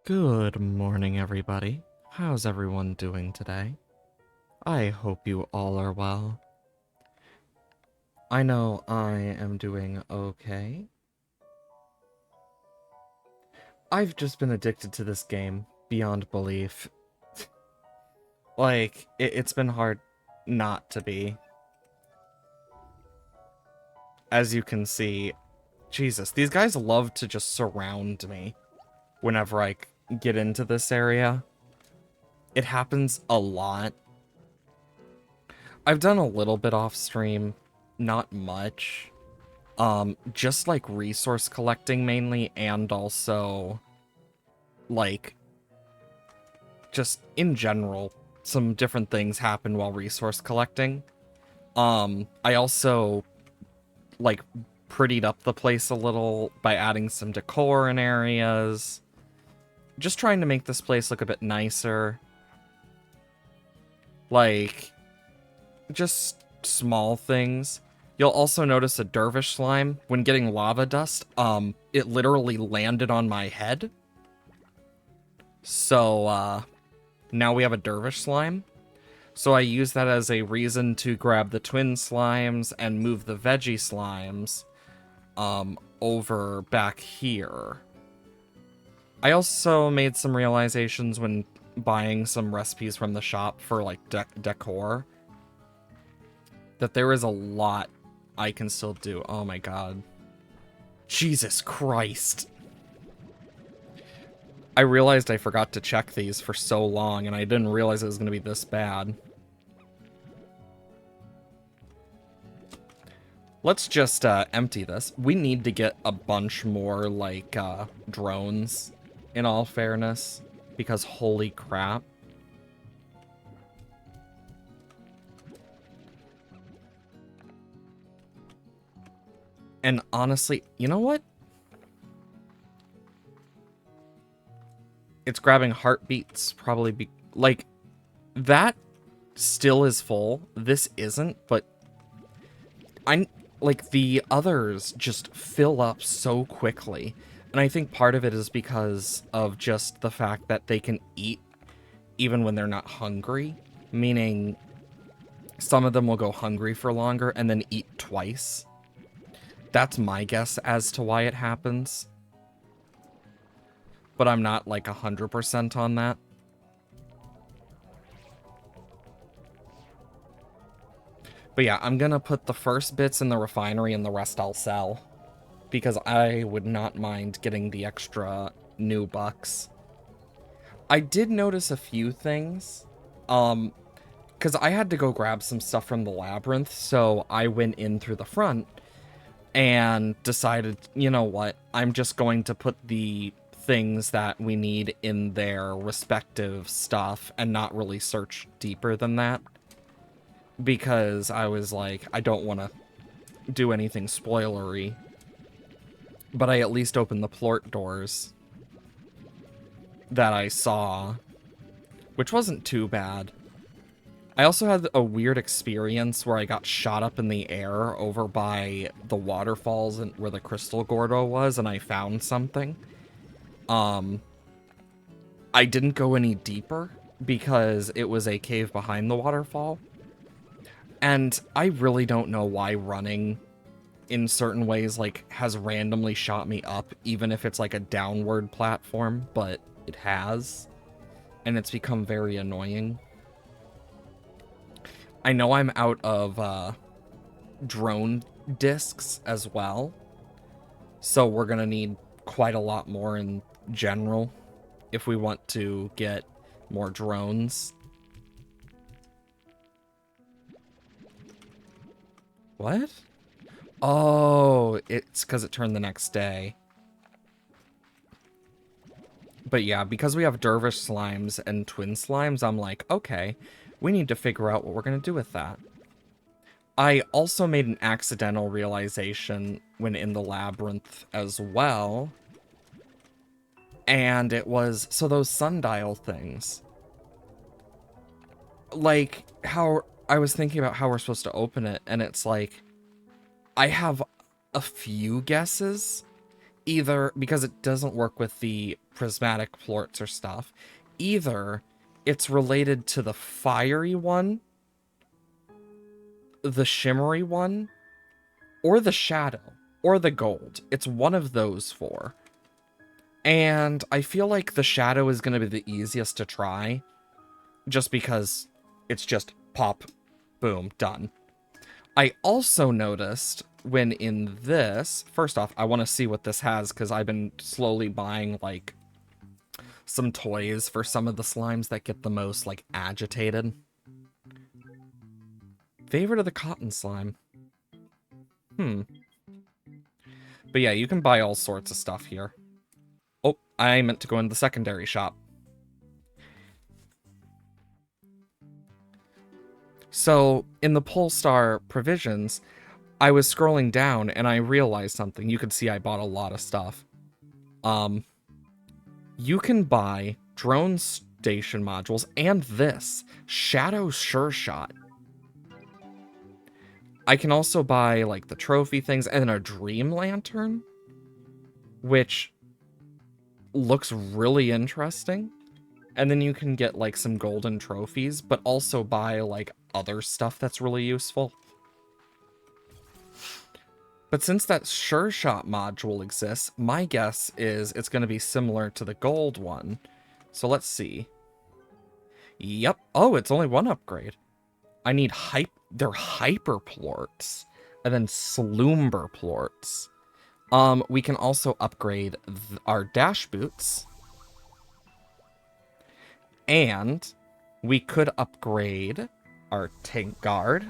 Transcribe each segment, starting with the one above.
Good morning, everybody. How's everyone doing today? I hope you all are well. I know I am doing okay. I've just been addicted to this game beyond belief. It's been hard not to be. As you can see, Jesus, these guys love to just surround me whenever I get into this area. It happens a lot. I've done a little bit off stream, not much. Just like resource collecting mainly, and also like just in general, some different things happen while resource collecting. I also like prettied up the place a little by adding some decor in areas. Just trying to make this place look a bit nicer. Like, just small things. You'll also notice a dervish slime. When getting lava dust, it literally landed on my head. So, now we have a dervish slime. So I use that as a reason to grab the twin slimes and move the veggie slimes, over back here. I also made some realizations when buying some recipes from the shop for, like, decor, that there is a lot I can still do. Oh my god. Jesus Christ. I realized I forgot to check these for so long, and I didn't realize it was going to be this bad. Let's just empty this. We need to get a bunch more, like, drones, in all fairness, because holy crap. And honestly, you know what? It's grabbing heartbeats, probably be like, that still is full. This isn't, but like, the others just fill up so quickly. And I think part of it is because of just the fact that they can eat even when they're not hungry. Meaning, some of them will go hungry for longer and then eat twice. That's my guess as to why it happens. But I'm not, like, 100% on that. But yeah, I'm gonna put the first bits in the refinery and the rest I'll sell. Because I would not mind getting the extra new bucks. I did notice a few things. Because I had to go grab some stuff from the Labyrinth, so I went in through the front and decided, you know what, I'm just going to put the things that we need in their respective stuff and not really search deeper than that. Because I was like, I don't want to do anything spoilery. But I at least opened the plort doors that I saw, which wasn't too bad. I also had a weird experience where I got shot up in the air over by the waterfalls and where the crystal Gordo was, and I found something. I didn't go any deeper because it was a cave behind the waterfall. And I really don't know why running in certain ways, like, has randomly shot me up, even if it's like a downward platform, but it has. And it's become very annoying. I know I'm out of drone discs as well, so we're gonna need quite a lot more in general if we want to get more drones. What? Oh, it's because it turned the next day. But yeah, because we have dervish slimes and twin slimes, I'm like, okay, we need to figure out what we're going to do with that. I also made an accidental realization when in the labyrinth as well. And it was, so those sundial things. Like, how I was thinking about how we're supposed to open it, and it's like, I have a few guesses. Either because it doesn't work with the prismatic plorts or stuff. Either it's related to the fiery one, the shimmery one, or the shadow, or the gold. It's one of those four. And I feel like the shadow is going to be the easiest to try, just because it's just pop, boom, done. I also noticed when in this, first off, I want to see what this has, because I've been slowly buying, like, some toys for some of the slimes that get the most, like, agitated. Favorite of the cotton slime. But yeah, you can buy all sorts of stuff here. Oh, I meant to go into the secondary shop. So, in the Polestar provisions, I was scrolling down and I realized something. You could see I bought a lot of stuff. You can buy drone station modules and this Shadow Sure Shot. I can also buy like the trophy things and a dream lantern, which looks really interesting. And then you can get like some golden trophies, but also buy like other stuff that's really useful. But since that Sure Shot module exists, my guess is it's going to be similar to the gold one. So let's see. Yep. Oh, it's only one upgrade. I need they're hyper plorts and then slumber plorts. We can also upgrade our dash boots. And we could upgrade our tank guard.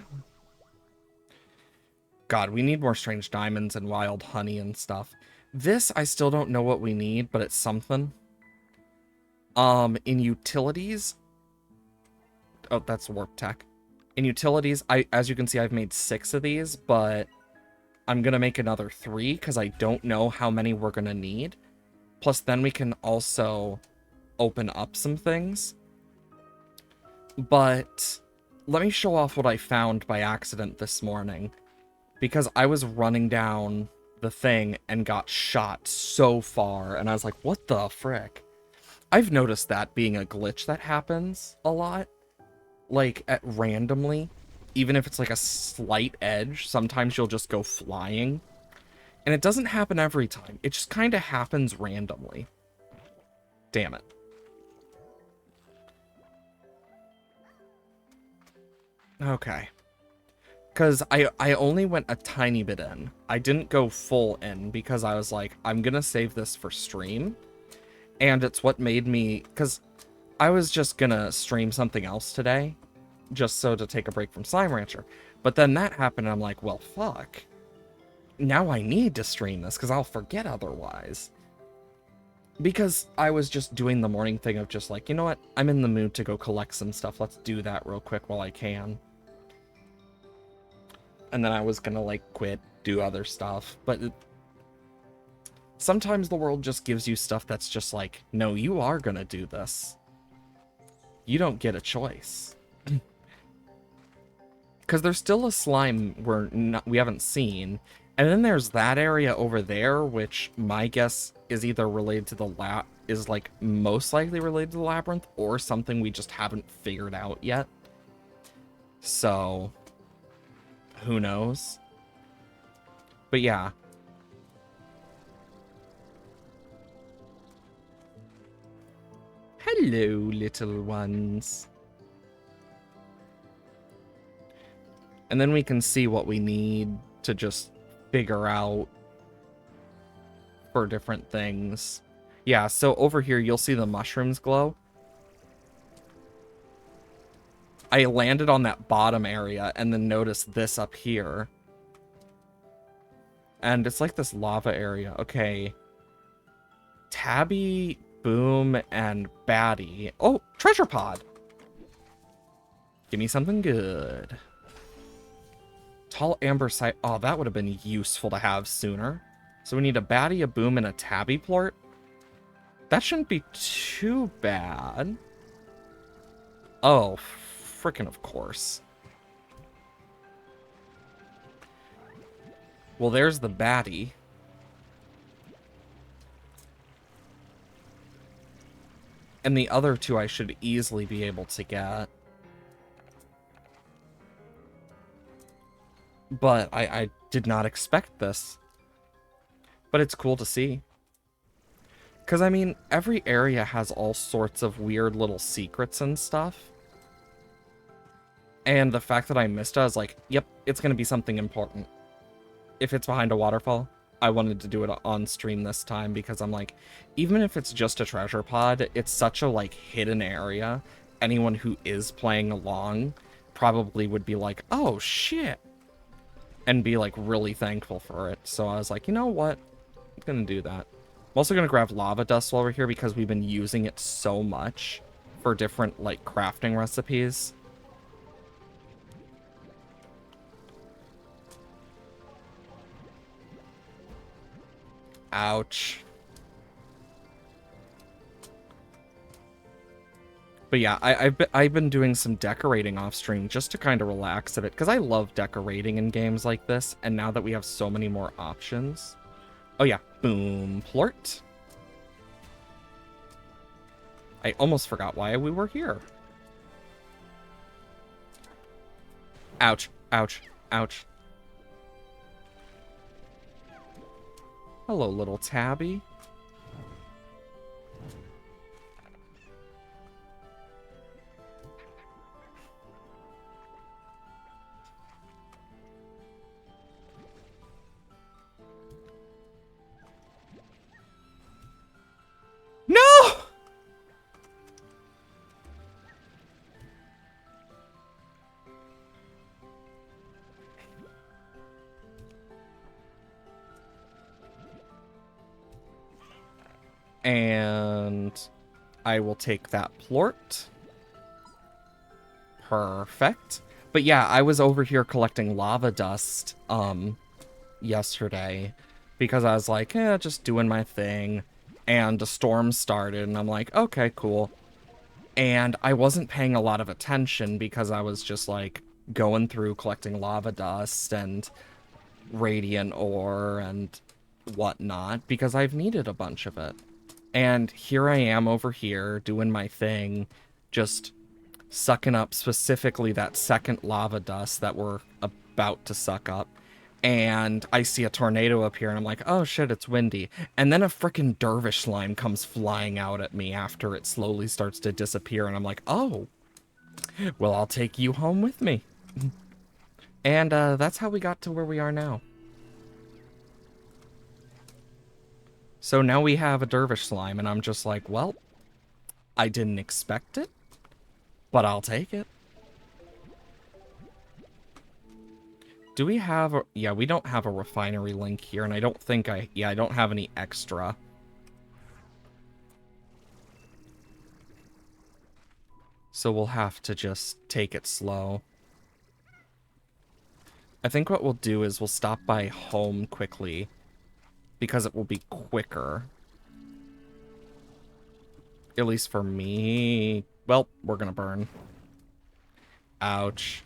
God, we need more strange diamonds and wild honey and stuff. This, I still don't know what we need, but it's something. In utilities... Oh, that's warp tech. In utilities, as you can see, I've made 6 of these, but I'm going to make another 3 because I don't know how many we're going to need. Plus, then we can also open up some things. But let me show off what I found by accident this morning. Because I was running down the thing and got shot so far, and I was like, what the frick? I've noticed that being a glitch that happens a lot. Like, randomly. Even if it's like a slight edge, sometimes you'll just go flying. And it doesn't happen every time. It just kind of happens randomly. Damn it. Okay. Because I only went a tiny bit in. I didn't go full in because I was like, I'm going to save this for stream. And it's what made me... Because I was just going to stream something else today. Just so to take a break from Slime Rancher. But then that happened and I'm like, well, fuck. Now I need to stream this because I'll forget otherwise. Because I was just doing the morning thing of just like, you know what? I'm in the mood to go collect some stuff. Let's do that real quick while I can. And then I was gonna, like, quit, do other stuff. But sometimes the world just gives you stuff that's just like, no, you are gonna do this. You don't get a choice. Because there's still a slime we haven't seen. And then there's that area over there, which my guess is either related to the is, like, most likely related to the Labyrinth, or something we just haven't figured out yet. So... who knows? But yeah. Hello, little ones. And then we can see what we need to just figure out for different things. Yeah, so over here you'll see the mushrooms glow. I landed on that bottom area and then noticed this up here. And it's like this lava area. Okay. Tabby, Boom, and Batty. Oh, treasure pod. Give me something good. Tall amber site. Oh, that would have been useful to have sooner. So we need a Batty, a Boom, and a Tabby plort. That shouldn't be too bad. Oh, frickin' of course. Well, there's the Batty. And the other two I should easily be able to get. But I did not expect this. But it's cool to see. Because, I mean, every area has all sorts of weird little secrets and stuff. And the fact that I missed it, I was like, yep, it's going to be something important. If it's behind a waterfall, I wanted to do it on stream this time because I'm like, even if it's just a treasure pod, it's such a, like, hidden area. Anyone who is playing along probably would be like, oh, shit. And be, like, really thankful for it. So I was like, you know what? I'm going to do that. I'm also going to grab lava dust while we're here because we've been using it so much for different, like, crafting recipes. Ouch. But yeah, I've been doing some decorating off stream just to kind of relax a bit, because I love decorating in games like this, and now that we have so many more options. Oh yeah, boom, plort. I almost forgot why we were here. Ouch, ouch, ouch. Hello, little Tabby. No! And I will take that plort. Perfect. But yeah, I was over here collecting lava dust yesterday because I was like, just doing my thing. And a storm started and I'm like, okay, cool. And I wasn't paying a lot of attention because I was just like going through collecting lava dust and radiant ore and whatnot because I've needed a bunch of it. And here I am over here doing my thing, just sucking up specifically that second lava dust that we're about to suck up. And I see a tornado appear, and I'm like, oh shit, it's windy. And then a frickin' dervish slime comes flying out at me after it slowly starts to disappear, and I'm like, oh, well, I'll take you home with me. And that's how we got to where we are now. So now we have a dervish slime, and I'm just like, well, I didn't expect it, but I'll take it. Do we have a... Yeah, we don't have a refinery link here, and I don't think I... Yeah, I don't have any extra. So we'll have to just take it slow. I think what we'll do is we'll stop by home quickly, because it will be quicker. At least for me. Well, we're gonna burn. Ouch.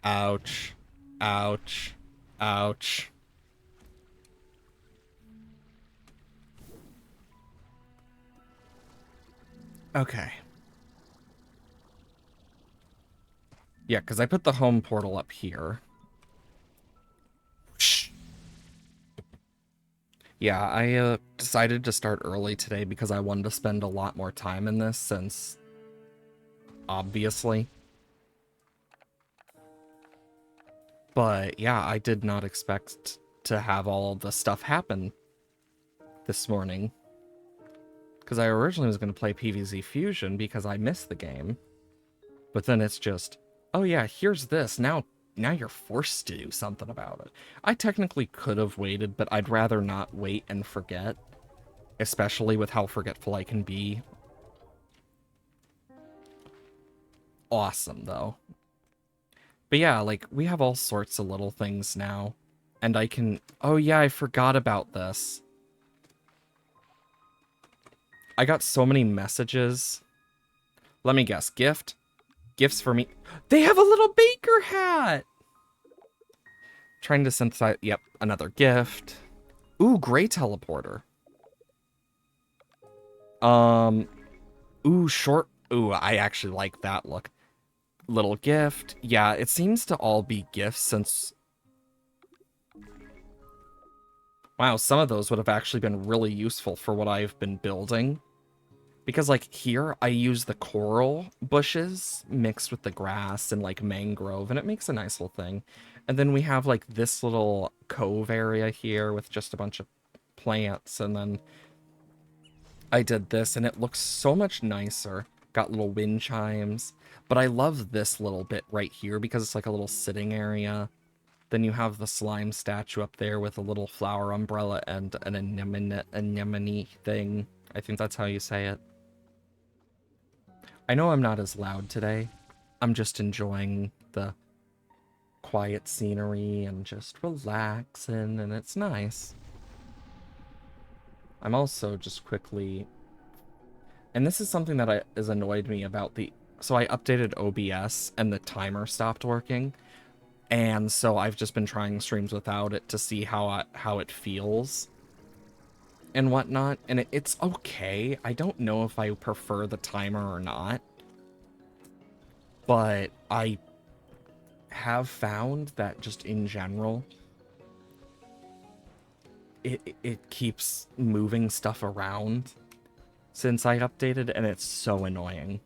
Ouch. Ouch. Ouch. Okay. Yeah, because I put the home portal up here. Shh. Yeah, I decided to start early today because I wanted to spend a lot more time in this since... Obviously. But yeah, I did not expect to have all of the stuff happen this morning. Because I originally was going to play PvZ Fusion because I missed the game. But then it's just, oh yeah, here's this. Now you're forced to do something about it. I technically could have waited, but I'd rather not wait and forget. Especially with how forgetful I can be. Awesome, though. But yeah, like, we have all sorts of little things now. And I can... Oh yeah, I forgot about this. I got so many messages. Let me guess. Gift? Gifts for me. They have a little baker hat! Trying to synthesize... Yep, another gift. Ooh, gray teleporter. Ooh, short. Ooh, I actually like that look. Little gift. Yeah, it seems to all be gifts since... Wow, some of those would have actually been really useful for what I've been building. Because, like, here, I use the coral bushes mixed with the grass and, like, mangrove, and it makes a nice little thing. And then we have, like, this little cove area here with just a bunch of plants, and then I did this, and it looks so much nicer. Got little wind chimes. But I love this little bit right here because it's like a little sitting area. Then you have the slime statue up there with a little flower umbrella and an anemone thing. I think that's how you say it. I know I'm not as loud today. I'm just enjoying the quiet scenery and just relaxing, and it's nice. I'm also just quickly... And this is something that has annoyed me about the... So I updated OBS, and the timer stopped working. And so I've just been trying streams without it to see how it feels and whatnot. And it's okay. I don't know if I prefer the timer or not. But I have found that just in general, it keeps moving stuff around since I updated, and it's so annoying.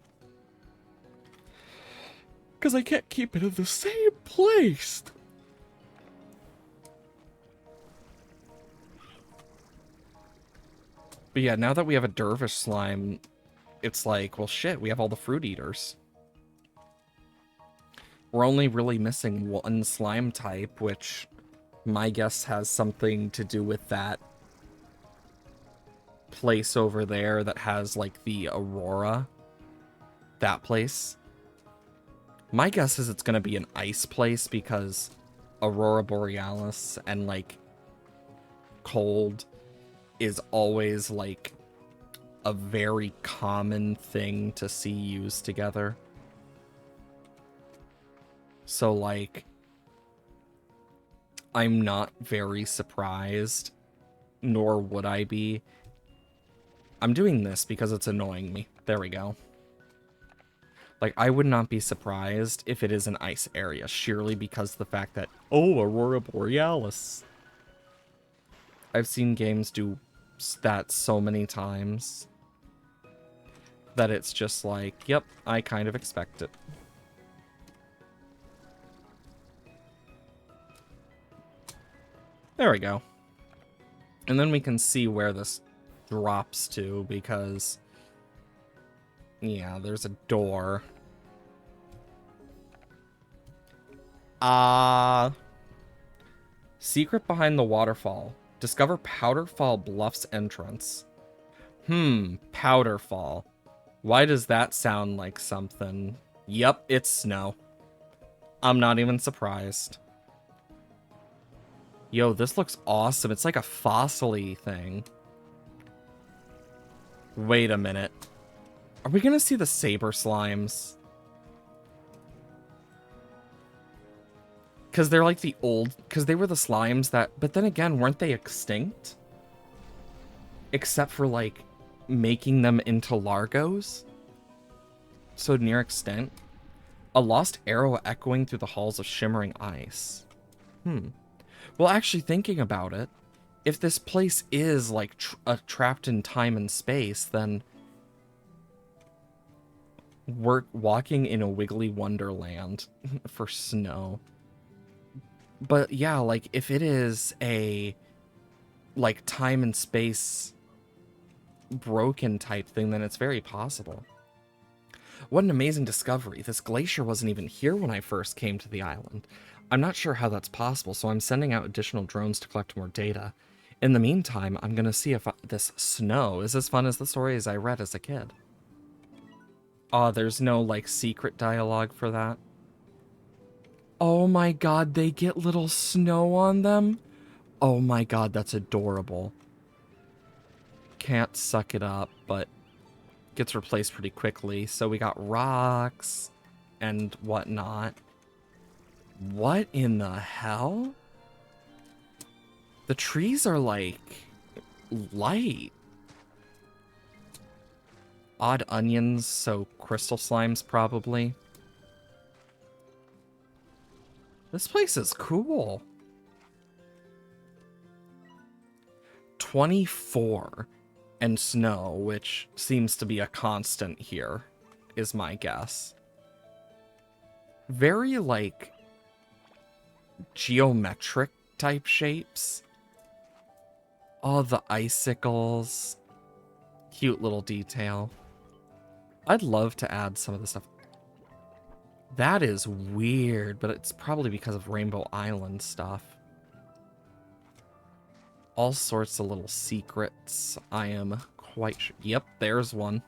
Because I can't keep it in the same place. But yeah, now that we have a dervish slime, it's like, well, shit, we have all the fruit eaters. We're only really missing one slime type, which my guess has something to do with that place over there that has, like, the aurora. That place. My guess is it's going to be an ice place because aurora borealis and, like, cold is always, like, a very common thing to see used together. So, like, I'm not very surprised, nor would I be. I'm doing this because it's annoying me. There we go. Like, I would not be surprised if it is an ice area, sheerly because the fact that, oh, aurora borealis. I've seen games do that so many times that it's just like, yep, I kind of expect it. There we go. And then we can see where this drops to because, yeah, there's a door. Secret behind the waterfall. Discover Powderfall Bluff's entrance. Powderfall. Why does that sound like something? Yep, it's snow. I'm not even surprised. Yo, this looks awesome. It's like a fossil-y thing. Wait a minute. Are we gonna see the saber slimes? Because they're like the old... Because they were the slimes that... But then again, weren't they extinct? Except for, like, making them into largos? So near extinct. A lost arrow echoing through the halls of shimmering ice. Well, actually, thinking about it, if this place is, like, trapped in time and space, then we're walking in a wiggly wonderland for snow. But, yeah, like, if it is a, like, time and space broken type thing, then it's very possible. What an amazing discovery. This glacier wasn't even here when I first came to the island. I'm not sure how that's possible, so I'm sending out additional drones to collect more data. In the meantime, I'm going to see if this snow is as fun as the stories I read as a kid. Oh, there's no, like, secret dialogue for that. Oh my god, they get little snow on them? Oh my god, that's adorable. Can't suck it up, but gets replaced pretty quickly. So we got rocks and whatnot. What in the hell? The trees are, like, light. Odd onions, so crystal slimes probably. This place is cool. 24 and snow, which seems to be a constant here, is my guess. Very, like, geometric type shapes. All the icicles. Cute little detail. I'd love to add some of this stuff. That is weird, but it's probably because of Rainbow Island stuff. All sorts of little secrets. I am quite sure. Yep, there's one.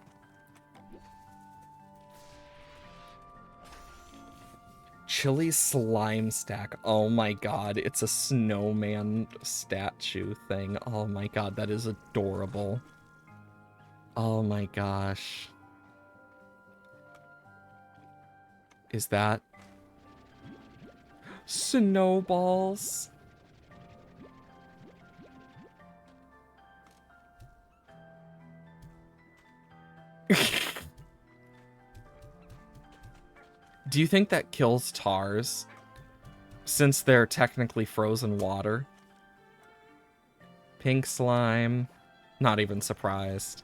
Chili slime stack. Oh my god, it's a snowman statue thing. Oh my god, that is adorable. Oh my gosh. Is that snowballs? Do you think that kills tars? Since they're technically frozen water? Pink slime. Not even surprised.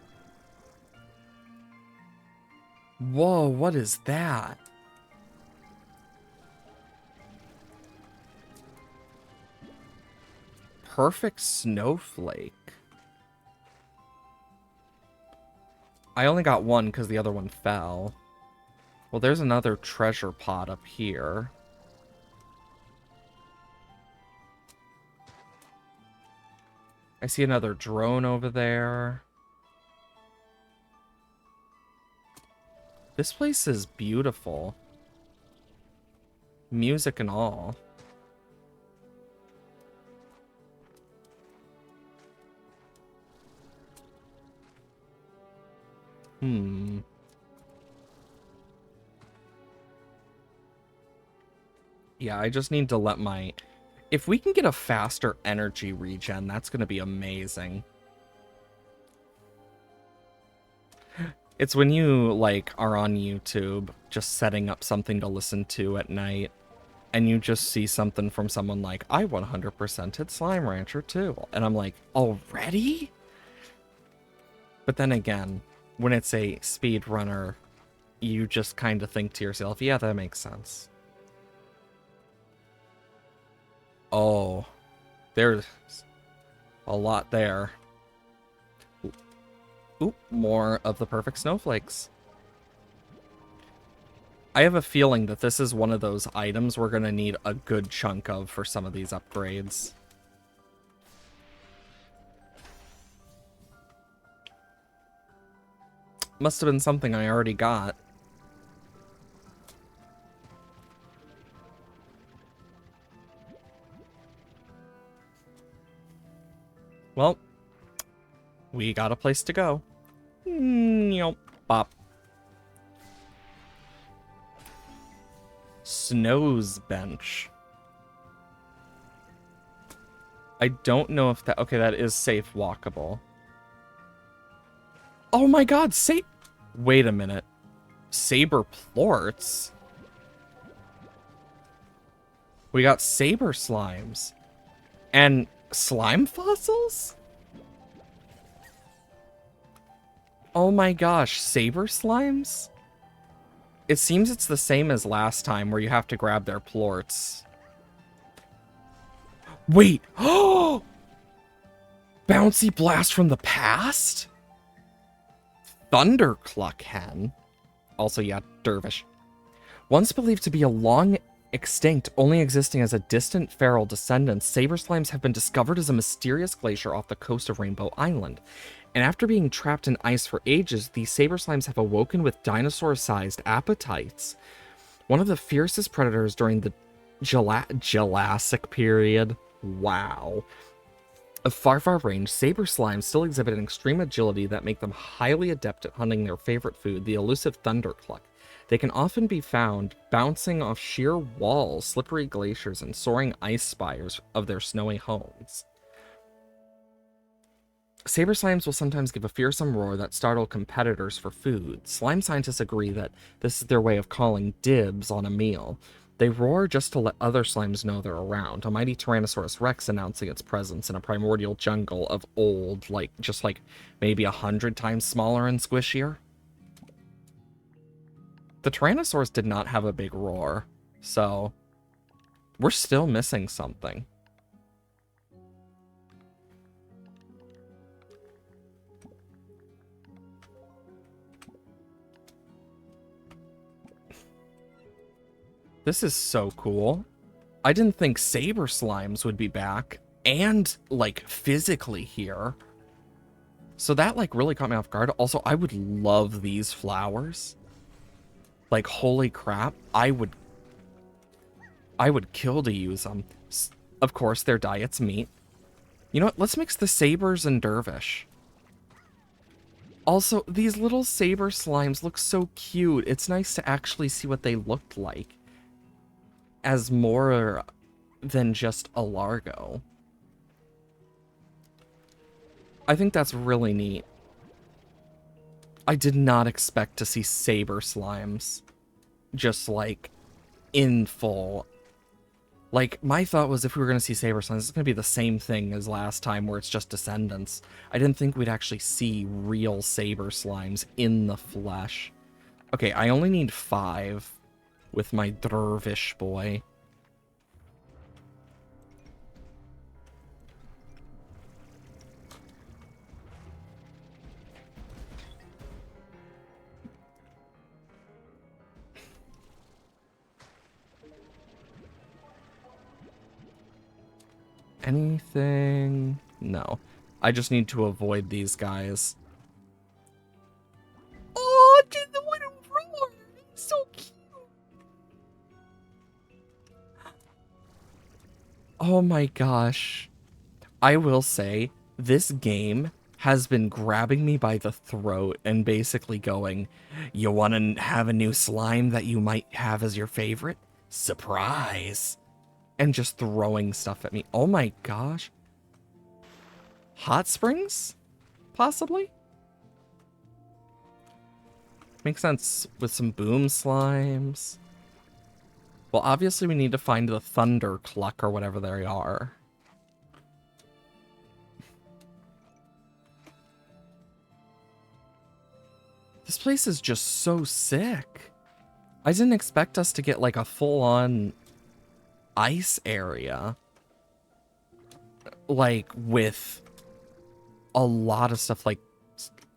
Whoa, what is that? Perfect snowflake. I only got one because the other one fell. Well, there's another treasure pot up here. I see another drone over there. This place is beautiful. Music and all. Yeah, I just need to let my... If we can get a faster energy regen, that's going to be amazing. It's when you, like, are on YouTube, just setting up something to listen to at night, and you just see something from someone like, I 100%ed Slime Rancher too. And I'm like, already? But then again, when it's a speedrunner, you just kind of think to yourself, yeah, that makes sense. Oh, there's a lot there. Oop, more of the perfect snowflakes. I have a feeling that this is one of those items we're going to need a good chunk of for some of these upgrades. Must have been something I already got. Well, we got a place to go. Nope. Bop. Snow's bench. I don't know if that... Okay, that is safe walkable. Oh my god, wait a minute. Saber plorts? We got saber slimes. And slime fossils? Oh my gosh, saber slimes? It seems it's the same as last time where you have to grab their plorts. Wait! Oh! Bouncy blast from the past? Thundercluck hen. Also, yeah, dervish. Once believed to be a long extinct, only existing as a distant feral descendant, saber slimes have been discovered as a mysterious glacier off the coast of Rainbow Island. And after being trapped in ice for ages, these saber slimes have awoken with dinosaur-sized appetites. One of the fiercest predators during the Jurassic period. Wow. Of far range, saber slimes still exhibit an extreme agility that make them highly adept at hunting their favorite food, the elusive thundercluck. They can often be found bouncing off sheer walls, slippery glaciers, and soaring ice spires of their snowy homes. Saber slimes will sometimes give a fearsome roar that startle competitors for food. Slime scientists agree that this is their way of calling dibs on a meal. They roar just to let other slimes know they're around. A mighty Tyrannosaurus Rex announcing its presence in a primordial jungle of old, just like maybe 100 times smaller and squishier. The Tyrannosaurus did not have a big roar, so we're still missing something. This is so cool. I didn't think Saber Slimes would be back and, like, physically here. So that, like, really caught me off guard. Also, I would love these flowers. Like, holy crap. I would kill to use them. Of course, their diet's meat. You know what? Let's mix the Sabers and Dervish. Also, these little Saber Slimes look so cute. It's nice to actually see what they looked like as more than just a Largo. I think that's really neat. I did not expect to see Saber Slimes just, like, in full. Like, my thought was if we were going to see Saber Slimes, it's going to be the same thing as last time where it's just Descendants. I didn't think we'd actually see real Saber Slimes in the flesh. Okay, I only need 5 with my Dervish boy. Anything? No. I just need to avoid these guys. Oh, just the one roar! So cute! Oh my gosh. I will say, this game has been grabbing me by the throat and basically going, you want to have a new slime that you might have as your favorite? Surprise! And just throwing stuff at me. Oh my gosh. Hot springs? Possibly? Makes sense with some boom slimes. Well, obviously we need to find the Thunder Cluck or whatever they are. This place is just so sick. I didn't expect us to get like a full-on ice area. Like with a lot of stuff. Like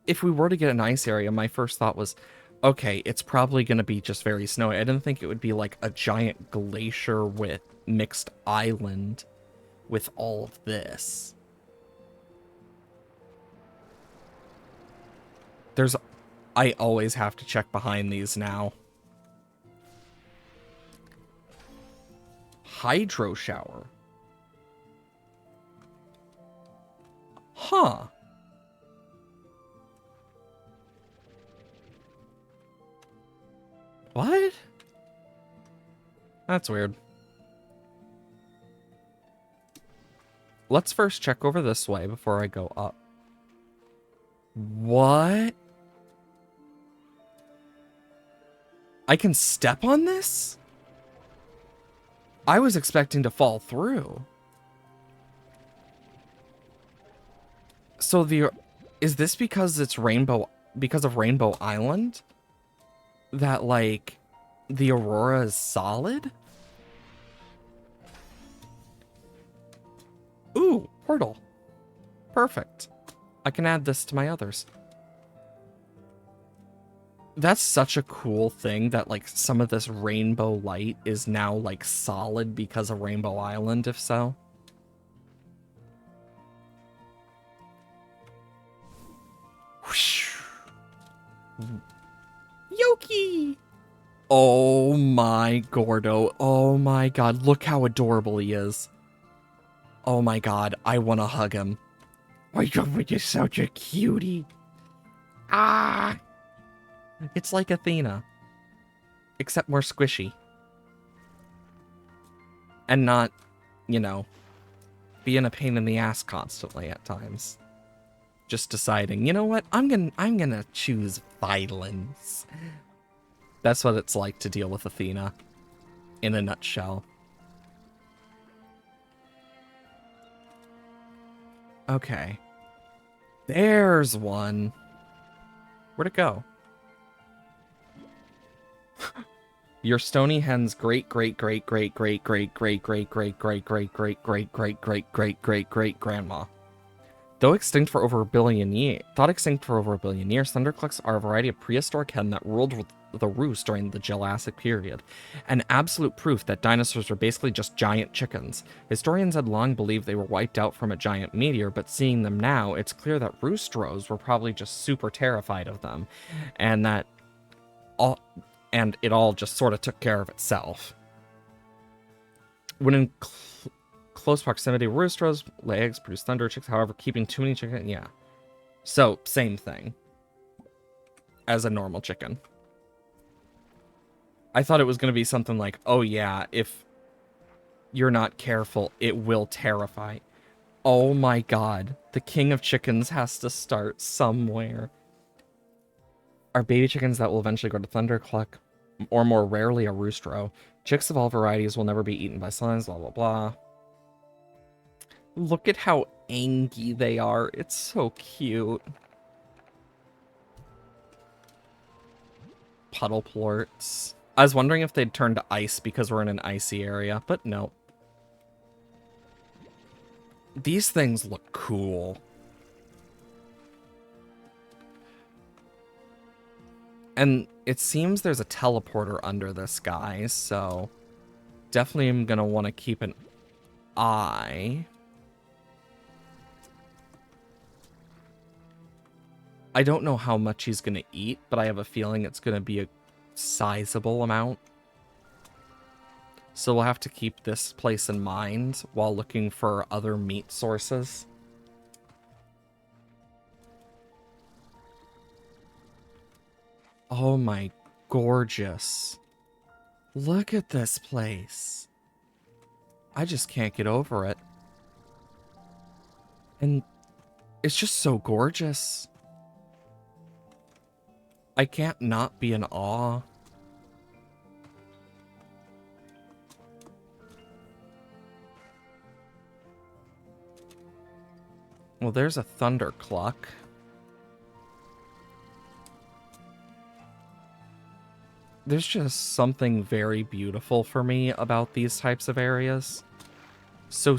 if we were to get an ice area, my first thought was, okay, it's probably going to be just very snowy. I didn't think it would be like a giant glacier with mixed island with all of this. I always have to check behind these now. Hydro shower. Huh. What? That's weird. Let's first check over this way before I go up. What? I can step on this? I was expecting to fall through. So is this because it's because of Rainbow Island? That, like, the Aurora is solid? Ooh, portal. Perfect. I can add this to my others. That's such a cool thing that, like, some of this rainbow light is now, like, solid because of Rainbow Island, if so. Whoosh. Yoki! Oh my Gordo. Oh my god, look how adorable he is. Oh my god, I want to hug him. Why you're such a cutie. Ah! It's like Athena. Except more squishy. And not, you know, being a pain in the ass constantly at times. just deciding, you know what, I'm gonna choose violence. That's what it's like to deal with Athena, in a nutshell. Okay. There's one. Where'd it go? Your stony hen's great great great great great great great great great great great great great great great great great great grandma. Though extinct for over a billion years, thunderclucks are a variety of prehistoric hen that ruled the roost during the Jurassic period, an absolute proof that dinosaurs were basically just giant chickens. Historians had long believed they were wiped out from a giant meteor, but seeing them now, it's clear that roost rows were probably just super terrified of them, and that it all just sort of took care of itself. When in close proximity, roost rows lay eggs, produce thunder chicks. However, keeping too many chickens, yeah. So, same thing as a normal chicken. I thought it was going to be something like, oh yeah, if you're not careful, it will terrify. Oh my god, the king of chickens has to start somewhere. Are baby chickens that will eventually grow to thundercluck, or more rarely a roost row. Chicks of all varieties will never be eaten by slimes, blah blah blah. Look at how angy they are. It's so cute. Puddle plorts. I was wondering if they'd turn to ice because we're in an icy area, but no. These things look cool. And it seems there's a teleporter under this guy, so definitely am going to want to keep an eye. I don't know how much he's going to eat, but I have a feeling it's going to be a sizable amount. So we'll have to keep this place in mind while looking for other meat sources. Oh my gorgeous. Look at this place. I just can't get over it. And it's just so gorgeous. I can't not be in awe. Well, there's a thundercluck. There's just something very beautiful for me about these types of areas. So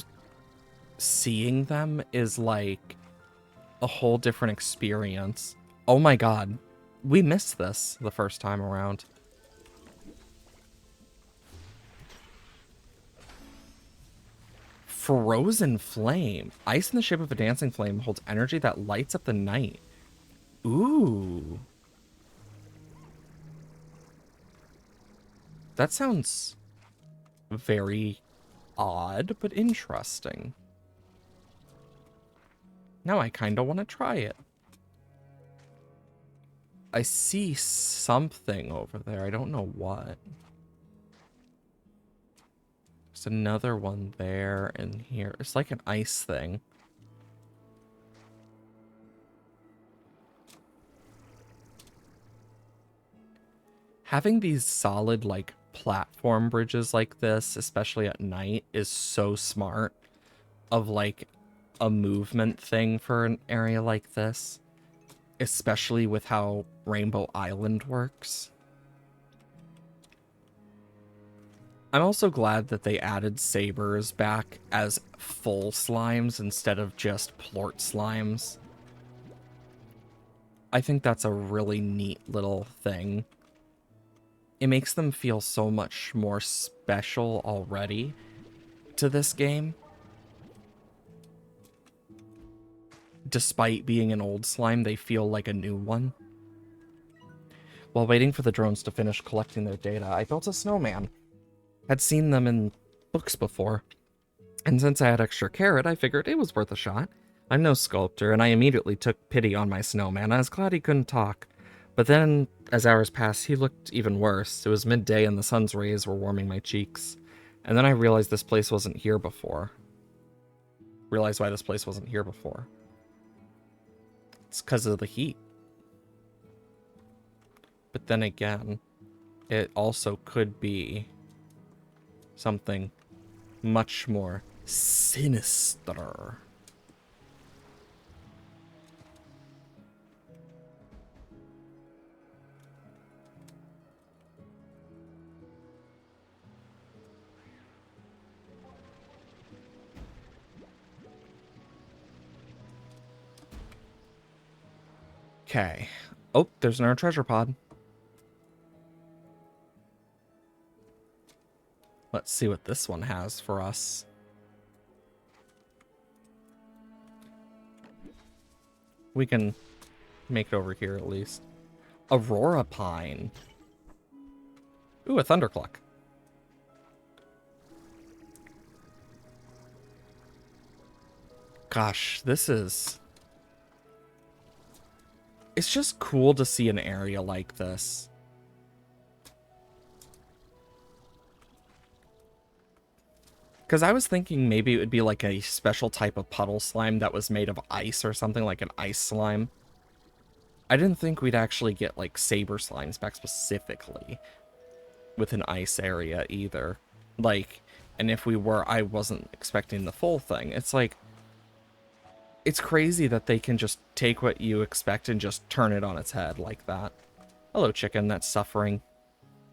seeing them is like a whole different experience. Oh my god. We missed this the first time around. Frozen flame. Ice in the shape of a dancing flame holds energy that lights up the night. Ooh. That sounds very odd, but interesting. Now I kind of want to try it. I see something over there. I don't know what. There's another one there and here. It's like an ice thing. Having these solid, like, platform bridges like this, especially at night, is so smart of, like, a movement thing for an area like this. Especially with how Rainbow Island works. I'm also glad that they added sabers back as full slimes instead of just plort slimes. I think that's a really neat little thing. It makes them feel so much more special already to this game. Despite being an old slime, they feel like a new one. While waiting for the drones to finish collecting their data, I built a snowman. Had seen them in books before. And since I had extra carrot, I figured it was worth a shot. I'm no sculptor, and I immediately took pity on my snowman. I was glad he couldn't talk. But then, as hours passed, he looked even worse. It was midday and the sun's rays were warming my cheeks. And then I realized this place wasn't here before. Realized why this place wasn't here before. it's because of the heat. But then again, it also could be something much more sinister. Okay. Oh, there's another treasure pod. Let's see what this one has for us. We can make it over here at least. Aurora Pine. Ooh, a Thundercluck. Gosh, this is... It's just cool to see an area like this. Because I was thinking maybe it would be like a special type of puddle slime that was made of ice or something, like an ice slime. I didn't think we'd actually get like saber slimes back specifically with an ice area either. Like, and if we were, I wasn't expecting the full thing. It's like, it's crazy that they can just take what you expect and just turn it on its head like that. Hello, chicken that's suffering.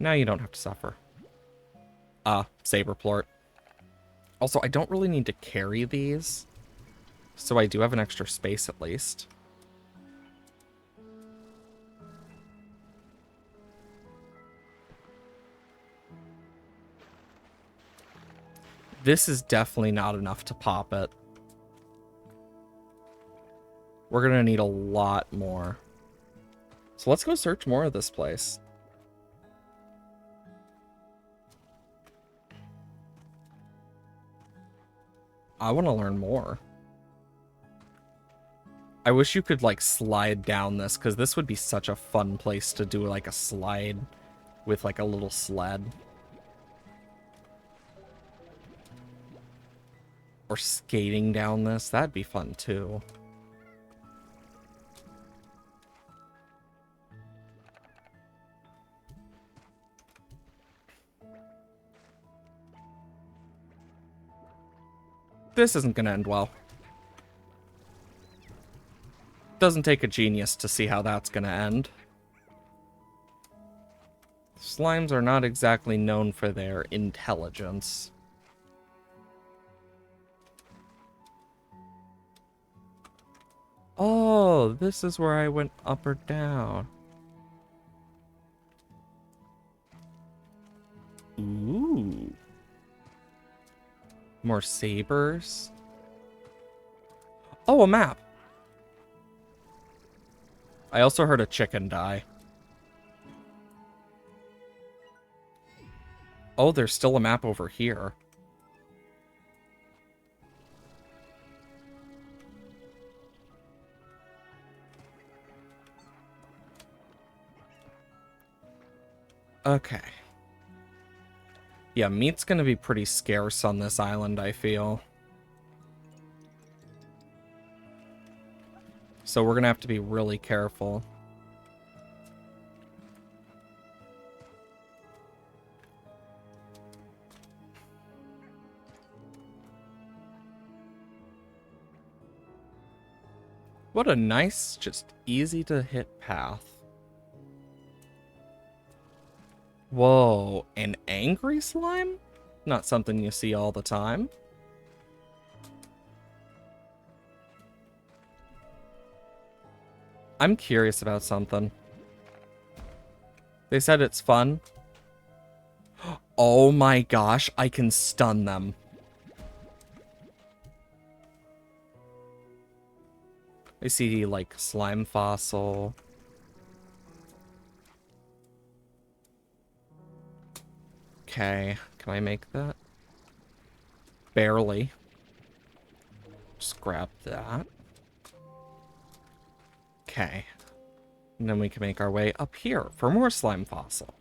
Now you don't have to suffer. Saberplort. Also, I don't really need to carry these, so I do have an extra space at least. This is definitely not enough to pop it. We're gonna need a lot more. So let's go search more of this place. I want to learn more. I wish you could, like, slide down this, because this would be such a fun place to do, like, a slide with, like, a little sled. Or skating down this. That'd be fun, too. This isn't gonna end well. Doesn't take a genius to see how that's gonna end. Slimes are not exactly known for their intelligence. Oh, this is where I went up or down. Ooh. More sabers. Oh, a map. I also heard a chicken die. Oh, there's still a map over here. Okay. Yeah, meat's gonna be pretty scarce on this island, I feel. So we're gonna have to be really careful. What a nice, just easy to hit path. Whoa, an angry slime? Not something you see all the time. I'm curious about something. They said it's fun. Oh my gosh, I can stun them. I see, like, slime fossil. Okay, can I make that? Barely. Just grab that. Okay. And then we can make our way up here for more slime fossil.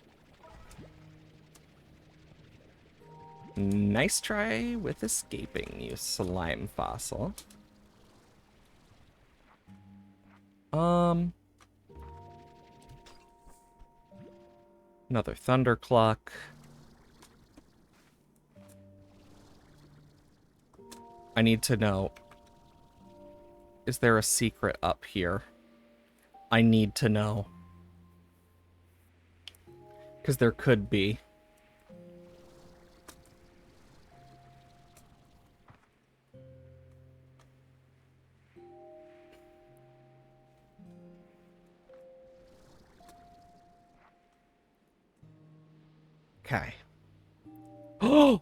Nice try with escaping, you slime fossil. Um, another thunder clock. I need to know, is there a secret up here? I need to know. Because there could be. Okay. Oh!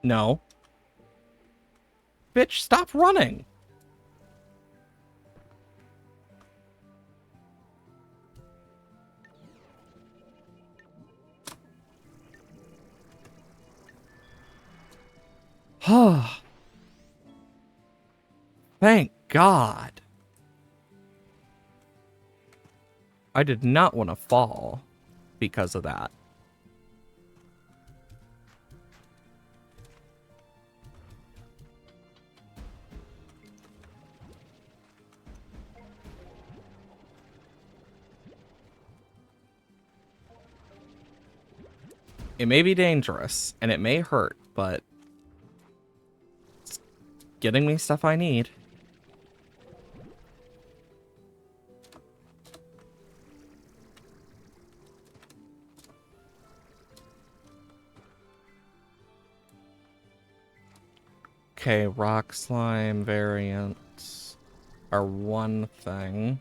No. Bitch, stop running! Thank God. I did not want to fall because of that. It may be dangerous, and it may hurt, but it's getting me stuff I need. Okay, rock slime variants are one thing.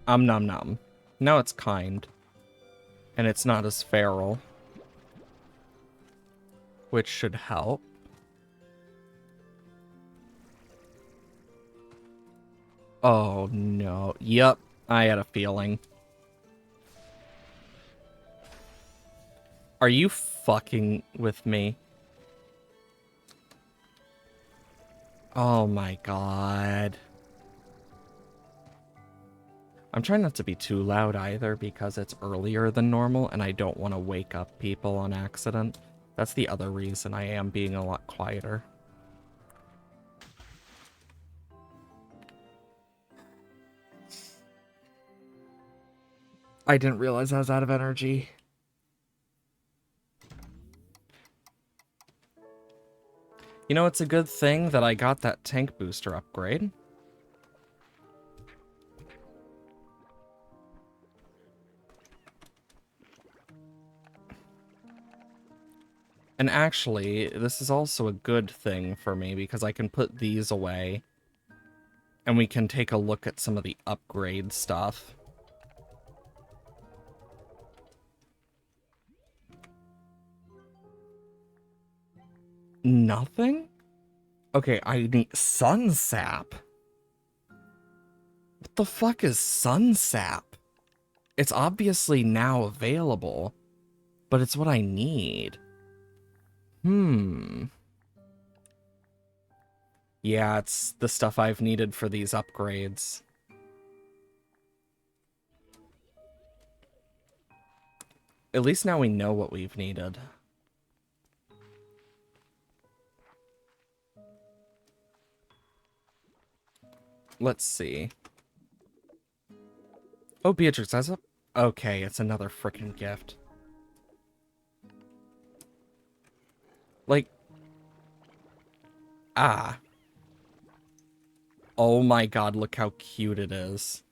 Nom nom. Now it's kind. And it's not as feral. Which should help. Oh no. Yep, I had a feeling. Are you fucking with me? Oh my God. I'm trying not to be too loud either because it's earlier than normal and I don't want to wake up people on accident. That's the other reason I am being a lot quieter. I didn't realize I was out of energy. You know, it's a good thing that I got that tank booster upgrade. And actually, this is also a good thing for me because I can put these away and we can take a look at some of the upgrade stuff. Nothing? Okay, I need sun sap. What the fuck is sun sap? It's obviously now available, but it's what I need. Yeah, it's the stuff I've needed for these upgrades. At least now we know what we've needed. Let's see. Oh, Beatrix has a... Okay, it's another frickin' gift. Like... Ah. Oh my God, look how cute it is.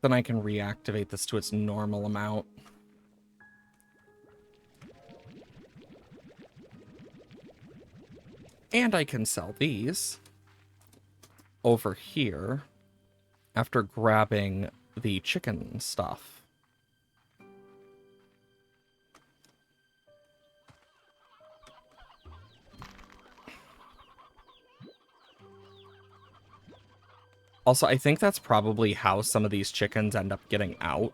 Then I can reactivate this to its normal amount. And I can sell these over here after grabbing the chicken stuff. Also, I think that's probably how some of these chickens end up getting out.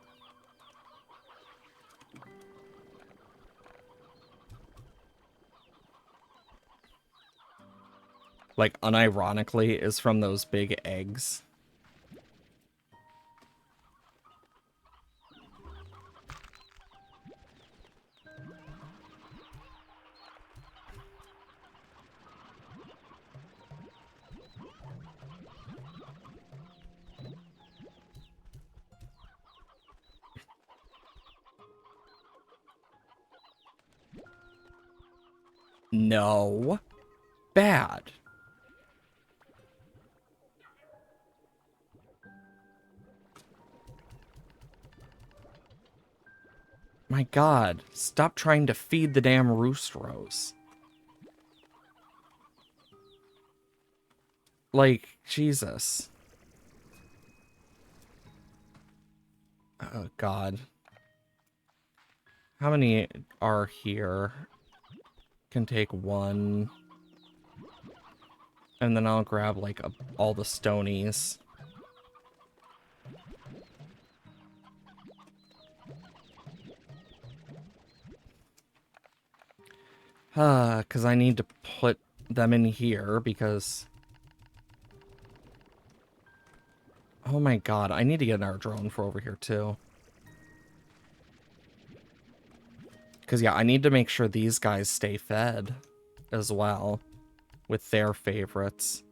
Like, unironically, is from those big eggs. No. Bad. My god, stop trying to feed the damn roostros. Like, Jesus. Oh, God. How many are here? Can take one. And then I'll grab, like, all the stonies. Because I need to put them in here because... Oh my god, I need to get our drone for over here too. Because yeah, I need to make sure these guys stay fed as well with their favorites.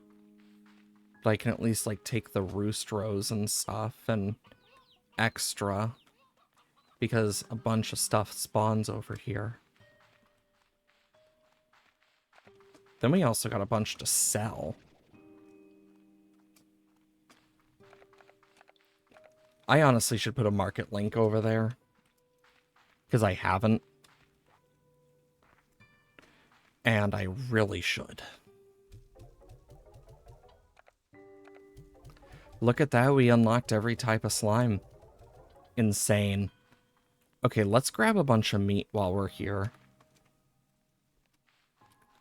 But I can at least like take the roost rows and stuff and extra because a bunch of stuff spawns over here. Then we also got a bunch to sell. I honestly should put a market link over there. Because I haven't. And I really should. Look at that, we unlocked every type of slime. Insane. Okay, let's grab a bunch of meat while we're here.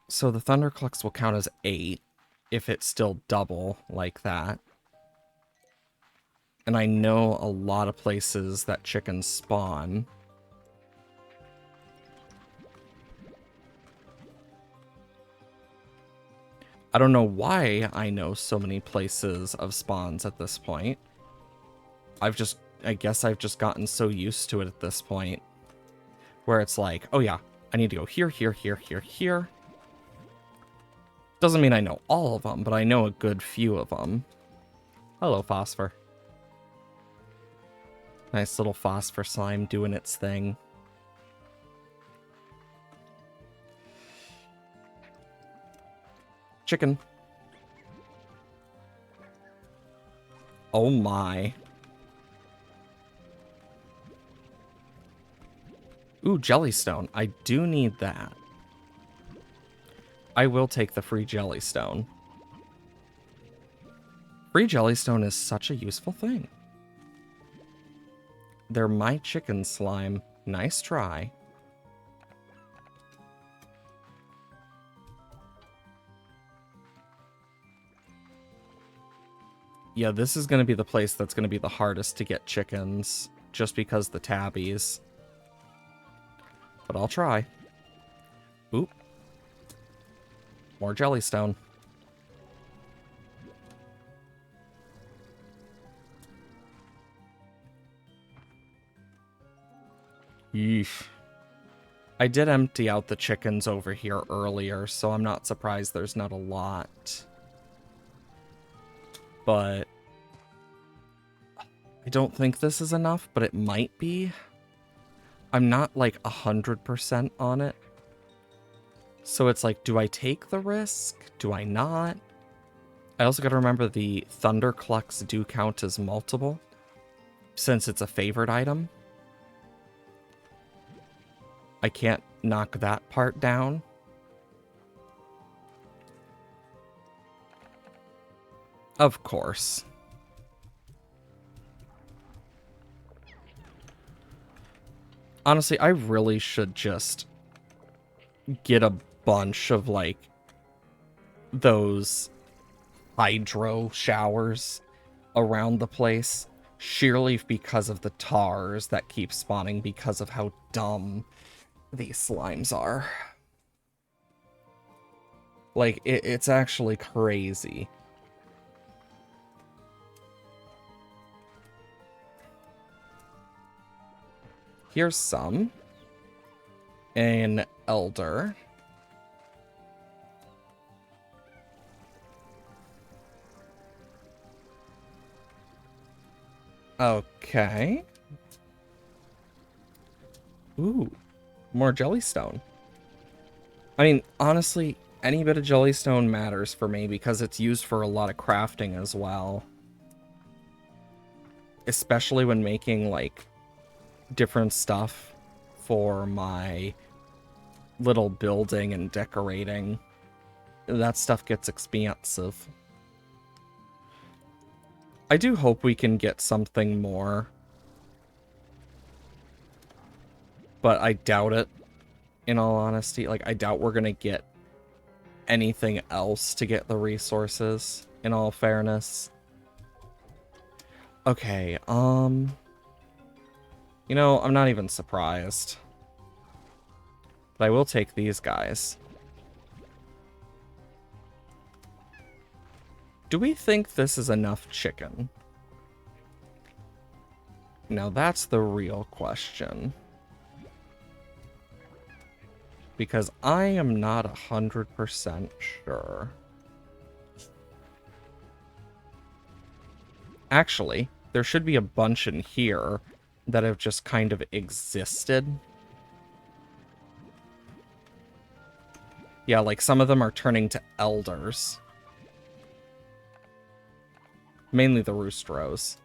So the Thunderclucks will count as 8 if it's still double like that. And I know a lot of places that chickens spawn. I don't know why I know so many places of spawns at this point. I guess I've just gotten so used to it at this point. Where it's like, oh yeah, I need to go here, here, here, here, here. Doesn't mean I know all of them, but I know a good few of them. Hello, Phosphor. Nice little Phosphor slime doing its thing. Chicken. Oh my. Ooh, Jellystone. I do need that. I will take the free Jellystone. Free Jellystone is such a useful thing. They're my chicken slime. Nice try. Yeah, this is going to be the place that's going to be the hardest to get chickens, just because the tabbies. But I'll try. Oop. More Jellystone. Yeesh. I did empty out the chickens over here earlier, so I'm not surprised there's not a lot. But I don't think this is enough, but it might be. I'm not like 100% on it. So it's like, do I take the risk? Do I not? I also got to remember the Thunderclucks do count as multiple, since it's a favored item. I can't knock that part down. Of course. Honestly, I really should just get a bunch of, like, those hydro showers around the place, sheerly because of the tars that keep spawning because of how dumb these slimes are. Like, it's actually crazy. Here's some. An elder. Okay. Ooh, more jellystone. I mean, honestly, any bit of jellystone matters for me because it's used for a lot of crafting as well. Especially when making, like, different stuff for my little building and decorating. That stuff gets expensive. I do hope we can get something more, but I doubt it, in all honesty. Like, I doubt we're gonna get anything else to get the resources, in all fairness. Okay, you know, I'm not even surprised. But I will take these guys. Do we think this is enough chicken? Now that's the real question. Because I am not 100% sure. Actually, there should be a bunch in here that have just kind of existed. Yeah, like some of them are turning to elders. Mainly the roostros.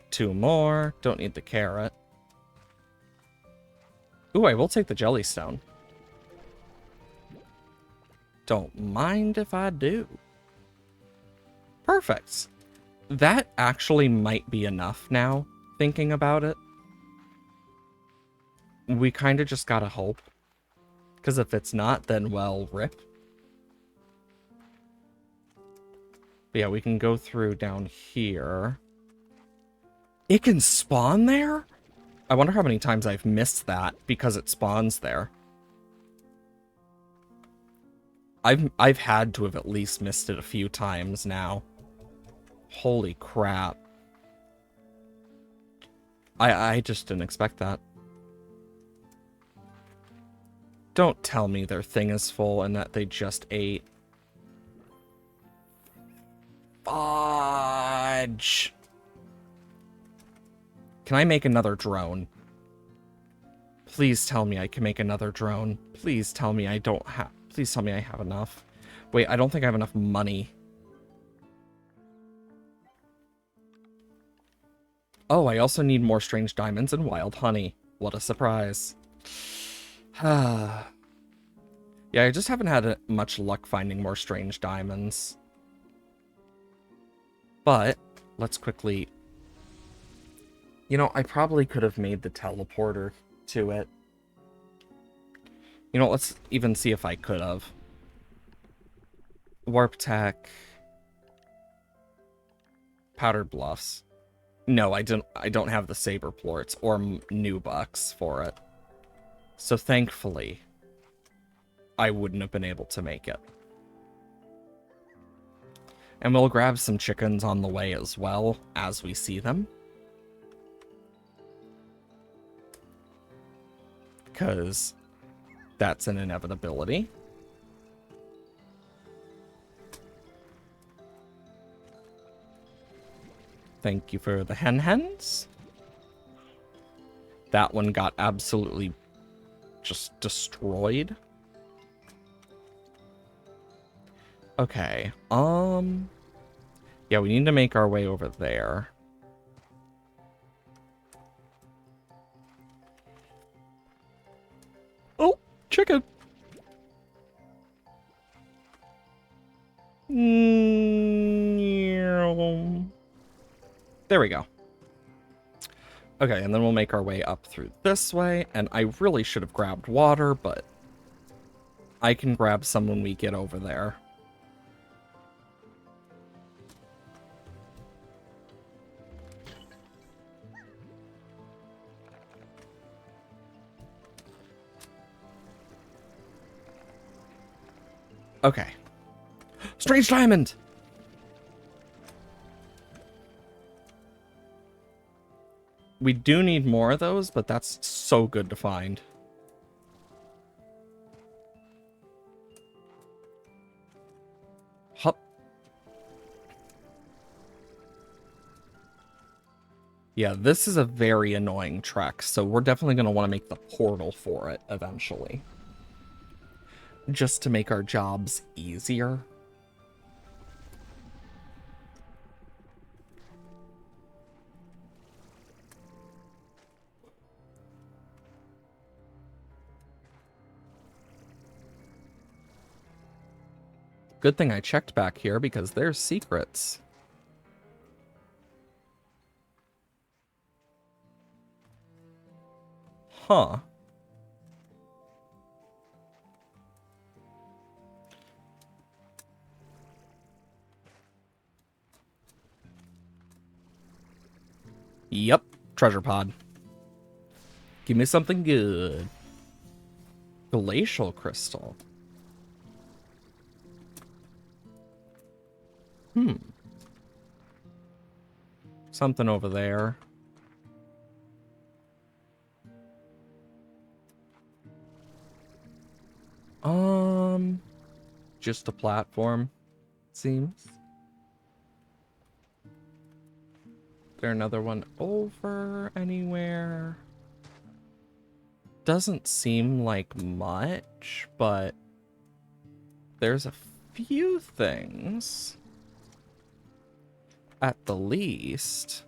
Two more. Don't need the carrot. Ooh, I will take the jellystone. Don't mind if I do. Perfect. That actually might be enough now, thinking about it. We kind of just gotta hope. Because if it's not, then, well, rip. But yeah, we can go through down here. It can spawn there? I wonder how many times I've missed that because it spawns there. I've had to have at least missed it a few times now. Holy crap. I just didn't expect that. Don't tell me their thing is full and that they just ate. Fudge. Can I make another drone? Please tell me I can make another drone. Please tell me I don't have... Please tell me I have enough. Wait, I don't think I have enough money. Oh, I also need more strange diamonds and wild honey. What a surprise. Yeah, I just haven't had much luck finding more strange diamonds. But, let's quickly... You know, I probably could have made the teleporter to it. You know, let's even see if I could have. Warp tech. Powdered bluffs. No, I don't have the saber plorts or new bucks for it. So thankfully, I wouldn't have been able to make it. And we'll grab some chickens on the way as well, as we see them. Because that's an inevitability. Thank you for the hens. That one got absolutely just destroyed. Okay, yeah, we need to make our way over there. Oh, chicken! There we go. Okay, and then we'll make our way up through this way, and I really should have grabbed water, but I can grab some when we get over there. Okay. Strange diamond! We do need more of those, but that's so good to find. Hup. Yeah, this is a very annoying trek, so we're definitely going to want to make the portal for it eventually. Just to make our jobs easier. Good thing I checked back here because there's secrets. Huh. Yep, treasure pod. Give me something good. Glacial crystal. Something over there. Just a platform, it seems. There another one over anywhere? Doesn't seem like much, but there's a few things. At the least.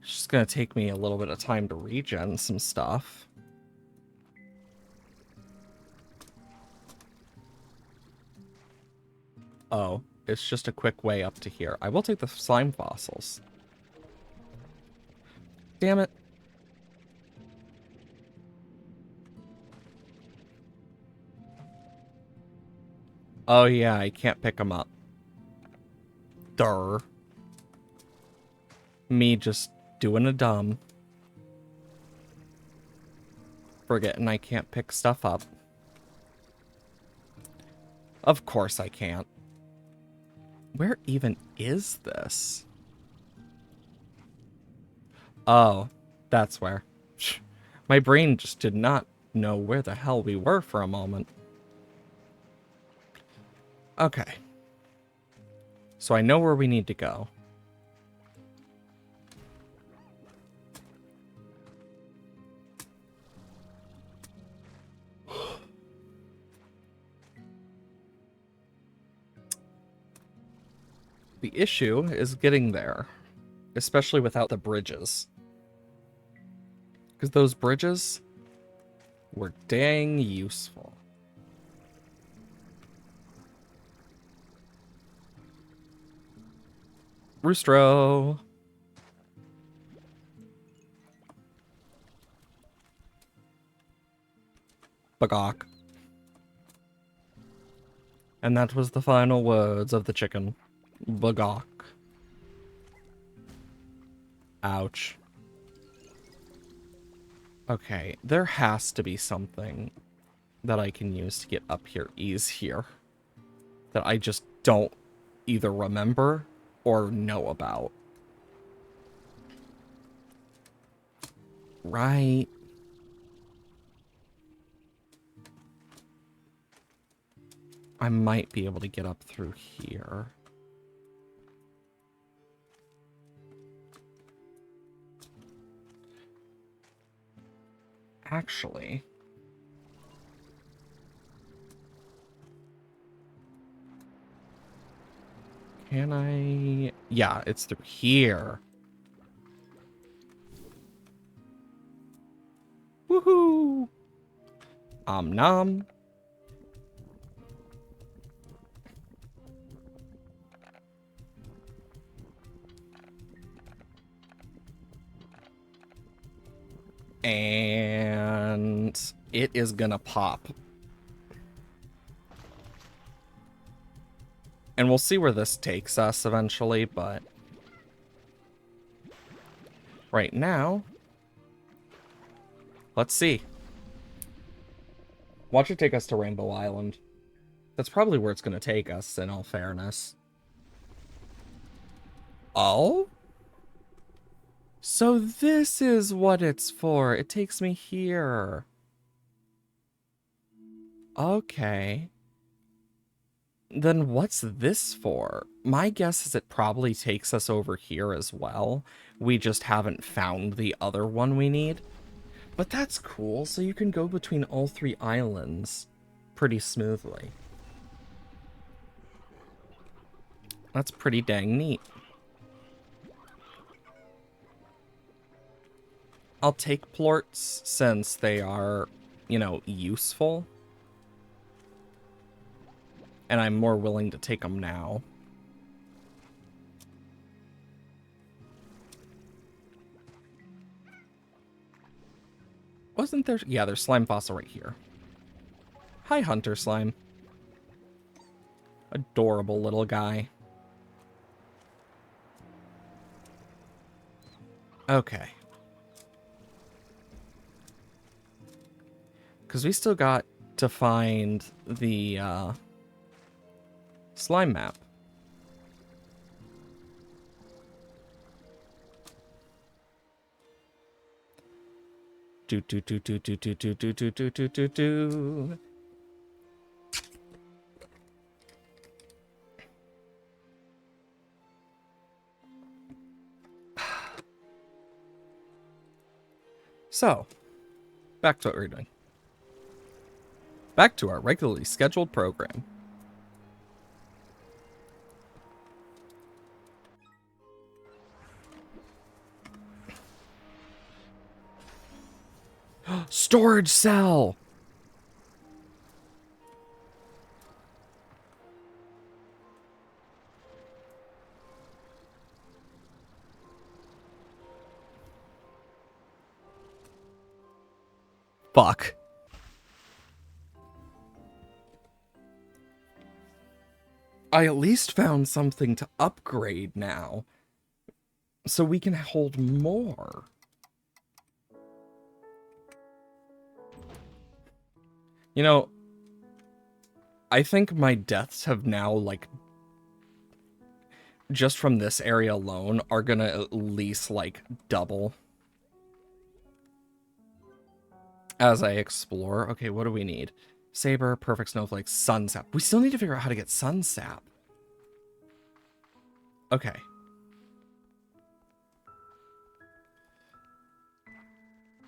It's just gonna take me a little bit of time to regen some stuff. Oh, it's just a quick way up to here. I will take the slime fossils. Damn it. Oh yeah, I can't pick them up. Durr. Me just doing a dumb. Forgetting I can't pick stuff up. Of course I can't. Where even is this? Oh, that's where. My brain just did not know where the hell we were for a moment. Okay. So I know where we need to go. The issue is getting there, especially without the bridges. Because those bridges were dang useful. Roostro. Bagok. And that was the final words of the chicken. Bagok. Ouch. Okay, there has to be something that I can use to get up here easier. That I just don't either remember or know about. Right. I might be able to get up through here. Actually, can I? Yeah, it's through here. Woohoo! Nom. And it is gonna pop. And we'll see where this takes us eventually, but right now, let's see. Watch it take us to Rainbow Island. That's probably where it's going to take us, in all fairness. Oh? So this is what it's for. It takes me here. Okay. Then what's this for? My guess is it probably takes us over here as well. We just haven't found the other one we need. But that's cool, so you can go between all three islands pretty smoothly. That's pretty dang neat. I'll take plorts since they are, you know, useful. And I'm more willing to take them now. Wasn't there? Yeah, there's slime fossil right here. Hi, Hunter Slime. Adorable little guy. Okay. Because we still got to find the slime map. Do do do do do do do do do do do do do. So, back to what we're doing. Back to our regularly scheduled program. Storage cell! Fuck. I at least found something to upgrade now. So we can hold more. You know, I think my deaths have now, like, just from this area alone, are gonna at least, like, double. As I explore. Okay, what do we need? Saber, perfect snowflake, sun sap. We still need to figure out how to get sun sap. Okay.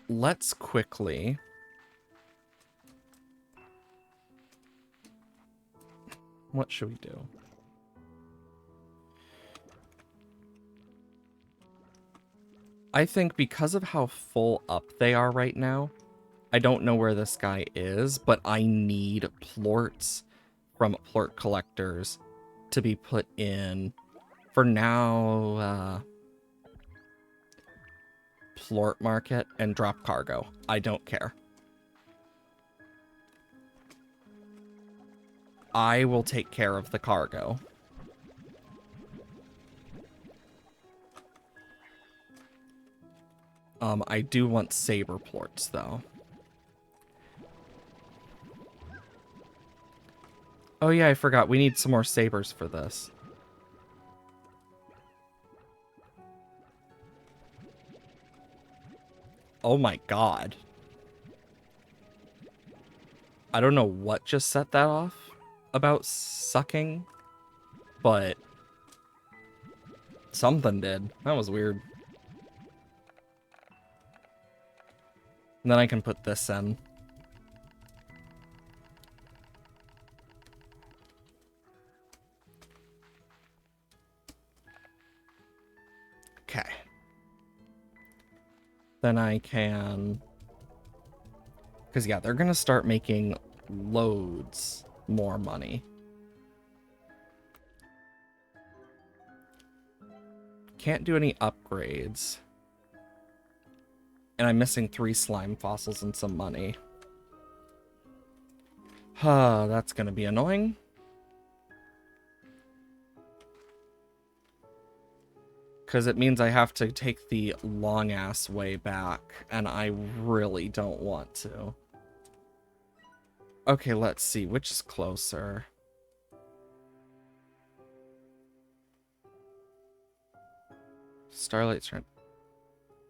Let's quickly... What should we do? I think because of how full up they are right now, I don't know where this guy is, but I need plorts from plort collectors to be put in, for now, plort market and drop cargo. I don't care. I will take care of the cargo. I do want saber plorts, though. Oh yeah, I forgot. We need some more sabers for this. Oh my god. I don't know what just set that off about sucking, but something did. That was weird. And then I can put this in. Okay. Then I can... Because, yeah, they're going to start making loads more money. Can't do any upgrades. And I'm missing 3 slime fossils and some money. That's gonna be annoying. Because it means I have to take the long-ass way back, and I really don't want to. Okay, let's see. Which is closer? Starlight Strand.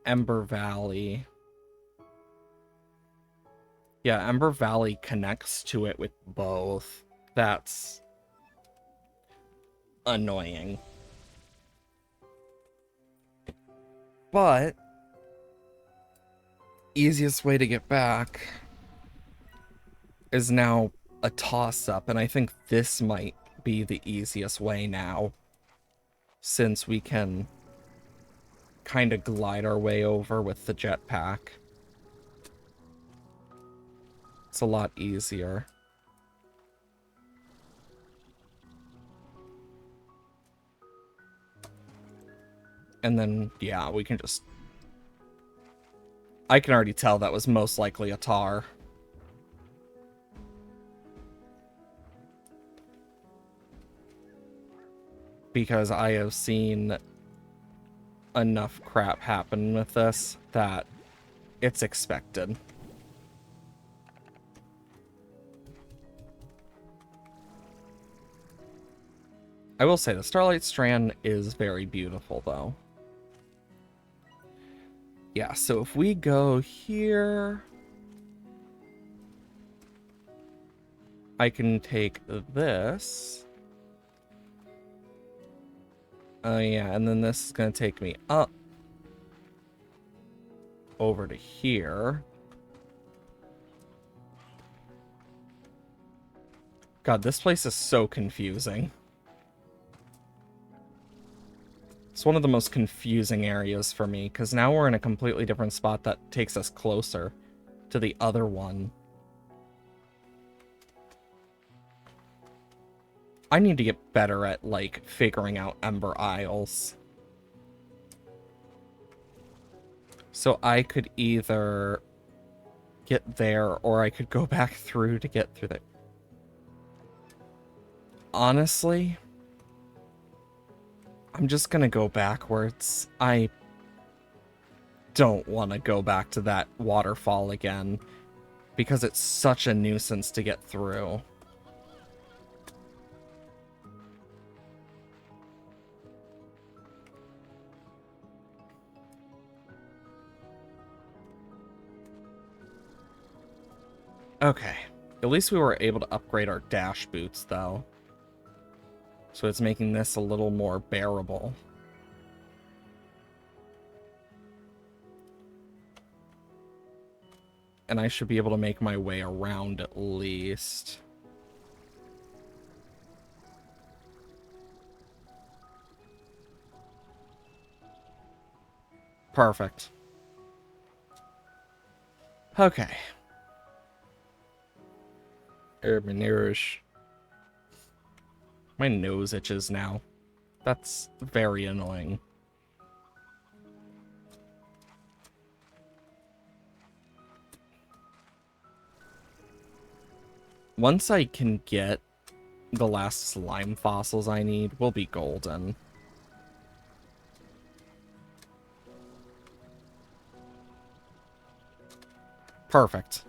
Ember Valley. Yeah, Ember Valley connects to it with both. That's annoying. But easiest way to get back is now a toss-up, and I think this might be the easiest way now, since we can kind of glide our way over with the jetpack. It's a lot easier. And then, yeah, we can just... I can already tell that was most likely a tar. Because I have seen enough crap happen with this that it's expected. I will say the Starlight Strand is very beautiful, though. Yeah, so if we go here, I can take this. Oh yeah, and then this is going to take me up over to here. God, this place is so confusing. It's one of the most confusing areas for me, because now we're in a completely different spot that takes us closer to the other one. I need to get better at, like, figuring out Ember Isles. So I could either get there, or I could go back through to get through there. Honestly, I'm just gonna go backwards. I don't want to go back to that waterfall again, because it's such a nuisance to get through. Okay. At least we were able to upgrade our dash boots, though. So it's making this a little more bearable. And I should be able to make my way around at least. Perfect. Okay. Hermanirish. My nose itches now. That's very annoying. Once I can get the last slime fossils I need, we'll be golden. Perfect.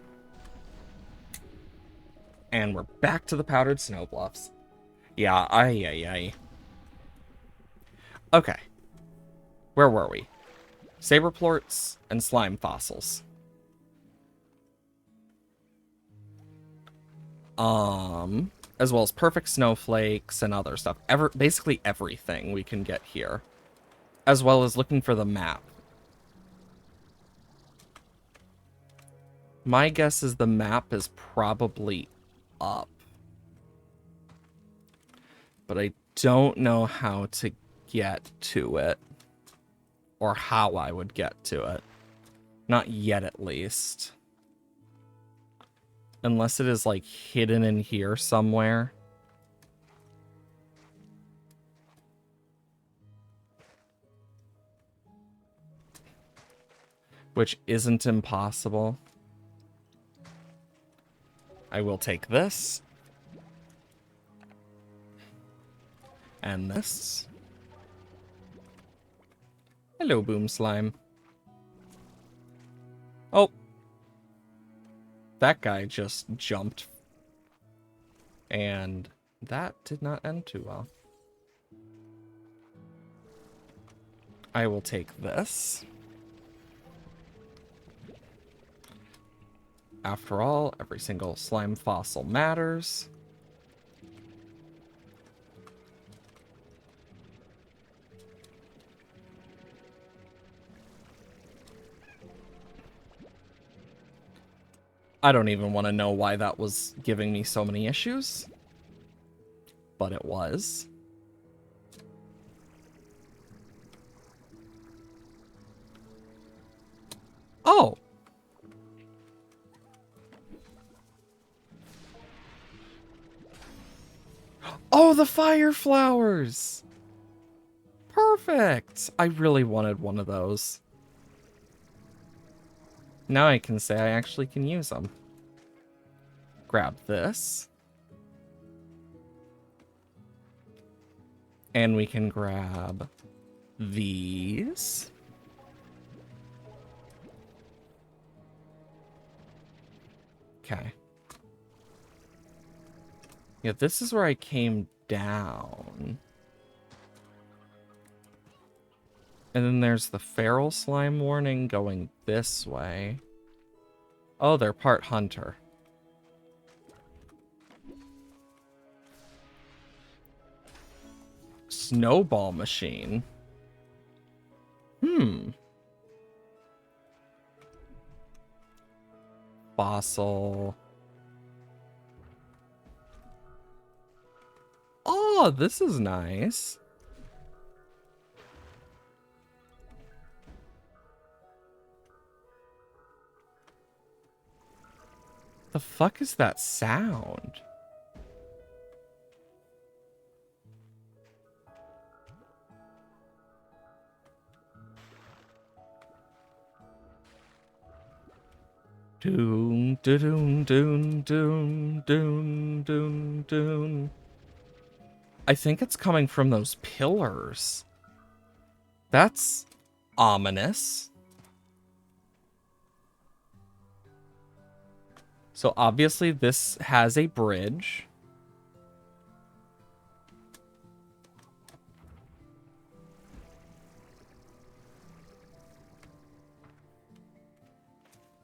And we're back to the powdered snow bluffs. Yeah, aye. Okay. Where were we? Saberplorts and slime fossils. As well as perfect snowflakes and other stuff. Basically everything we can get here. As well as looking for the map. My guess is the map is probably up. But I don't know how to get to it. Or how I would get to it. Not yet, at least. Unless it is, like, hidden in here somewhere. which isn't impossible. I will take this. And this. Hello, Boom Slime. Oh. That guy just jumped. And that did not end too well. I will take this. After all, every single slime fossil matters. I don't even want to know why that was giving me so many issues. But it was. Oh! Oh, the fire flowers! Perfect! I really wanted one of those. Now I can say I actually can use them. Grab this. And we can grab these. Okay. Yeah, this is where I came down. And then there's the feral slime warning going this way. Oh, they're part hunter. Snowball machine. Fossil. Oh, this is nice. The fuck is that sound? Doom, doom, doom, doom, doom, doom, doom. I think it's coming from those pillars. That's ominous. So obviously this has a bridge.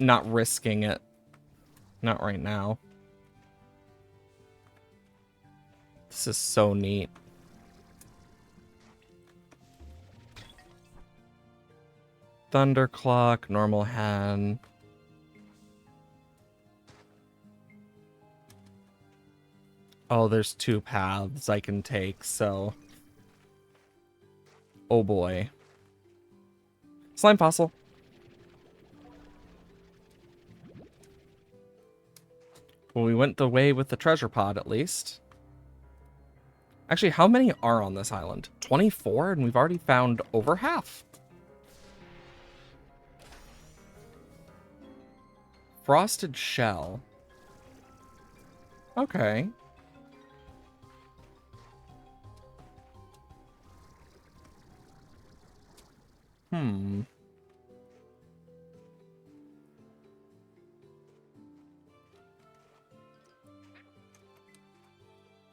Not risking it. Not right now. This is so neat. Thunderclock, normal hen. Oh, there's two paths I can take, so... Oh boy. Slime fossil. Well, we went the way with the treasure pod, at least. Actually, how many are on this island? 24, and we've already found over half. Frosted shell. Okay.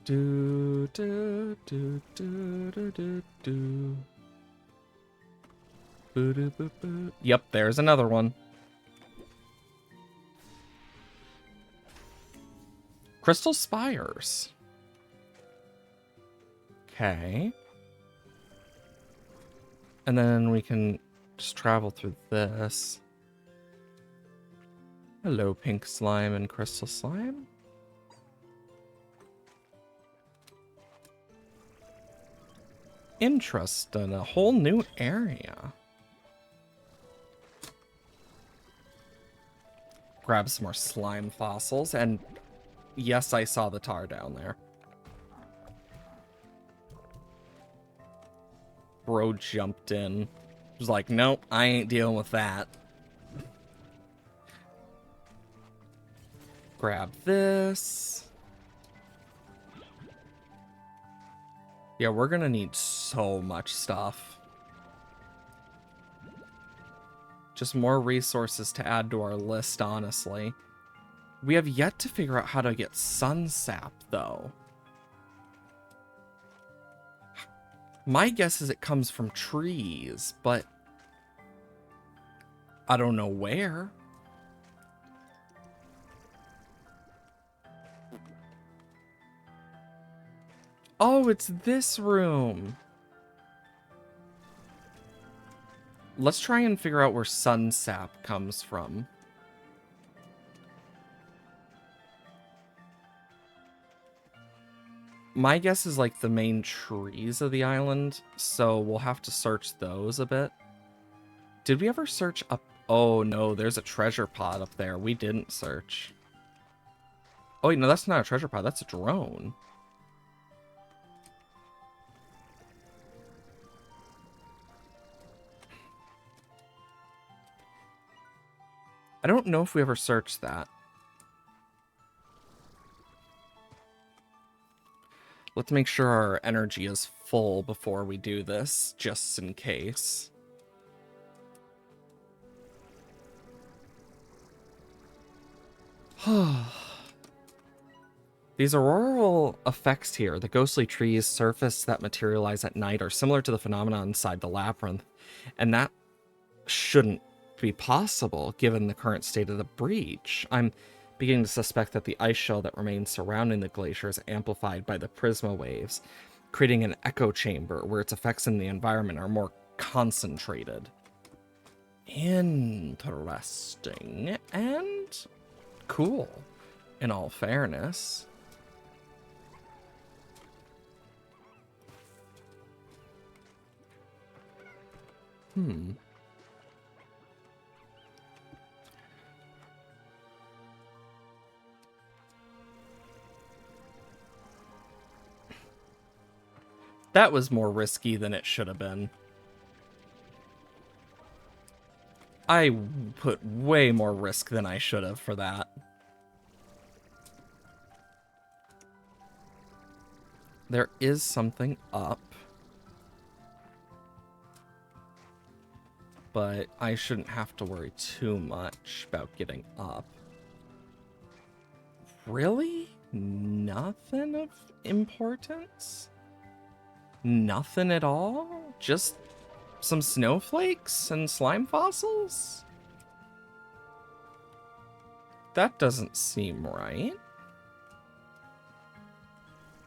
Do, do, do, do, do, do, do. Boo, doo, boo, boo. Yep, there's another one. Crystal spires. Okay. And then we can just travel through this. Hello, pink slime and crystal slime. Interesting, a whole new area. Grab some more slime fossils, and yes, I saw the tar down there. Bro jumped in. Was like, nope, I ain't dealing with that. Grab this. Yeah, we're gonna need so much stuff. Just more resources to add to our list, honestly. We have yet to figure out how to get sun sap, though. My guess is it comes from trees, but I don't know where. Oh, it's this room. Let's try and figure out where sun sap comes from. My guess is like the main trees of the island, so we'll have to search those a bit. Did we ever search up? Oh no, there's a treasure pod up there. We didn't search. Oh wait, no, that's not a treasure pod. That's a drone. I don't know if we ever searched that. Let's make sure our energy is full before we do this, just in case. These auroral effects here, the ghostly trees surface that materialize at night, are similar to the phenomena inside the Labyrinth, and that shouldn't be possible given the current state of the breach. I'm beginning to suspect that the ice shell that remains surrounding the glacier is amplified by the prisma waves, creating an echo chamber where its effects in the environment are more concentrated. Interesting and cool, in all fairness. That was more risky than it should have been. I put way more risk than I should have for that. There is something up. But I shouldn't have to worry too much about getting up. Really? Nothing of importance? Nothing at all? Just some snowflakes and slime fossils? That doesn't seem right.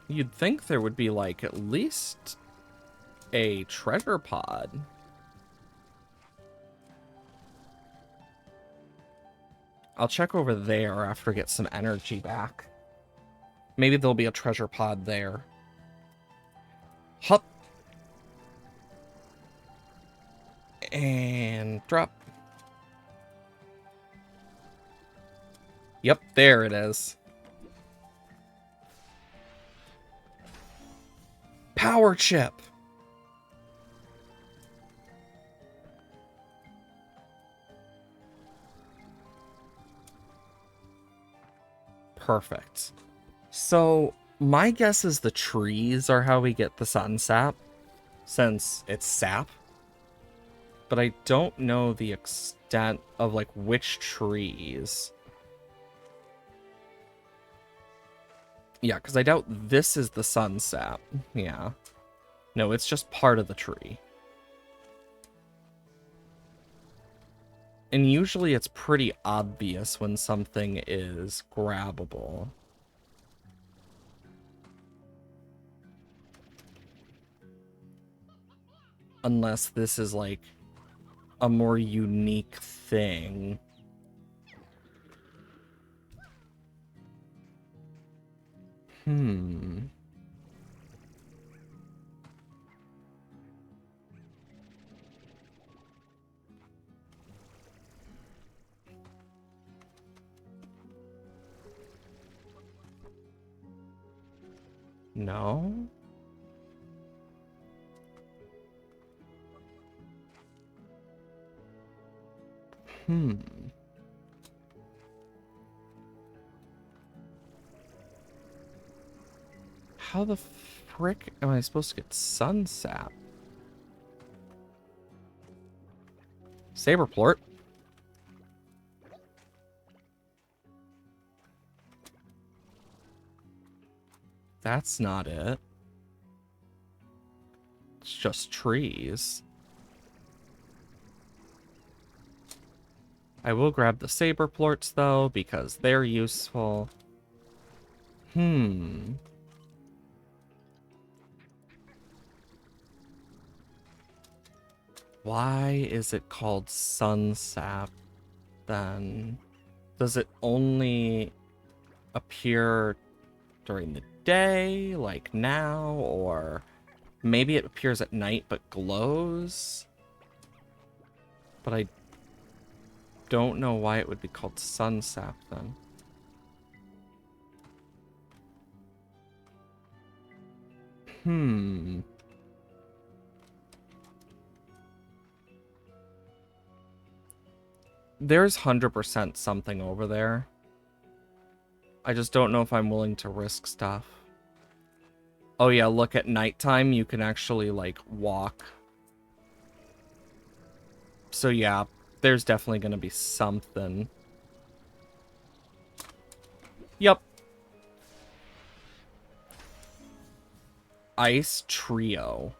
You'd think there would be, like, at least a treasure pod. I'll check over there after I get some energy back. Maybe there'll be a treasure pod there. Hop. And drop. Yep, there it is. Power chip. Perfect. So, my guess is the trees are how we get the sun sap, since it's sap. But I don't know the extent of, like, which trees. Yeah, because I doubt this is the sun sap. Yeah. No, it's just part of the tree. And usually it's pretty obvious when something is grabbable. Unless this is, like, a more unique thing. No? How the frick am I supposed to get sun sap? Saberplort. That's not it. It's just trees. I will grab the Saberplorts, though, because they're useful. Why is it called sun sap, then? Does it only appear during the day, like now, or maybe it appears at night but glows? But I don't know why it would be called sun sap then. There's 100% something over there. I just don't know if I'm willing to risk stuff. Oh yeah, look, at nighttime you can actually, like, walk. So yeah, there's definitely gonna be something. Yep. Ice Trio.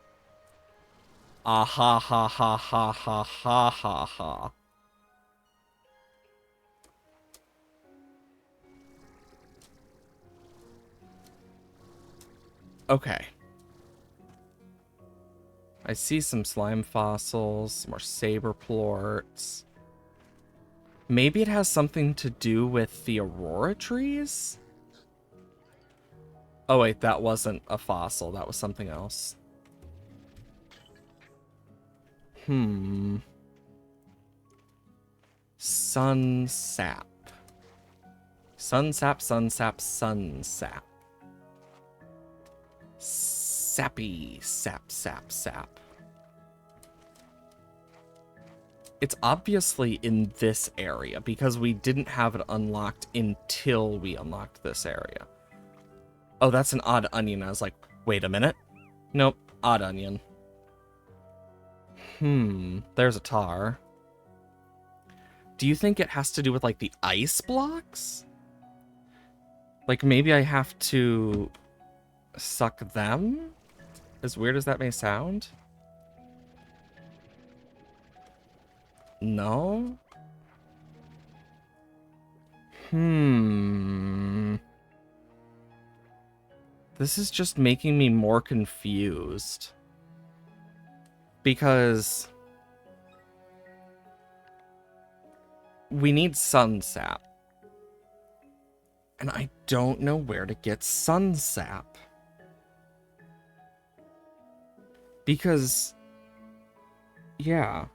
Ah ha ha ha ha ha ha ha ha. Okay. I see some slime fossils, some more saberplorts. Maybe it has something to do with the aurora trees? Oh wait, that wasn't a fossil, that was something else. Sun sap. Sun sap, sun sap, sun sap. Sappy, sap, sap, sap. It's obviously in this area because we didn't have it unlocked until we unlocked this area. Oh, that's an odd onion. I was like, wait a minute. Nope, odd onion. There's a tar. Do you think it has to do with, like, the ice blocks? Like, maybe I have to suck them? As weird as that may sound? No? This is just making me more confused. Because we need sun sap. And I don't know where to get sun sap. Because, yeah.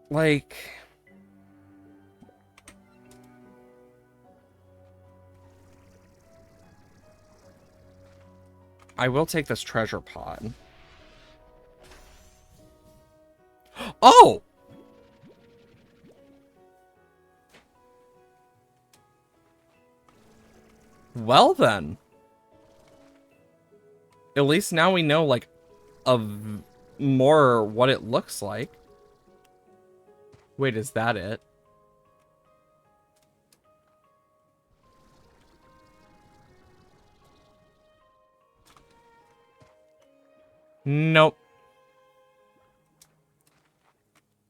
Like, I will take this treasure pod. Oh! Well then. At least now we know, like, of more what it looks like. Wait, is that it? Nope.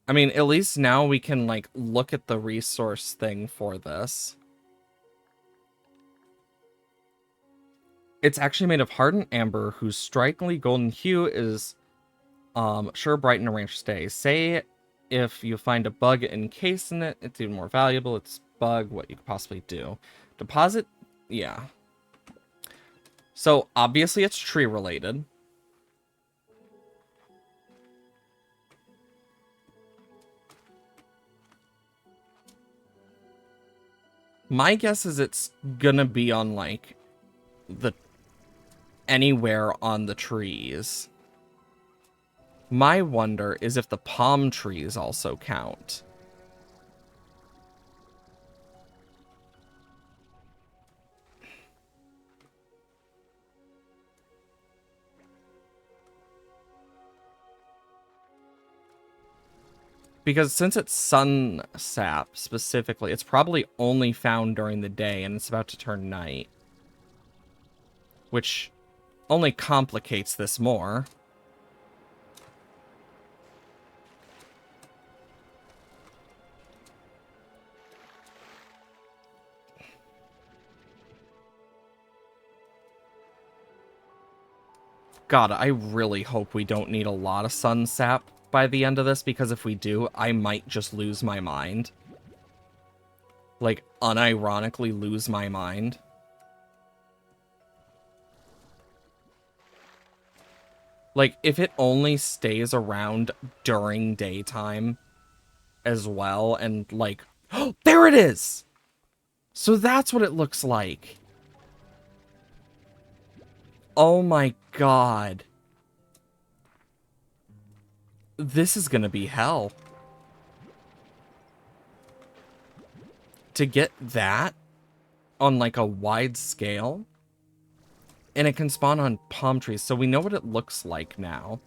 I mean, at least now we can, like, look at the resource thing for this. It's actually made of hardened amber, whose strikingly golden hue is, sure brighten a ranch stay. Say if you find a bug encased in it, it's even more valuable. It's bug, what you could possibly do. Deposit, yeah. So, obviously it's tree related. My guess is it's gonna be on, like, the anywhere on the trees. My wonder is if the palm trees also count. Because since it's sun sap specifically, it's probably only found during the day and it's about to turn night. Which only complicates this more. God, I really hope we don't need a lot of sun sap by the end of this, because if we do, I might just lose my mind. Like, unironically lose my mind. Like, if it only stays around during daytime as well, and like, oh, there it is! So that's what it looks like. Oh my god. This is gonna be hell. To get that on like a wide scale, and it can spawn on palm trees, so we know what it looks like now.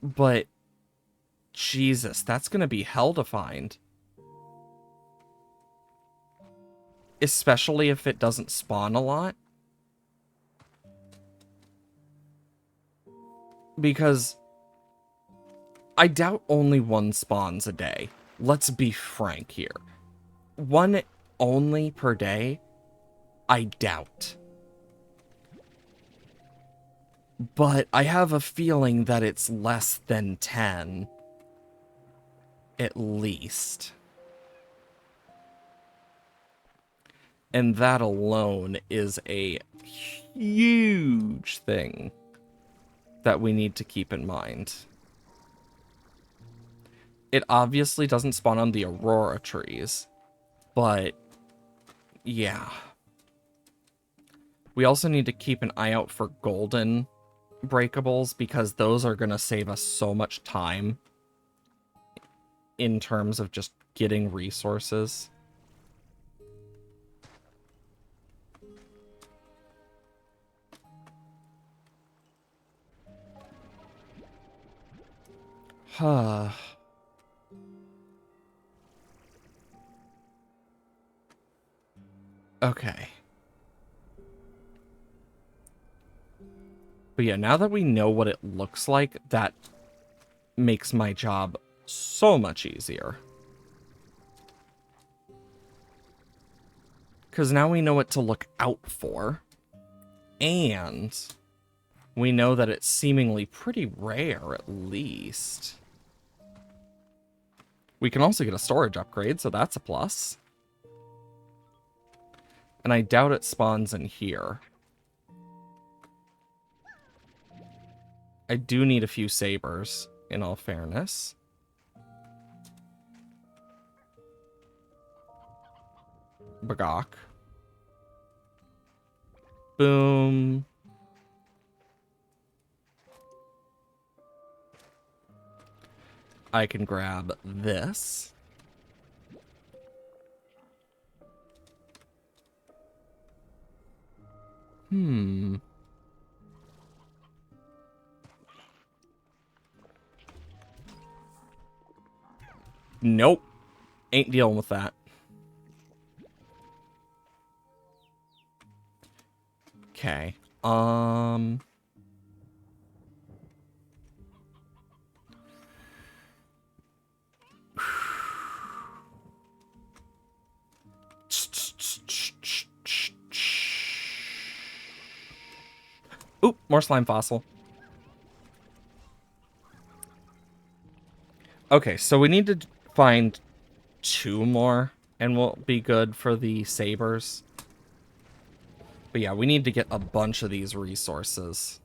But Jesus, that's gonna be hell to find. Especially if it doesn't spawn a lot. Because I doubt only one spawns a day. Let's be frank here. One only per day? I doubt. But I have a feeling that it's less than 10. At least. And that alone is a huge thing that we need to keep in mind. It obviously doesn't spawn on the Aurora trees, but yeah. We also need to keep an eye out for golden breakables, because those are going to save us so much time in terms of just getting resources. Huh. Okay. But yeah, now that we know what it looks like, that makes my job so much easier. Because now we know what to look out for. And we know that it's seemingly pretty rare, at least. We can also get a storage upgrade, so that's a plus. And I doubt it spawns in here. I do need a few sabers, in all fairness. Bagok. Boom. I can grab this. Nope. Ain't dealing with that. Okay. Oop, more slime fossil. Okay, so we need to find 2 more, and we'll be good for the sabers. But yeah, we need to get a bunch of these resources.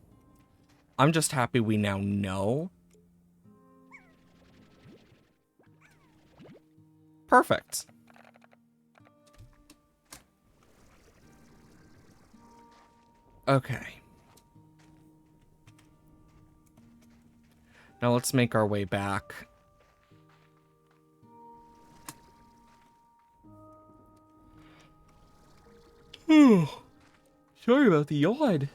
I'm just happy we now know. Perfect. Okay. Now let's make our way back. Sorry about the yawn.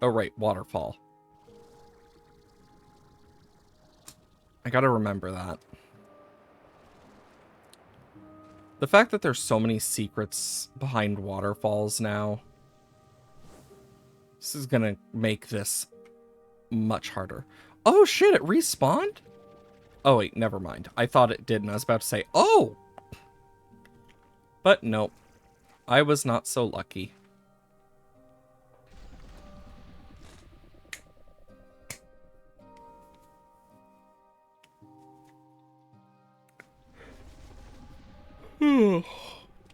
Oh, right, waterfall. I gotta remember that. The fact that there's so many secrets behind waterfalls now, this is gonna make this much harder. Oh shit, it respawned? Oh wait, never mind. I thought it did, and I was about to say, oh! But nope. I was not so lucky.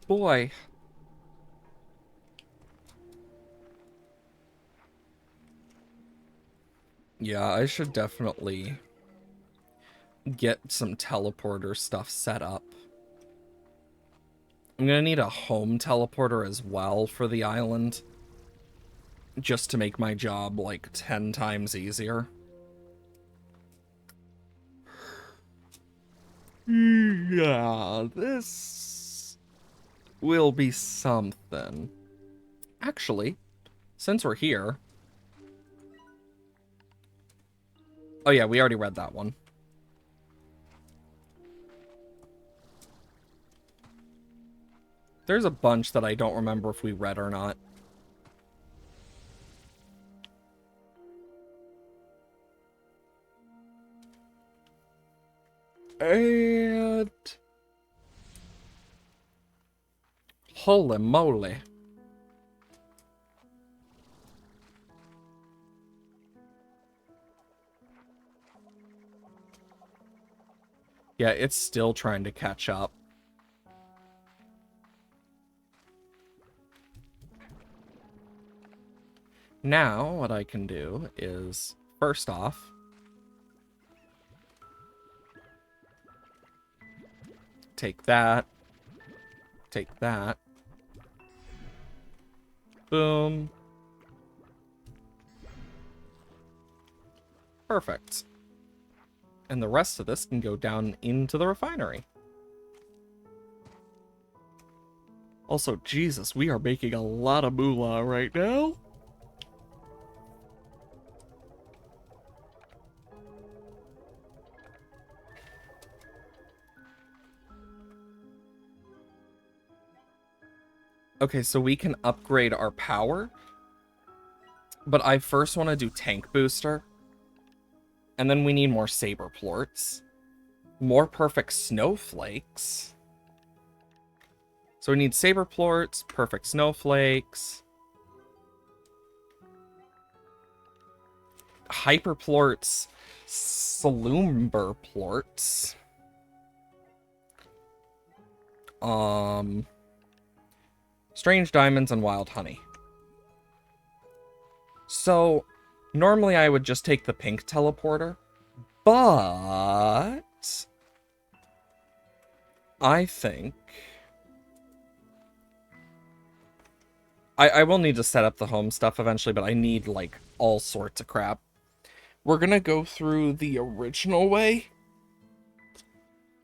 Boy. Yeah, I should definitely get some teleporter stuff set up. I'm gonna need a home teleporter as well for the island. Just to make my job like 10 times easier. Yeah, this will be something. Actually, since we're here... Oh yeah, we already read that one. There's a bunch that I don't remember if we read or not. And... holy moly. Yeah, it's still trying to catch up. Now, what I can do is, first off, take that, take that, boom, perfect. And the rest of this can go down into the refinery. Also, Jesus, we are making a lot of moolah right now. Okay, so we can upgrade our power. But I first want to do tank booster. And then we need more saber plorts. More perfect snowflakes. So we need saber plorts, perfect snowflakes. Hyper plorts, salumber plorts. Strange diamonds and wild honey. So, normally I would just take the pink teleporter, but I think I will need to set up the home stuff eventually, but I need like all sorts of crap. We're gonna go through the original way.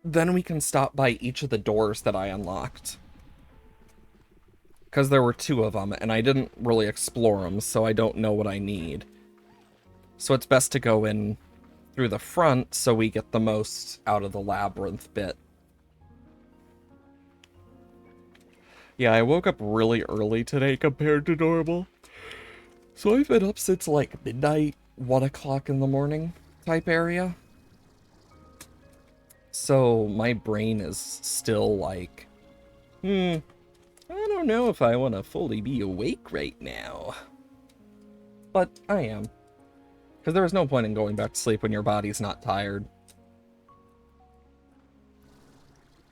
Then we can stop by each of the doors that I unlocked. Because there were 2 of them, and I didn't really explore them, so I don't know what I need. So it's best to go in through the front so we get the most out of the labyrinth bit. Yeah, I woke up really early today compared to normal. So I've been up since like midnight, 1 o'clock in the morning type area. So my brain is still like, I don't know if I want to fully be awake right now. But I am. Because there is no point in going back to sleep when your body's not tired.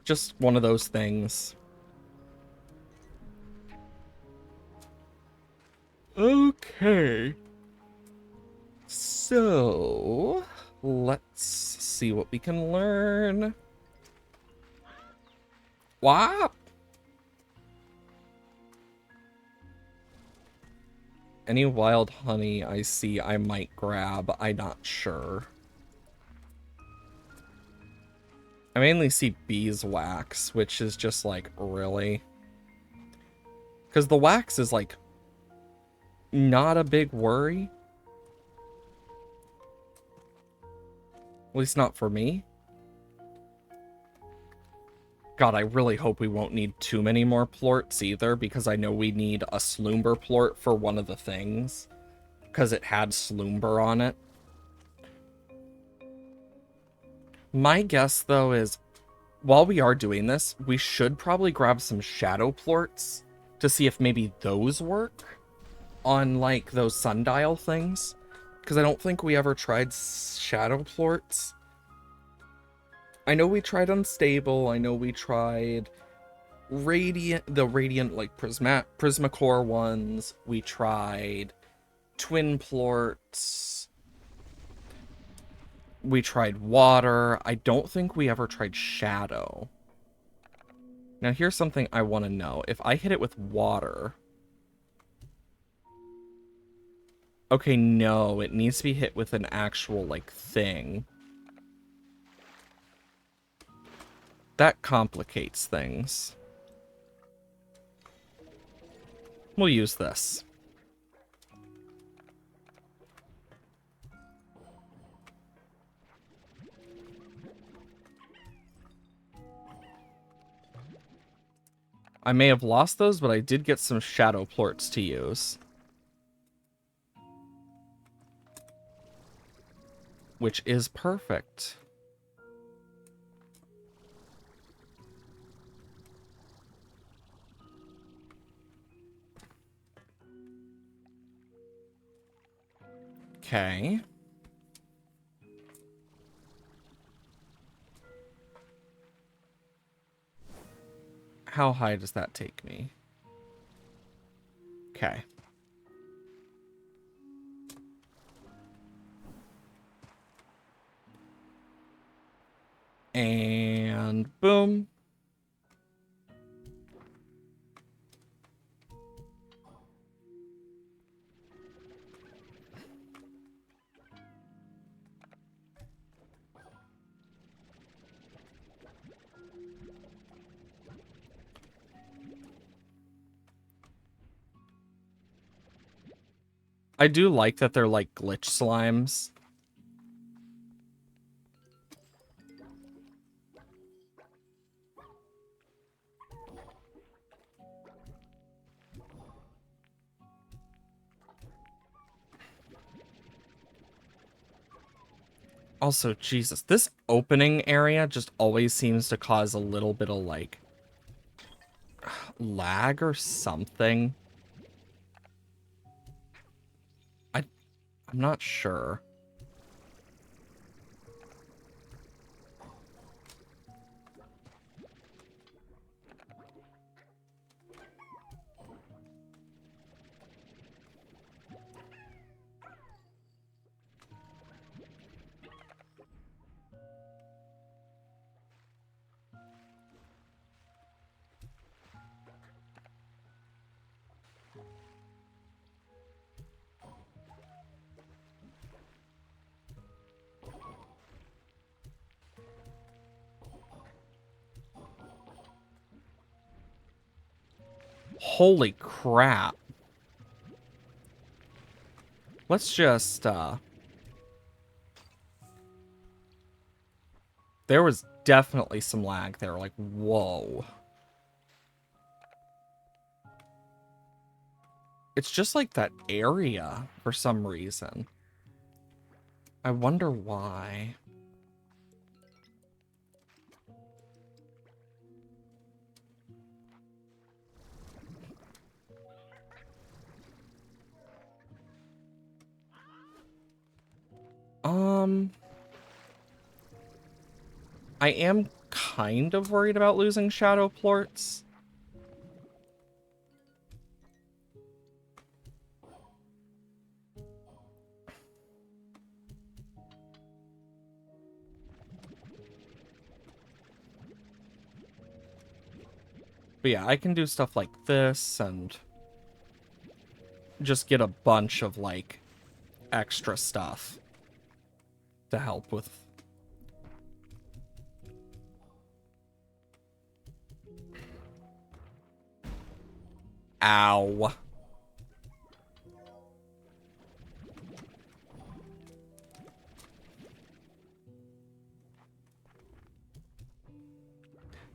Just one of those things. Okay. So, let's see what we can learn. What? Any wild honey I see I might grab, I'm not sure. I mainly see beeswax, which is just like, really? Because the wax is like, not a big worry. least not for me. God, I really hope we won't need too many more plorts either, because I know we need a Sloomber plort for one of the things, because it had Sloomber on it. My guess, though, is while we are doing this, we should probably grab some shadow plorts to see if maybe those work on, like, those sundial things, because I don't think we ever tried shadow plorts. I know we tried Unstable, I know we tried the Radiant, like, Prismacore ones, we tried Twin plorts, we tried Water. I don't think we ever tried Shadow. Now here's something I want to know. If I hit it with Water... Okay, no, it needs to be hit with an actual, like, thing. That complicates things. We'll use this. I may have lost those, but I did get some shadow plorts to use. Which is perfect. Okay. How high does that take me? Okay. And boom. I do like that they're like glitch slimes. Also, Jesus, this opening area just always seems to cause a little bit of, like, lag or something. I'm not sure. Holy crap. Let's just, there was definitely some lag there, like, whoa. It's just like that area for some reason. I wonder why. I am kind of worried about losing shadow plorts. But yeah, I can do stuff like this and just get a bunch of, like, extra stuff to help with. Ow.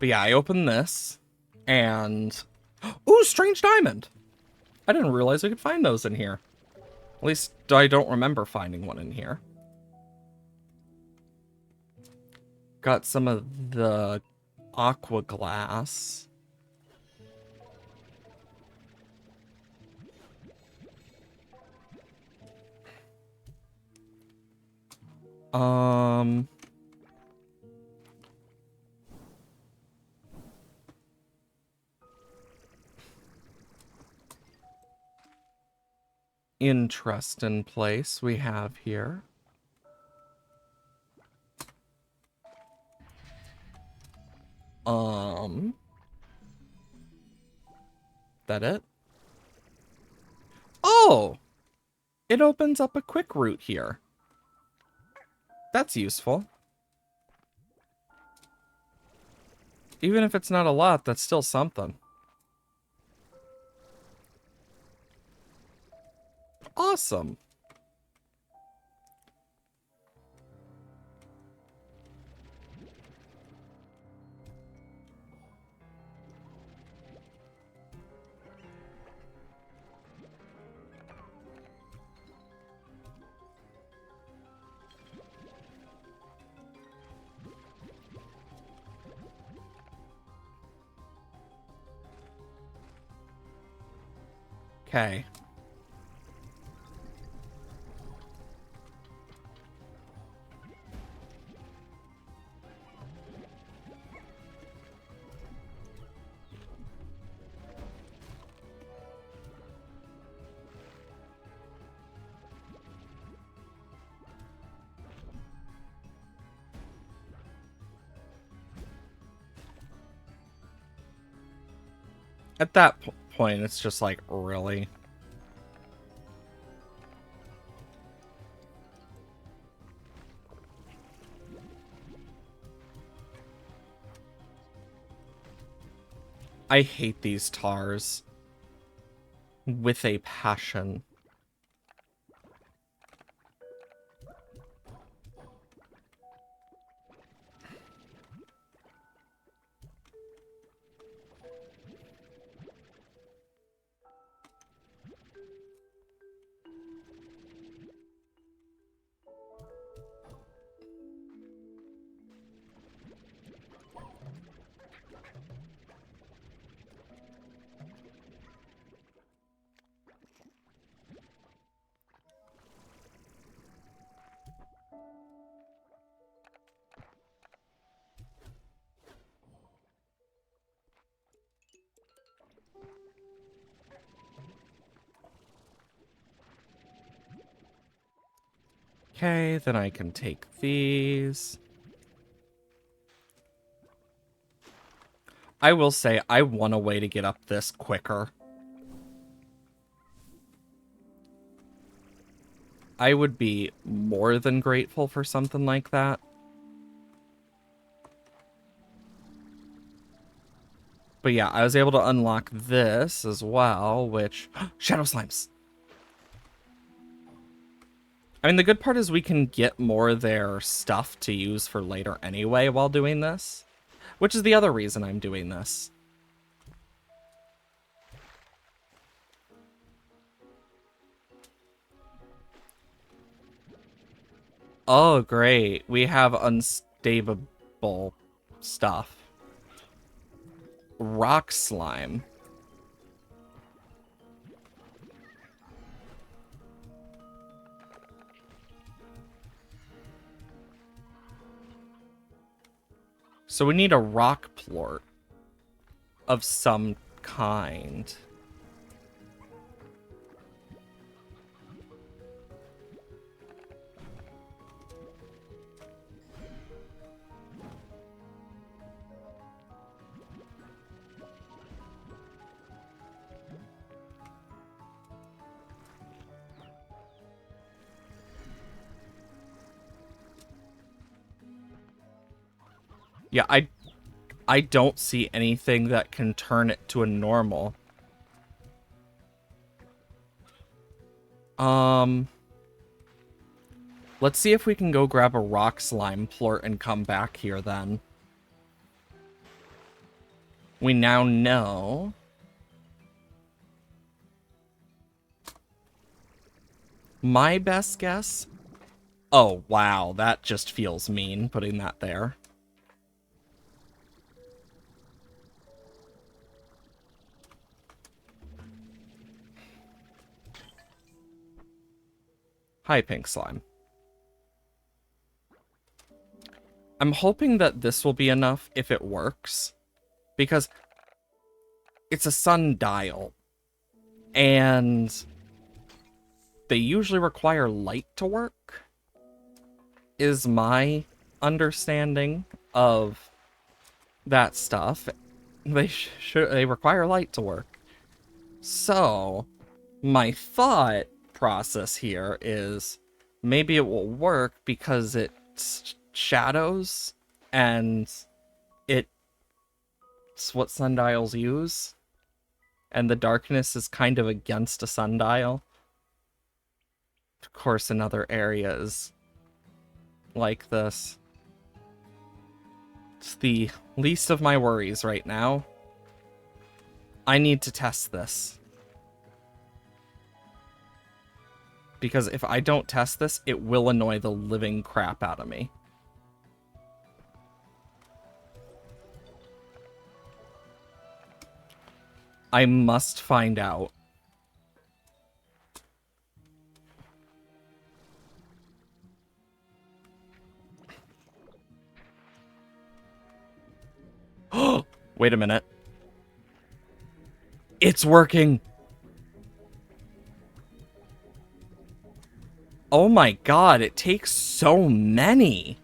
But yeah, I opened this, and... Ooh, strange diamond! I didn't realize we could find those in here. At least I don't remember finding one in here. Got some of the aqua glass. Interesting place we have here. That it? Oh! It opens up a quick route here. That's useful. Even if it's not a lot, that's still something. Awesome. Okay. At that point, it's just like, really? I hate these tars. With a passion. Okay, then I can take these. I will say, I want a way to get up this quicker. I would be more than grateful for something like that. But yeah, I was able to unlock this as well, which... Shadow Slimes! I mean, the good part is we can get more of their stuff to use for later anyway while doing this. Which is the other reason I'm doing this. Oh, great. We have unstable stuff. Rock slime. So we need a rock plort of some kind. Yeah, I don't see anything that can turn it to a normal. Let's see if we can go grab a rock slime plort and come back here then. we now know. My best guess. Oh, wow. That just feels mean, putting that there. Hi, pink slime. I'm hoping that this will be enough if it works. Because it's a sundial. And they usually require light to work, is my understanding of that stuff. They require light to work. So, my thought process here is maybe it will work because it's shadows and it's what sundials use. And the darkness is kind of against a sundial. Of course, in other areas like this. It's the least of my worries right now. I need to test this. Because if I don't test this, it will annoy the living crap out of me. I must find out. Oh, wait a minute. It's working. Oh my god, it takes so many.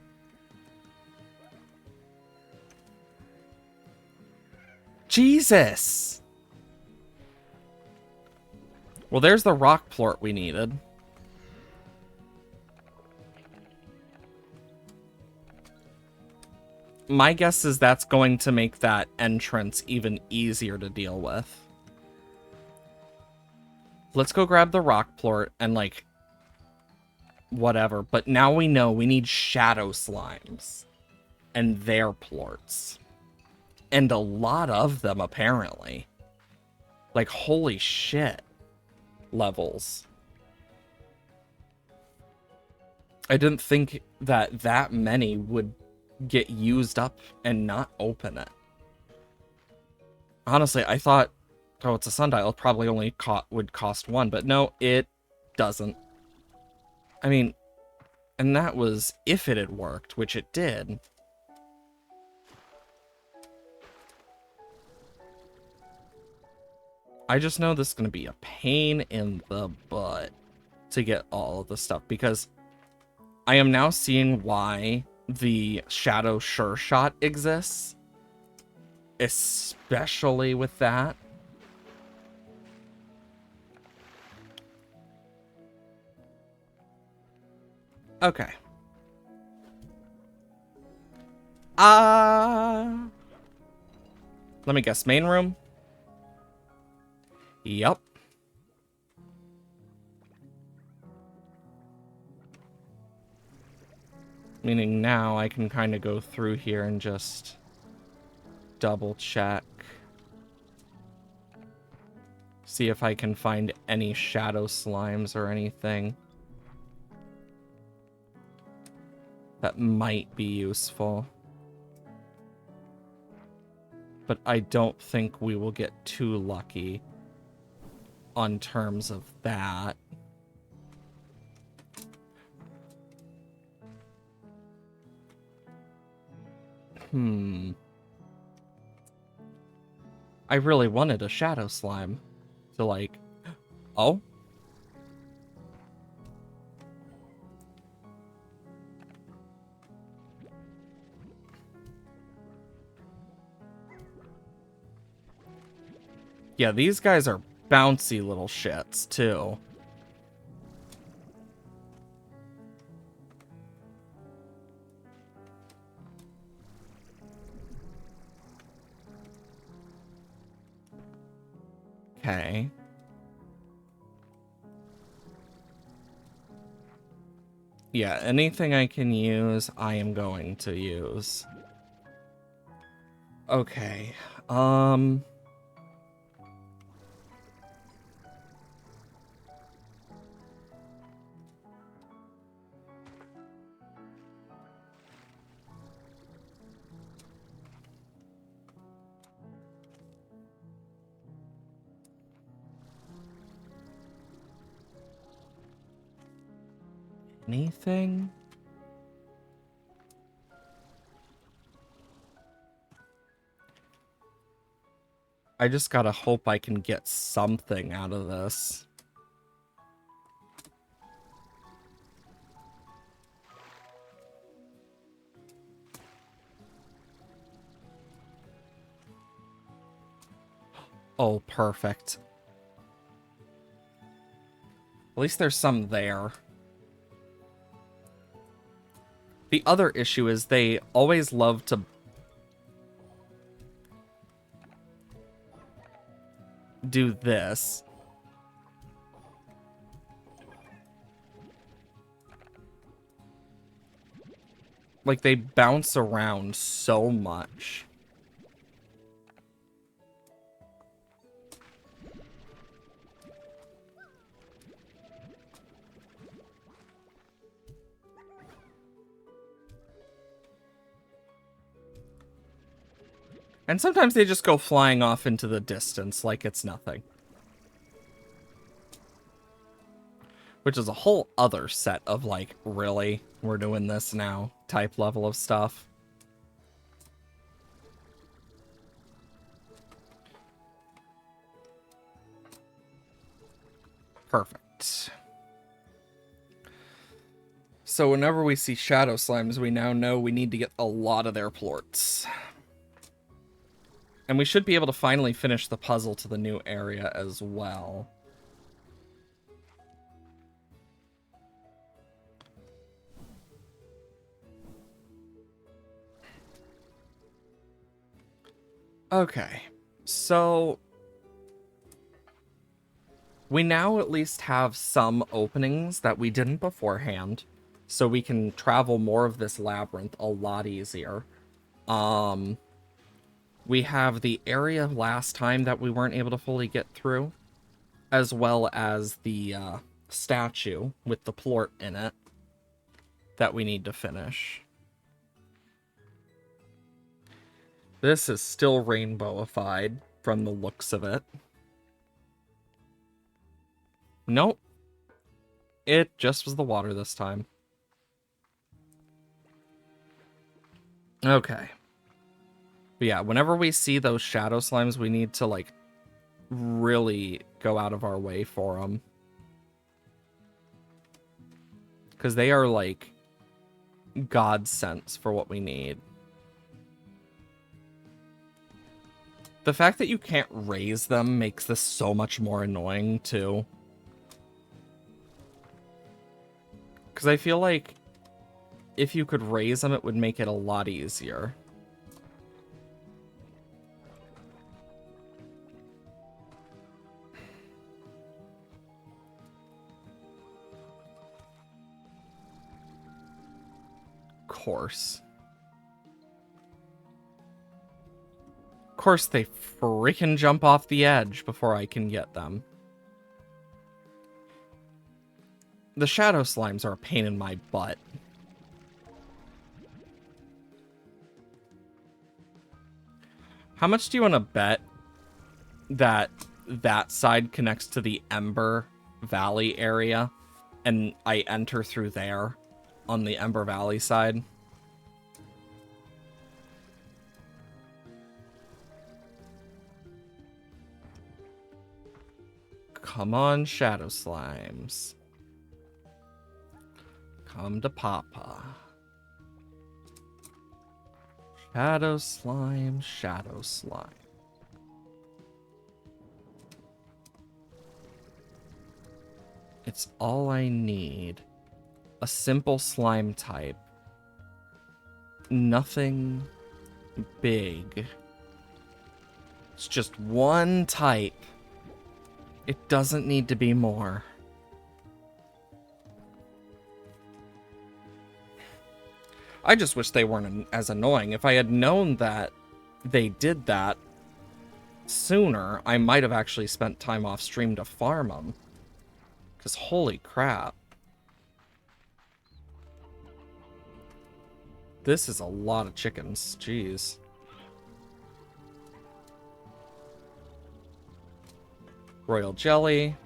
Jesus. Well, there's the rock plort we needed. My guess is that's going to make that entrance even easier to deal with. Let's go grab the rock plort and, like, whatever. But now we know we need shadow slimes and their plorts. And a lot of them, apparently. Like, holy shit. Levels. I didn't think that that many would get used up and not open it. Honestly, I thought, oh, it's a sundial, it probably only would cost one, but no, it doesn't. I mean, and that was if it had worked, which it did. I just know this is going to be a pain in the butt to get all of the stuff, because I am now seeing why the Shadow Sure Shot exists. Especially with that. Okay. Let me guess, main room? Yup. Meaning now I can kind of go through here and just double check. See if I can find any shadow slimes or anything that might be useful. But I don't think we will get too lucky on terms of that. I really wanted a shadow slime to, like... Oh? Yeah, these guys are bouncy little shits, too. Okay. Yeah, anything I can use, I am going to use. Okay. Anything? I just gotta hope I can get something out of this. Oh, perfect. At least there's some there. The other issue is they always love to do this. Like, they bounce around so much. And sometimes they just go flying off into the distance like it's nothing. Which is a whole other set of, like, really, we're doing this now type level of stuff. Perfect. So whenever we see shadow slimes, we now know we need to get a lot of their plorts. And we should be able to finally finish the puzzle to the new area as well. Okay, so we now at least have some openings that we didn't beforehand, so we can travel more of this labyrinth a lot easier. We have the area last time that we weren't able to fully get through, as well as the statue with the plort in it that we need to finish. This is still rainbowified from the looks of it. Nope. It just was the water this time. Okay. But yeah, whenever we see those shadow slimes, we need to, like, really go out of our way for them. Because they are, like, godsends for what we need. The fact that you can't raise them makes this so much more annoying, too. Because I feel like if you could raise them, it would make it a lot easier. Course. Of course, they freaking jump off the edge before I can get them. The shadow slimes are a pain in my butt. How much do you want to bet that that side connects to the Ember Valley area and I enter through there on the Ember Valley side? Come on, shadow slimes. Come to Papa. Shadow slime, shadow slime. It's all I need. A simple slime type. Nothing big. It's just one type. It doesn't need to be more. I just wish they weren't as annoying. If I had known that they did that sooner, I might have actually spent time off stream to farm them. Because holy crap. This is a lot of chickens. Jeez. Royal jelly.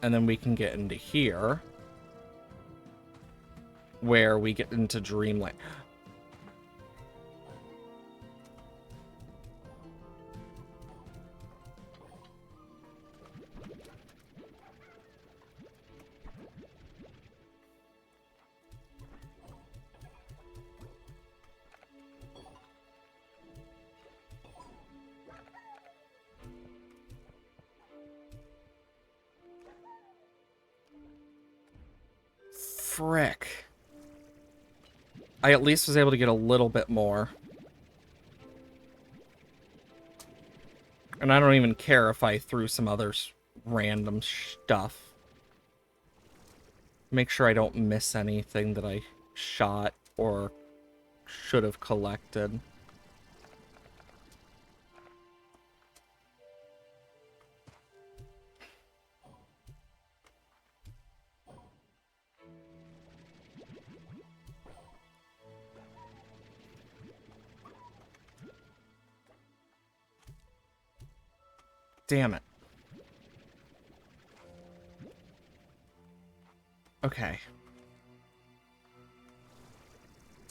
And then we can get into here, where we get into Dreamland. Frick. I at least was able to get a little bit more. And I don't even care if I threw some other random stuff. Make sure I don't miss anything that I shot or should have collected. Damn it. Okay.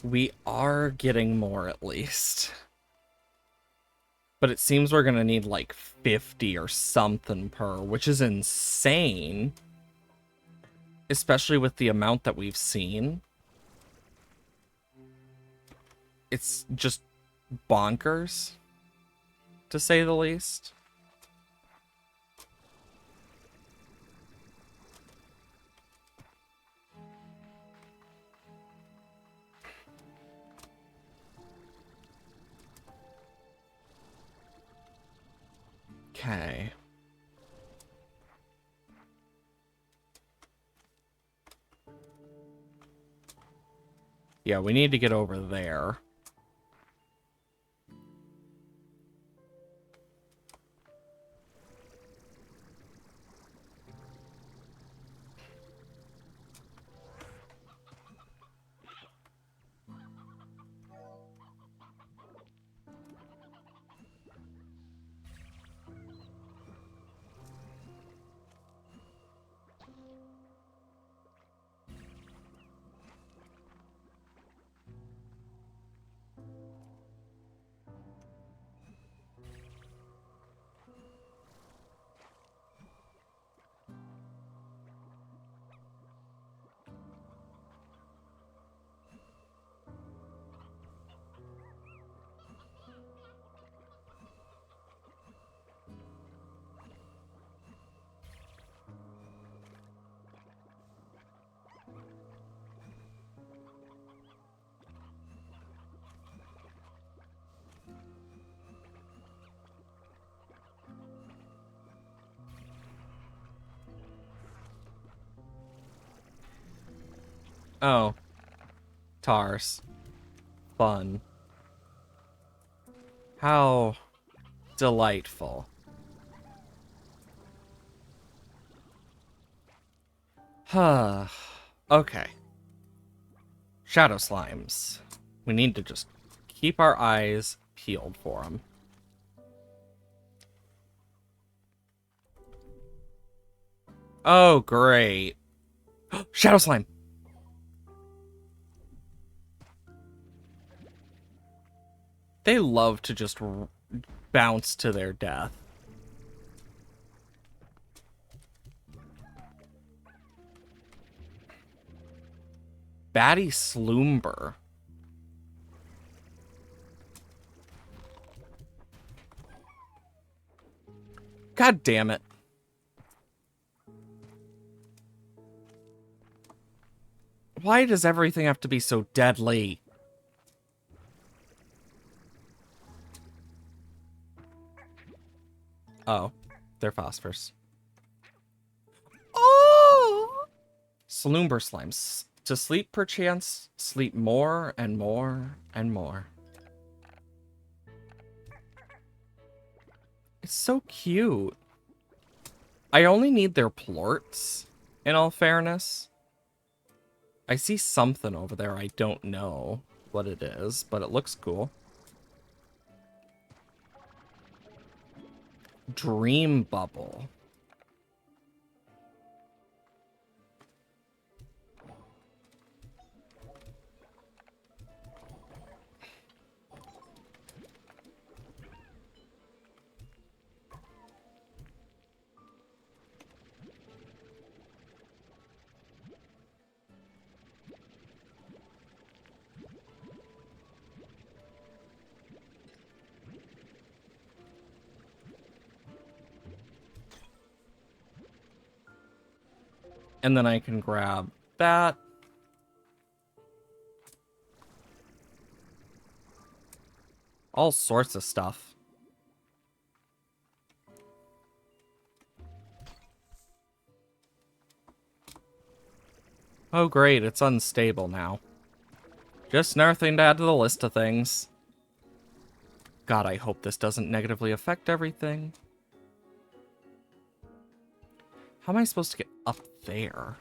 We are getting more at least. But it seems we're gonna need like 50 or something per, which is insane. Especially with the amount that we've seen. It's just bonkers, to say the least. Okay. Yeah, we need to get over there. Oh. Tars. Fun. How delightful. Huh. Okay. Shadow slimes. We need to just keep our eyes peeled for them. Oh, great. Shadow slime! They love to just bounce to their death. Batty Sloomber. God damn it. Why does everything have to be so deadly? Oh, they're phosphors. Slumber slimes. To sleep perchance, sleep more and more and more. It's so cute. I only need their plorts, in all fairness. I see something over there. I don't know what it is, but it looks cool. Dream bubble. And then I can grab that. All sorts of stuff. Oh great, it's unstable now. Just another thing to add to the list of things. God, I hope this doesn't negatively affect everything. How am I supposed to get up there?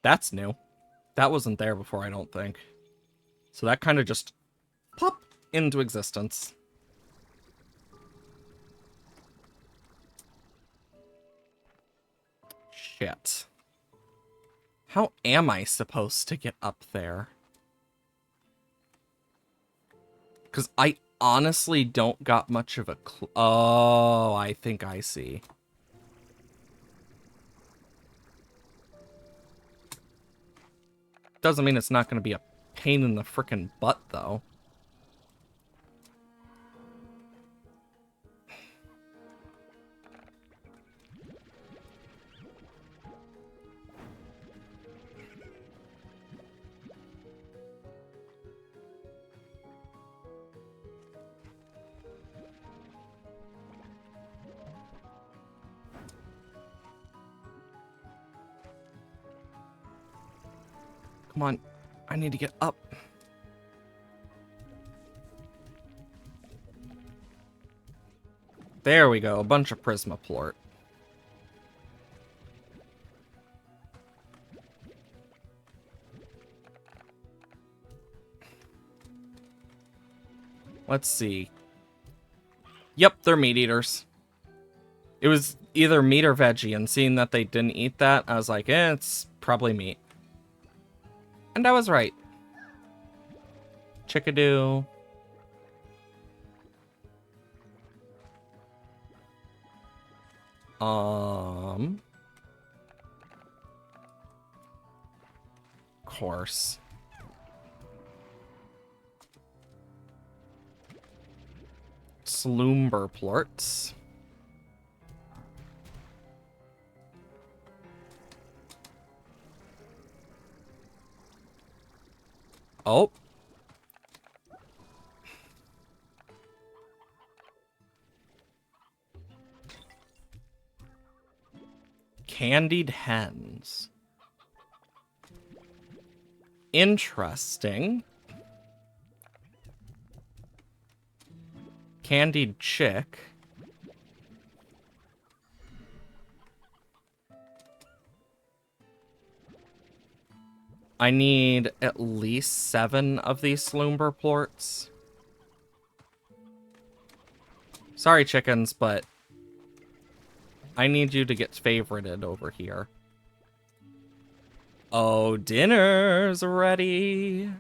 That's new. That wasn't there before, I don't think. So that kind of just popped into existence. Shit. How am I supposed to get up there? Because I honestly don't got much of a clue. Oh, I think I see. Doesn't mean it's not going to be a pain in the frickin' butt, though. Come on. I need to get up. There we go. A bunch of Prismaplort. Let's see. Yep, they're meat eaters. It was either meat or veggie, and seeing that they didn't eat that, I was like, it's probably meat. And I was right. Chickadoo. Course. Slumberplorts. Oh. Candied hens. Interesting. Candied chick. I need at least 7 of these slumberplorts. Sorry, chickens, but I need you to get favorited over here. Oh, dinner's ready.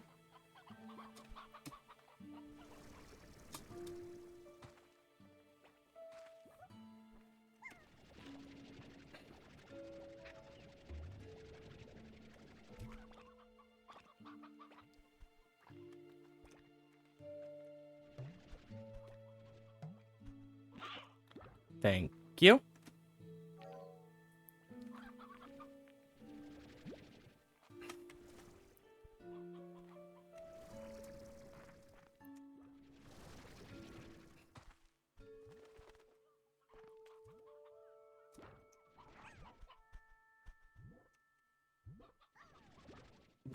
Thank you.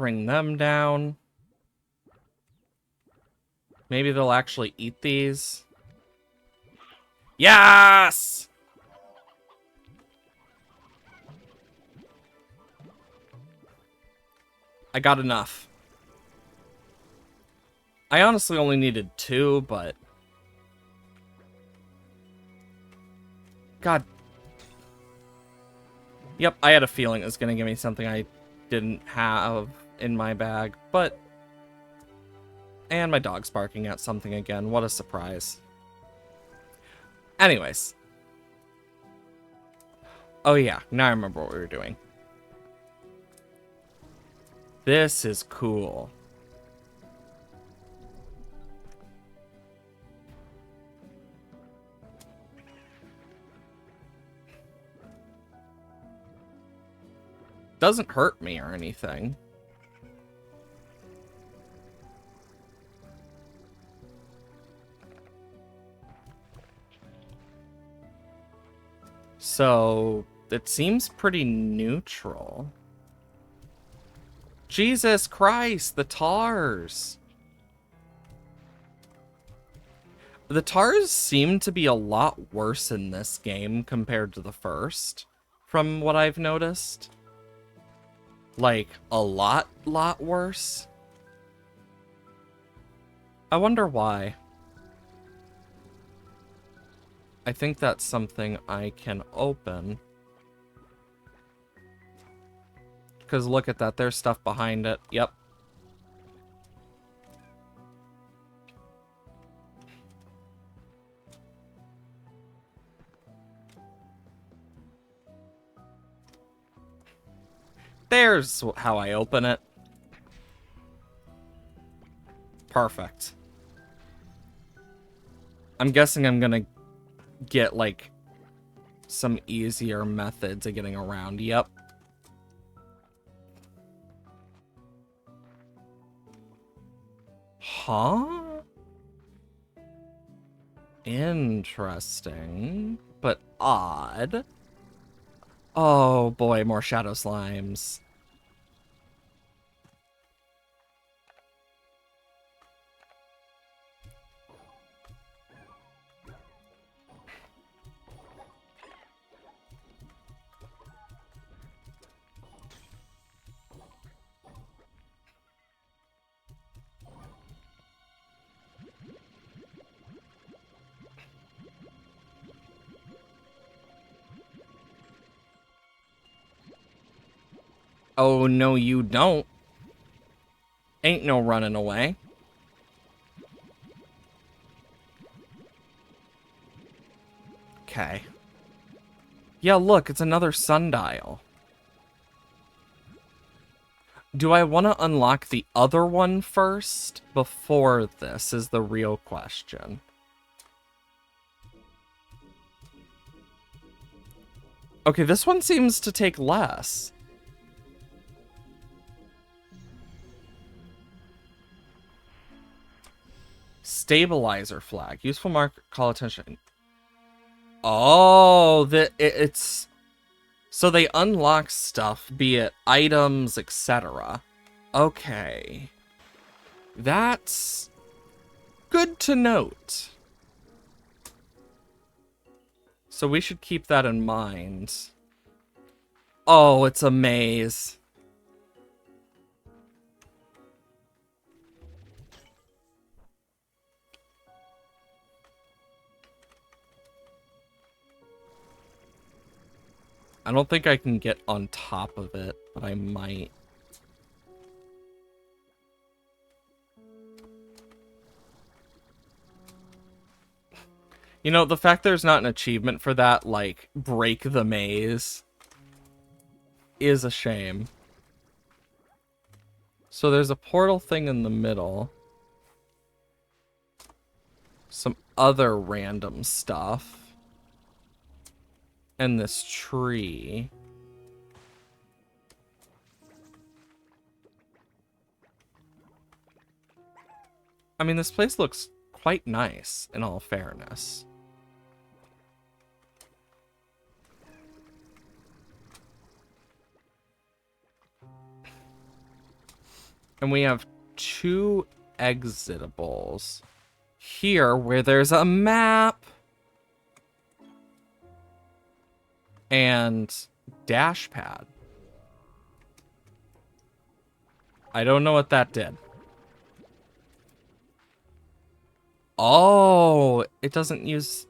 bring them down. Maybe they'll actually eat these. Yes! I got enough. I honestly only needed 2, but... God. Yep, I had a feeling it was going to give me something I didn't have in my bag, but... And my dog's barking at something again. What a surprise. Anyways. Oh yeah, now I remember what we were doing. This is cool. Doesn't hurt me or anything. So, it seems pretty neutral. Jesus Christ, the tars! The tars seem to be a lot worse in this game compared to the first, from what I've noticed. Like, a lot worse. I wonder why. I think that's something I can open. Because look at that, there's stuff behind it. Yep. There's how I open it. Perfect. I'm guessing I'm gonna get, like, some easier methods of getting around. Yep. Huh? Interesting, but odd. Oh boy, more shadow slimes. Oh, no, you don't. Ain't no running away. Okay. Yeah, look, it's another sundial. Do I want to unlock the other one first before this is the real question. Okay, this one seems to take less. Stabilizer flag. Useful mark, call attention. Oh, it's... So they unlock stuff, be it items, etc. Okay. That's good to note. So we should keep that in mind. Oh, it's a maze. I don't think I can get on top of it, but I might. You know, the fact there's not an achievement for that, like, break the maze, is a shame. So there's a portal thing in the middle. Some other random stuff. And this tree. I mean, this place looks quite nice, in all fairness. And we have 2 exitables. Here, where there's a map. And dash pad. I don't know what that did. Oh, it doesn't use...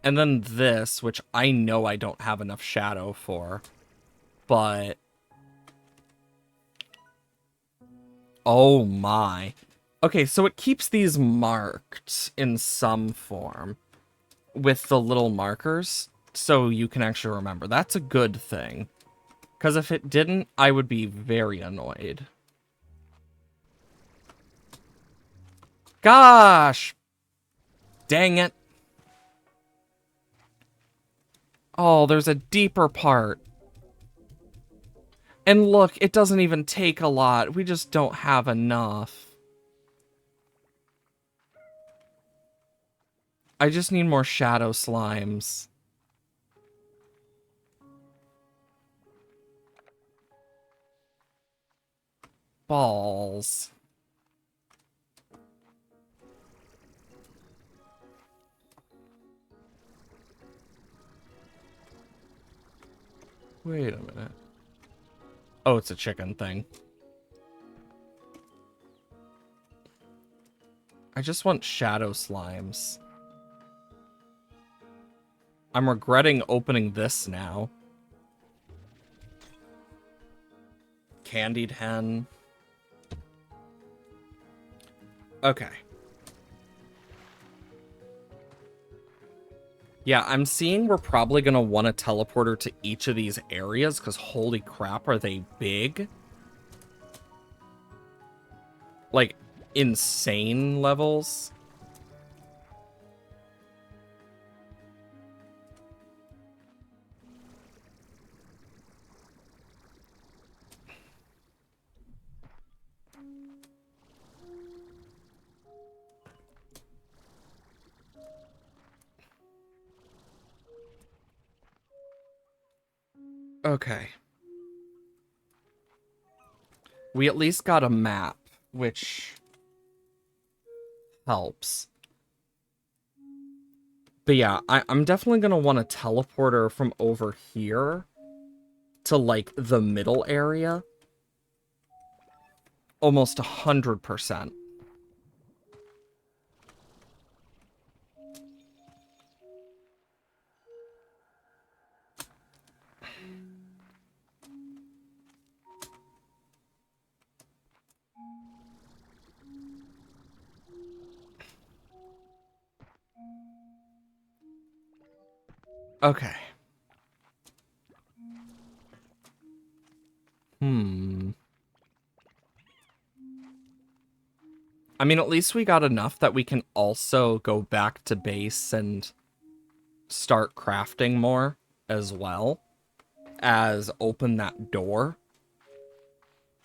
And then this, which I know I don't have enough shadow for. But... Oh my. Okay, so it keeps these marked in some form. With the little markers. So you can actually remember. That's a good thing. Because if it didn't, I would be very annoyed. Gosh! Dang it. Oh, there's a deeper part. And look, it doesn't even take a lot. We just don't have enough. I just need more shadow slimes. Balls. Wait a minute. Oh, it's a chicken thing. I just want shadow slimes. I'm regretting opening this now. Candied hen. Okay. Yeah, I'm seeing we're probably going to want a teleporter to each of these areas, because holy crap, are they big? Like, insane levels. Okay. We at least got a map, which helps. But yeah, I'm definitely going to want a teleporter from over here to, like, the middle area. Almost 100%. Okay. I mean, at least we got enough that we can also go back to base and start crafting more as well as open that door,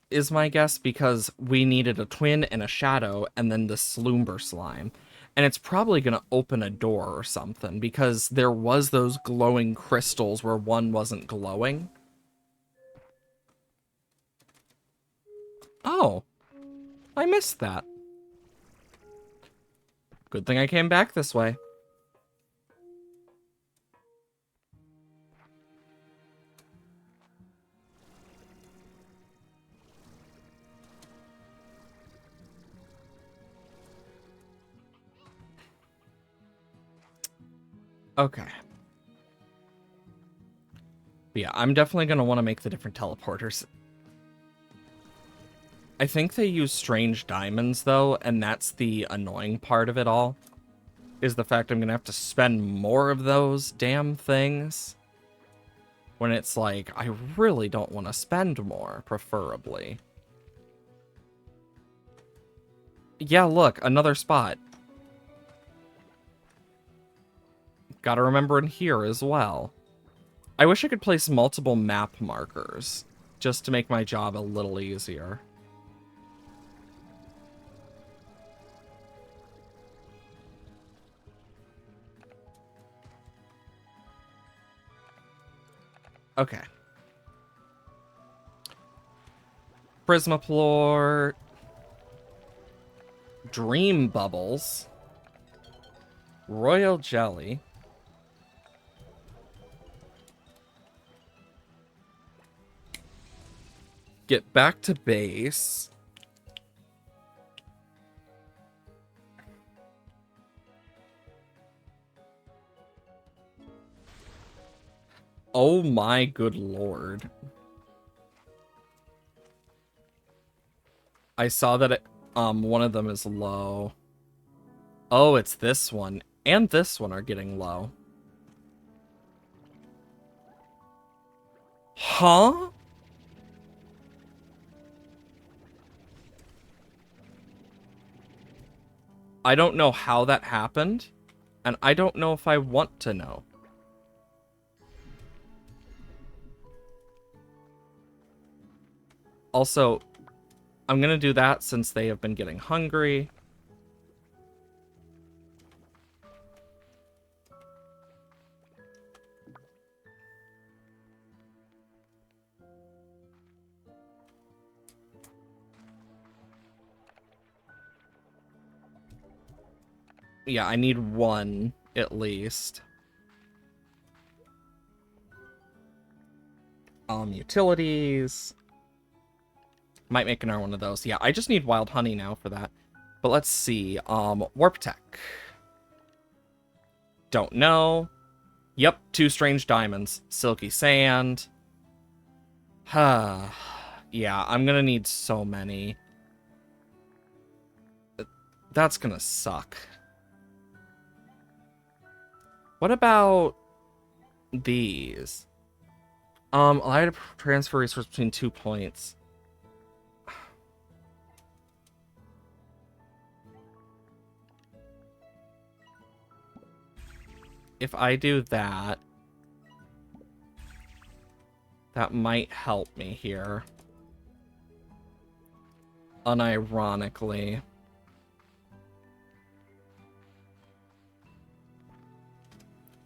is my guess, because we needed a twin and a shadow and then the Sloomber slime. And it's probably going to open a door or something, because there was those glowing crystals where one wasn't glowing. Oh, I missed that. Good thing I came back this way. Okay. But yeah, I'm definitely going to want to make the different teleporters. I think they use strange diamonds, though, and that's the annoying part of it all. Is the fact I'm going to have to spend more of those damn things. When it's like, I really don't want to spend more, preferably. Yeah, look, another spot. Gotta remember in here as well. I wish I could place multiple map markers, just to make my job a little easier. Okay. Prismaplort. Dream Bubbles. Royal Jelly. Get back to base. Oh my good lord. I saw that one of them is low. Oh, it's this one. And this one are getting low. Huh? I don't know how that happened, and I don't know if I want to know. Also, I'm gonna do that since they have been getting hungry. Yeah, I need one at least. Utilities. Might make another one of those. Yeah, I just need wild honey now for that. But let's see. Warp Tech. Don't know. Yep, 2 strange diamonds. Silky sand. Yeah, I'm gonna need so many. That's gonna suck. What about these? Allow you to transfer resources between 2 points. If I do that, that might help me here. Unironically.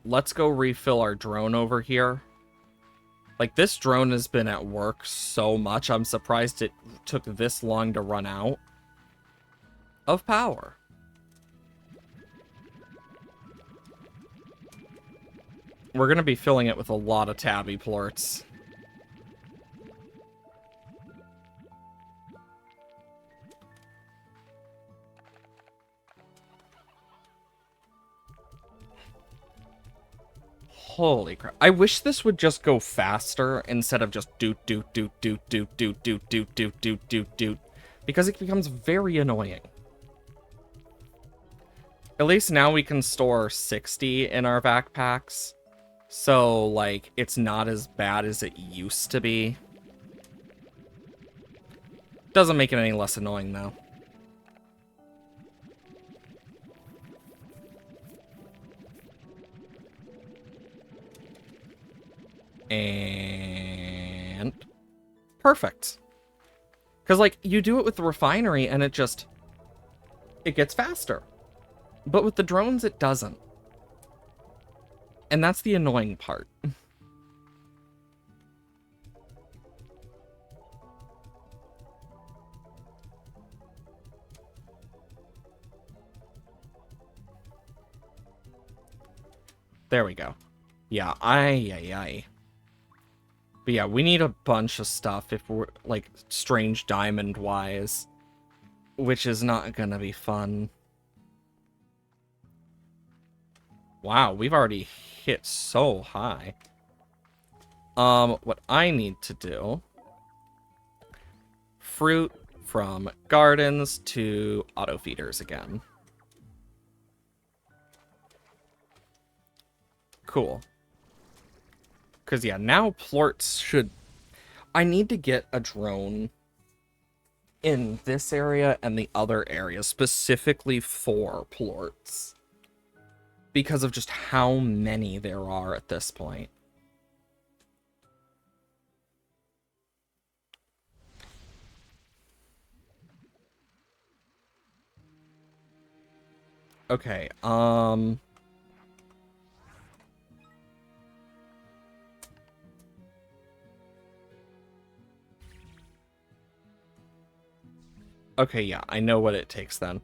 Let's go refill our drone over here. Like, this drone has been at work so much, I'm surprised it took this long to run out of power. We're going to be filling it with a lot of tabby plorts. Holy crap. I wish this would just go faster instead of just doot, doot, doot, doot, doot, doot, doot, doot, doot, doot, doot, doot. Because it becomes very annoying. At least now we can store 60 in our backpacks. So, like, it's not as bad as it used to be. Doesn't make it any less annoying, though. And... perfect. Because, like, you do it with the refinery and it just... it gets faster. But with the drones, it doesn't. And that's the annoying part. There we go. Yeah, aye. But yeah, we need a bunch of stuff if we're, like, strange diamond-wise. Which is not gonna be fun. Wow, we've already hit so high. What I need to do... fruit from gardens to auto feeders again. Cool. Because, yeah, now plorts should... I need to get a drone in this area and the other area specifically for plorts. Because of just how many there are at this point. Okay, Okay, yeah, I know what it takes then.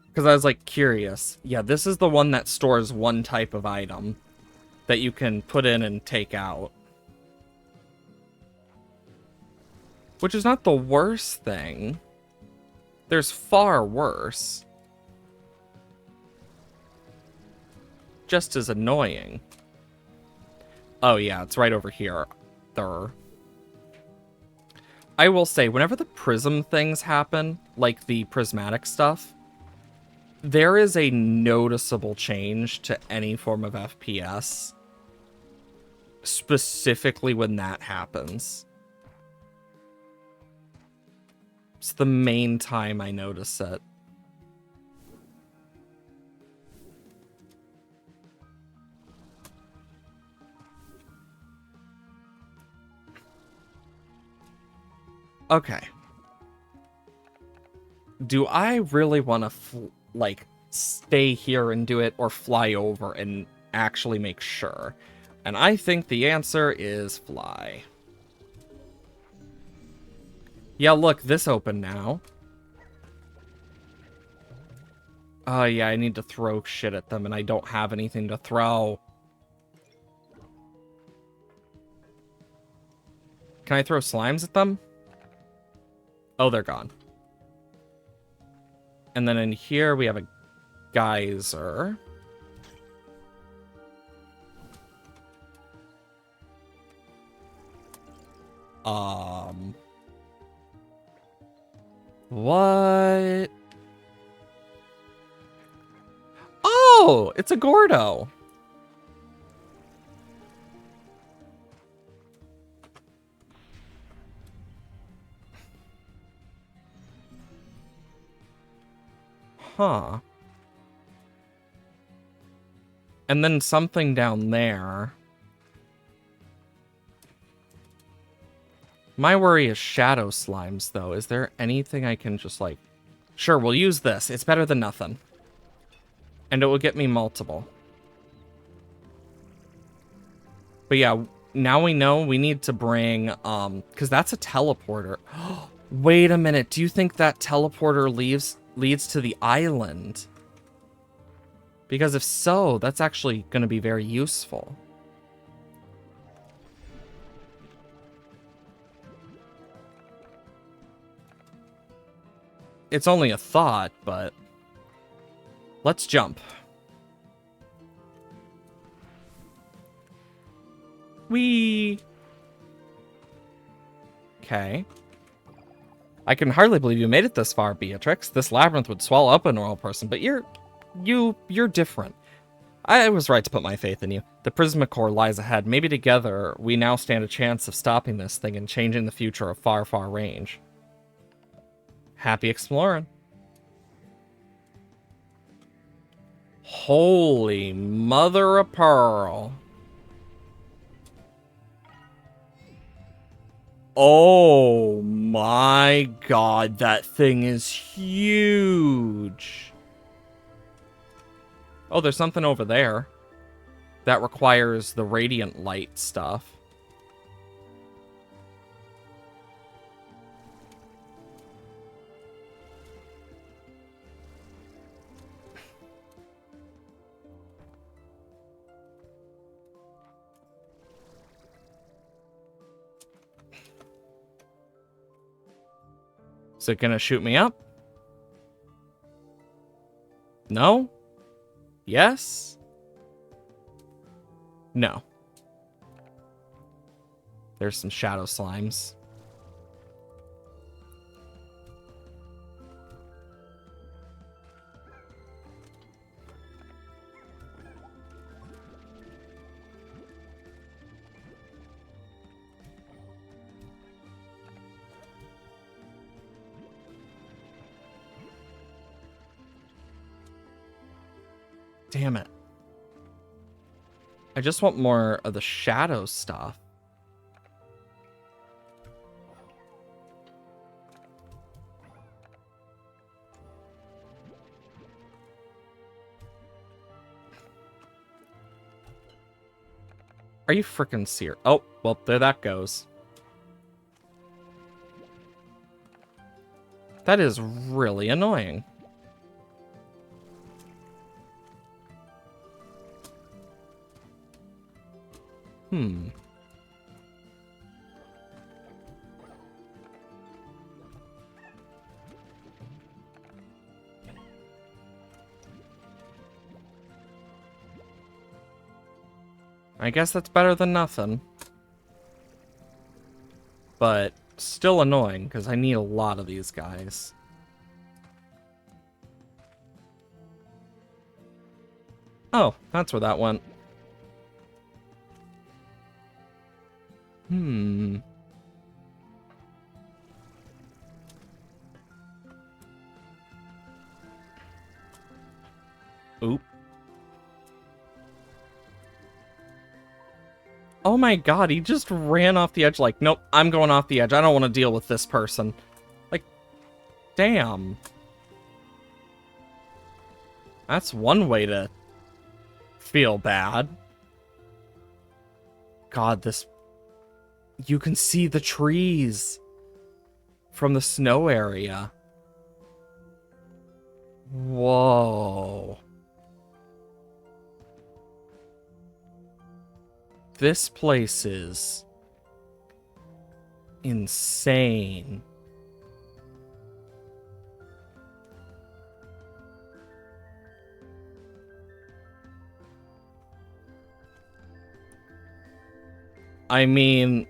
Because I was, like, curious. Yeah, this is the one that stores one type of item that you can put in and take out. Which is not the worst thing. There's far worse. Just as annoying. Oh, yeah, it's right over here. There. I will say, whenever the prism things happen, like the prismatic stuff, there is a noticeable change to any form of FPS. Specifically when that happens. It's the main time I notice it. Okay. Do I really want to, like, stay here and do it, or fly over and actually make sure? And I think the answer is fly. Yeah, look, this open now. Oh, yeah, I need to throw shit at them, and I don't have anything to throw. Can I throw slimes at them? Oh, they're gone. And then in here, we have a geyser. What? Oh, it's a Gordo. Huh. And then something down there. My worry is shadow slimes, though. Is there anything I can just, like... Sure, we'll use this. It's better than nothing. And it will get me multiple. But yeah, now we know we need to bring, because that's a teleporter. Wait a minute. Do you think that teleporter leads to the island? Because if so, that's actually going to be very useful. It's only a thought, but let's jump. Whee! Okay. I can hardly believe you made it this far, Beatrix. This labyrinth would swallow up a normal person, but you're different. I was right to put my faith in you. The Prismacore lies ahead. Maybe together, we now stand a chance of stopping this thing and changing the future of far, far range. Happy exploring. Holy mother of pearl. Oh my god, that thing is huge. Oh, there's something over there that requires the radiant light stuff. Is it gonna shoot me up? No? Yes? No. There's some shadow slimes. Damn it. I just want more of the shadow stuff. Are you freaking serious? Oh, well, there that goes. That is really annoying. I guess that's better than nothing. But still annoying, because I need a lot of these guys. Oh, that's where that went. Oop. Oh my god, he just ran off the edge like, nope, I'm going off the edge. I don't want to deal with this person. Like, damn. That's one way to feel bad. God, this... You can see the trees from the snow area. Whoa. This place is insane. I mean,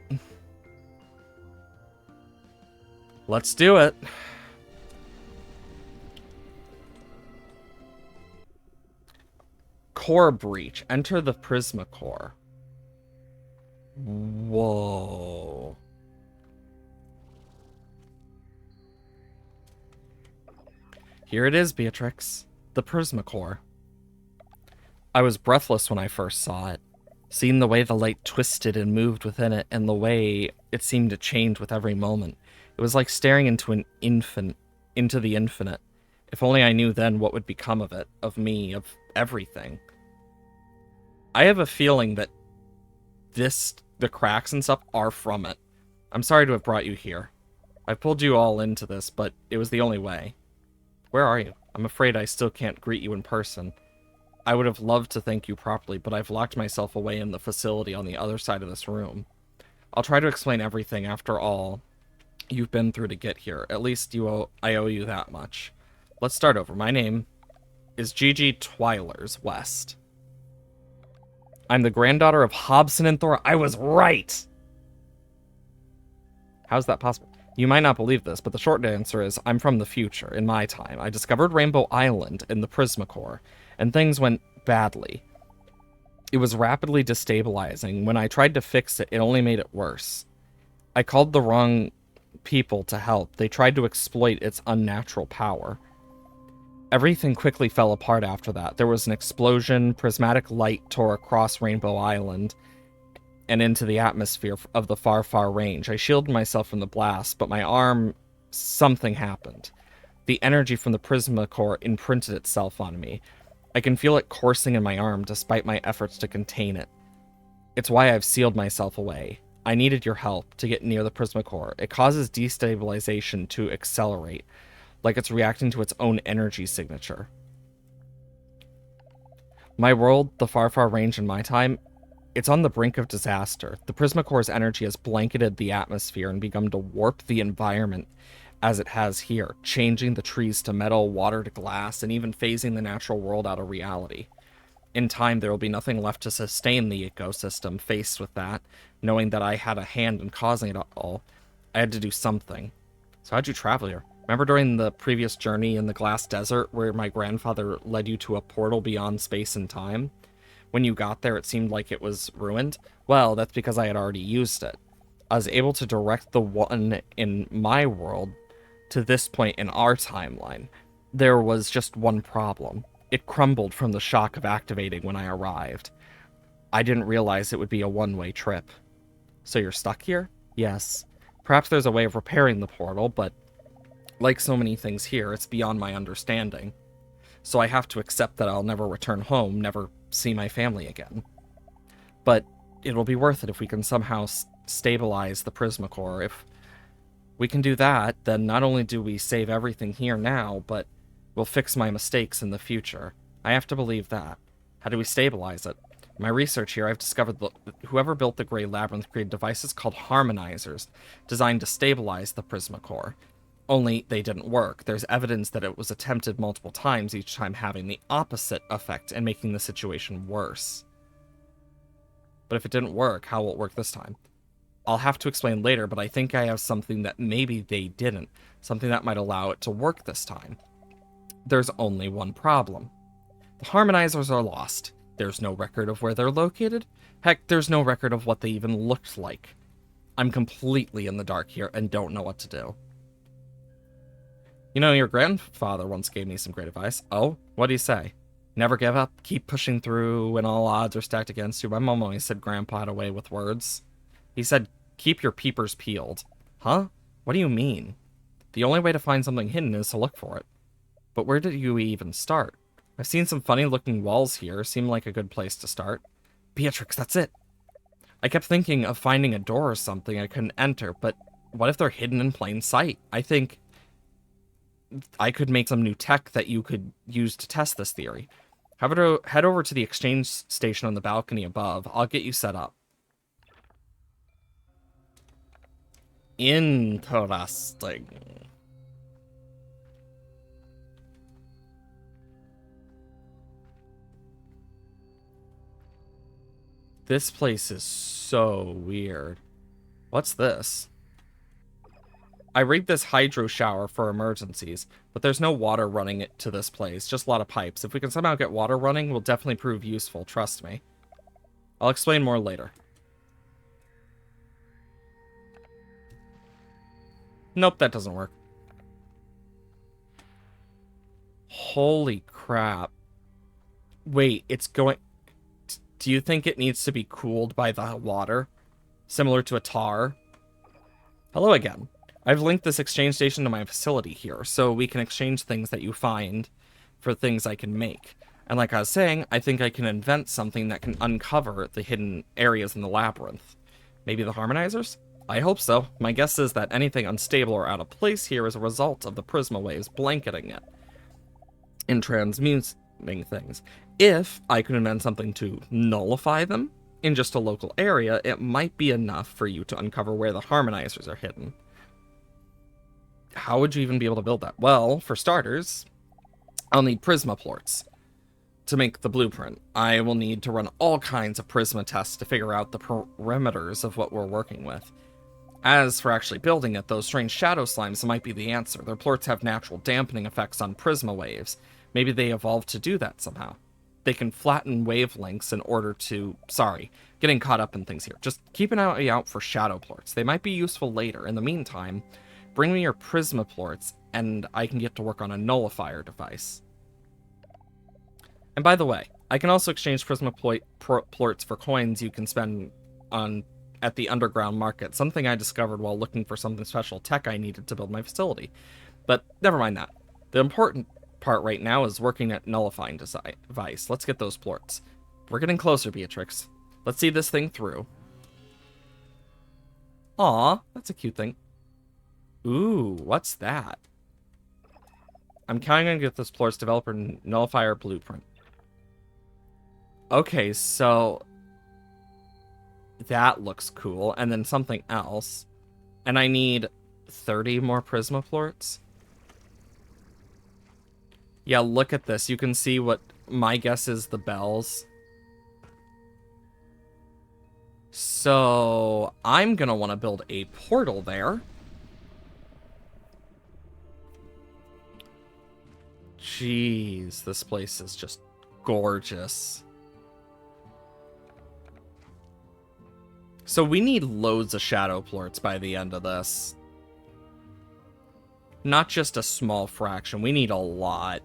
let's do it. Core breach. Enter the Prisma core. Whoa. Here it is, Beatrix. The Prisma core. I was breathless when I first saw it. Seeing the way the light twisted and moved within it, and the way it seemed to change with every moment. It was like staring into the infinite. If only I knew then what would become of it, of me, of everything. I have a feeling that the cracks and stuff are from it. I'm sorry to have brought you here. I pulled you all into this, but it was the only way. Where are you? I'm afraid I still can't greet you in person. I would have loved to thank you properly, but I've locked myself away in the facility on the other side of this room. I'll try to explain everything after all you've been through to get here. At least I owe you that much. Let's start over. My name is Gigi Twilers West. I'm the granddaughter of Hobson and Thora. I was right! How's that possible? You might not believe this, but the short answer is I'm from the future, in my time. I discovered Rainbow Island in the Prisma core, and things went badly. It was rapidly destabilizing. When I tried to fix it, it only made it worse. I called the wrong people to help. They tried to exploit its unnatural power. Everything quickly fell apart after that. There was an explosion, prismatic light tore across Rainbow Island and into the atmosphere of the far, far range. I shielded myself from the blast, but my arm, something happened. The energy from the Prisma core imprinted itself on me. I can feel it coursing in my arm despite my efforts to contain it. It's why I've sealed myself away. I needed your help to get near the Prisma core. It causes destabilization to accelerate, like it's reacting to its own energy signature. My world, the far, far range in my time, it's on the brink of disaster. The Prisma core's energy has blanketed the atmosphere and begun to warp the environment as it has here, changing the trees to metal, water to glass, and even phasing the natural world out of reality. In time, there will be nothing left to sustain the ecosystem. Faced with that, knowing that I had a hand in causing it all, I had to do something. So how'd you travel here? Remember during the previous journey in the Glass Desert where my grandfather led you to a portal beyond space and time? When you got there, it seemed like it was ruined. Well, that's because I had already used it. I was able to direct the one in my world to this point in our timeline. There was just one problem. It crumbled from the shock of activating when I arrived. I didn't realize it would be a one-way trip. So you're stuck here? Yes. Perhaps there's a way of repairing the portal, but like so many things here, it's beyond my understanding. So I have to accept that I'll never return home, never see my family again. But it'll be worth it if we can somehow stabilize the Prisma core. We can do that, then not only do we save everything here now, but we'll fix my mistakes in the future. I have to believe that. How do we stabilize it? In my research here, I've discovered that whoever built the Grey Labyrinth created devices called harmonizers, designed to stabilize the Prisma core. Only they didn't work. There's evidence that it was attempted multiple times, each time having the opposite effect and making the situation worse. But if it didn't work, how will it work this time? I'll have to explain later, but I think I have something that maybe they didn't. Something that might allow it to work this time. There's only one problem. The harmonizers are lost. There's no record of where they're located. Heck, there's no record of what they even looked like. I'm completely in the dark here and don't know what to do. You know, your grandfather once gave me some great advice. Oh, what do you say? Never give up, keep pushing through when all odds are stacked against you. My mom always said Grandpa had a way with words. He said, keep your peepers peeled. Huh? What do you mean? The only way to find something hidden is to look for it. But where did you even start? I've seen some funny looking walls here. Seem like a good place to start. Beatrix, that's it. I kept thinking of finding a door or something I couldn't enter, but what if they're hidden in plain sight? I think I could make some new tech that you could use to test this theory. Head over to the exchange station on the balcony above. I'll get you set up. Interesting. This place is so weird. What's this? I rigged this hydro shower for emergencies, but there's no water running it to this place, just a lot of pipes. If we can somehow get water running, we'll definitely prove useful, trust me. I'll explain more later. Nope, that doesn't work. Holy crap. Wait, it's going... Do you think it needs to be cooled by the water? Similar to a tar? Hello again. I've linked this exchange station to my facility here, so we can exchange things that you find for things I can make. And like I was saying, I think I can invent something that can uncover the hidden areas in the labyrinth. Maybe the harmonizers? I hope so. My guess is that anything unstable or out of place here is a result of the prisma waves blanketing it and transmuting things. If I could invent something to nullify them in just a local area, it might be enough for you to uncover where the harmonizers are hidden. How would you even be able to build that? Well, for starters, I'll need prisma plorts to make the blueprint. I will need to run all kinds of prisma tests to figure out the perimeters of what we're working with. As for actually building it, those strange shadow slimes might be the answer. Their plorts have natural dampening effects on prisma waves. Maybe they evolved to do that somehow. They can flatten wavelengths in order to... Sorry, getting caught up in things here. Just keep an eye out for shadow plorts. They might be useful later. In the meantime, bring me your prisma plorts, and I can get to work on a nullifier device. And by the way, I can also exchange prisma plorts for coins you can spend on at the underground market, something I discovered while looking for something special tech I needed to build my facility. But never mind that. The important part right now is working at nullifying device. Let's get those plorts. We're getting closer, Beatrix. Let's see this thing through. Aw, that's a cute thing. Ooh, what's that? I'm counting on get this plorts developer nullifier blueprint. Okay, so that looks cool, and then something else. And I need 30 more prisma plorts. Yeah, look at this. You can see what my guess is the bells. So I'm gonna want to build a portal there. Jeez, this place is just gorgeous. So we need loads of shadow plorts by the end of this. Not just a small fraction. We need a lot.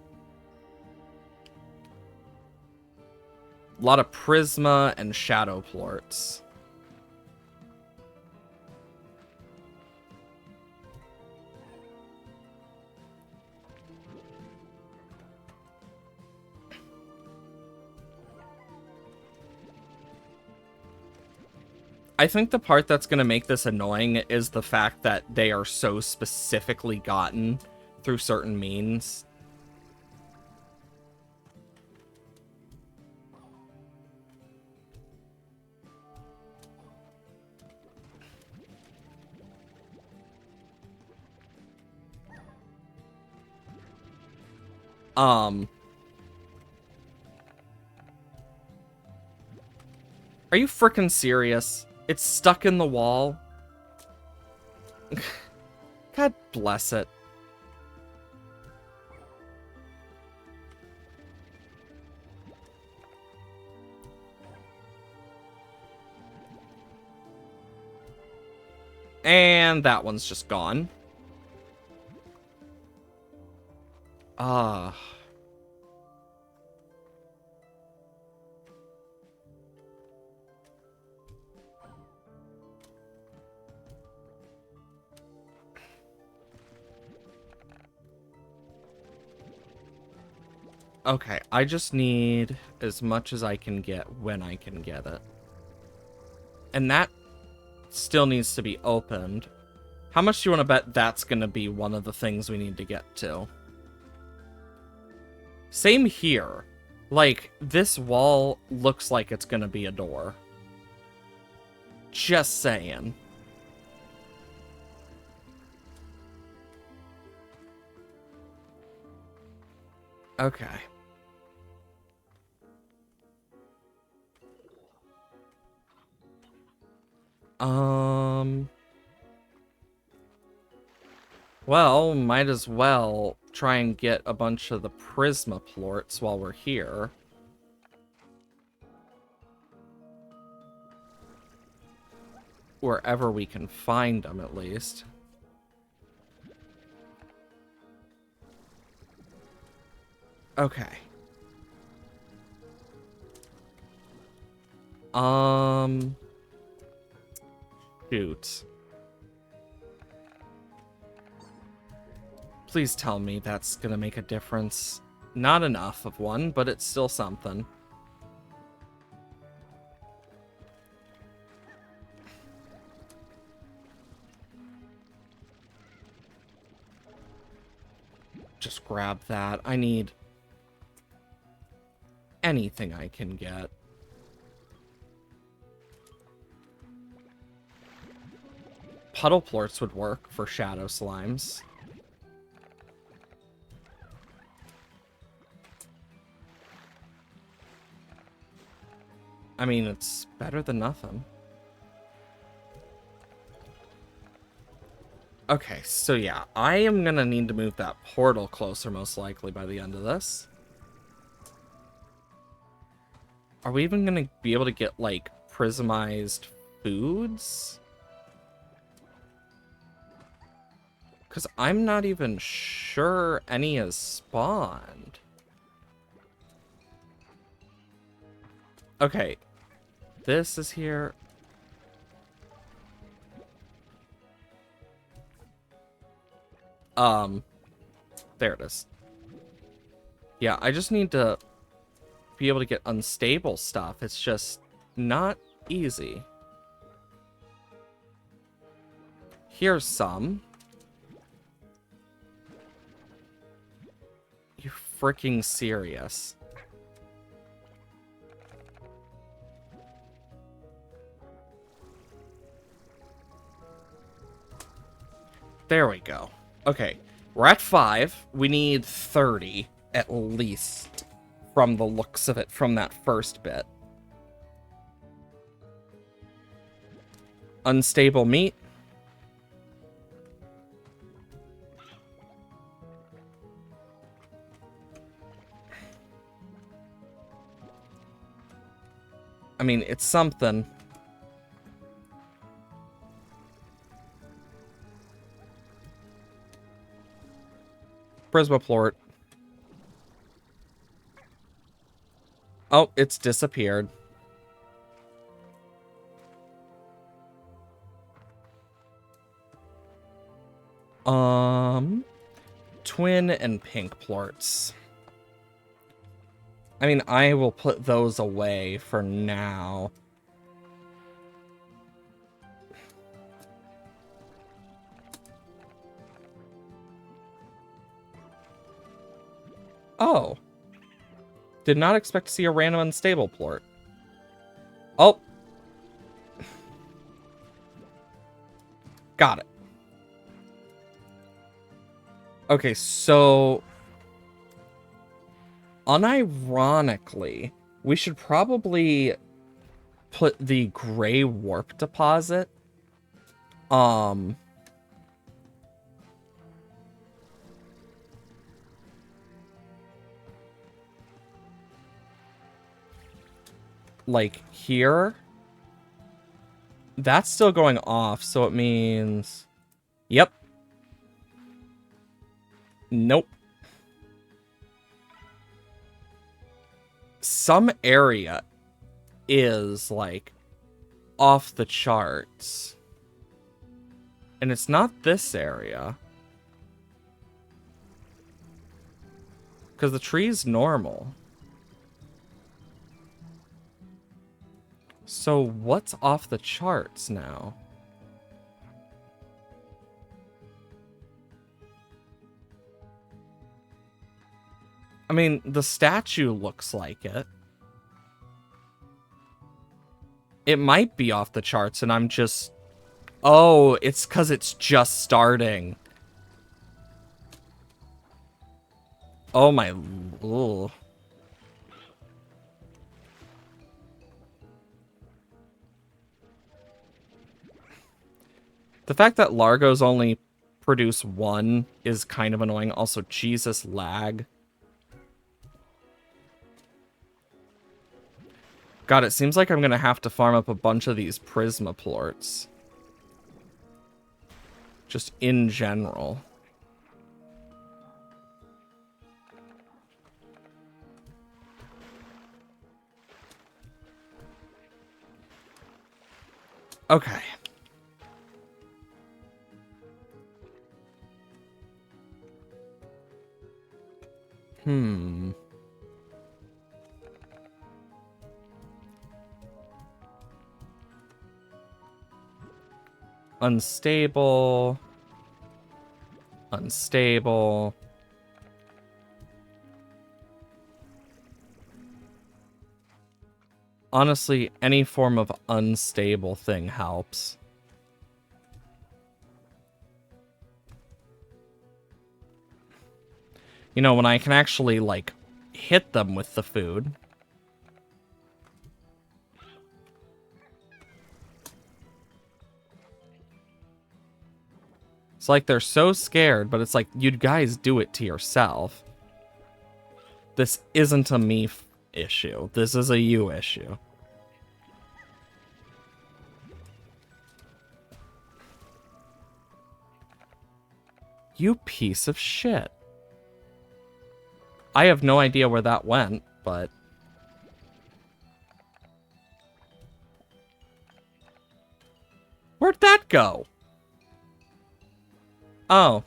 A lot of prisma and shadow plorts. I think the part that's going to make this annoying is the fact that they are so specifically gotten through certain means. Are you frickin' serious? It's stuck in the wall? God bless it. And that one's just gone. Ah. Okay, I just need as much as I can get when I can get it. And that still needs to be opened. How much do you want to bet that's going to be one of the things we need to get to? Same here. Like, this wall looks like it's going to be a door. Just saying. Okay. Well, might as well try and get a bunch of the Prisma plorts while we're here. Wherever we can find them, at least. Okay. Shoot. Please tell me that's gonna make a difference. Not enough of one, but it's still something. Just grab that. I need anything I can get. Puddle plorts would work for shadow slimes. I mean, it's better than nothing. Okay, so yeah, I am gonna need to move that portal closer, most likely, by the end of this. Are we even gonna be able to get, like, prismized foods? Because I'm not even sure any has spawned. Okay, this is here. There it is. Yeah, I just need to be able to get unstable stuff. It's just not easy. Here's some. You freaking serious? There we go. Okay, we're at 5. We need 30 at least from the looks of it from that first bit. Unstable meat. I mean, it's something. Prisma plort. Oh, it's disappeared. Twin and pink plorts. I mean, I will put those away for now. Oh. Did not expect to see a random unstable plort. Oh. Got it. Okay, so... unironically, we should probably put the gray warp deposit like here. That's still going off, so it means... Yep. Nope. Some area is, like, off the charts. And it's not this area. Because the tree's normal. So what's off the charts now? I mean, the statue looks like it. It might be off the charts and I'm just... Oh, it's because it's just starting. Oh my... Ugh. The fact that Largos only produce one is kind of annoying. Also, Jesus, lag. God, it seems like I'm gonna have to farm up a bunch of these Prisma plorts. Just in general. Okay. Unstable. Unstable. Honestly, any form of unstable thing helps. You know, when I can actually, like, hit them with the food. It's like they're so scared, but it's like, you guys do it to yourself. This isn't a me issue. This is a you issue. You piece of shit. I have no idea where that went, but... Where'd that go? Oh.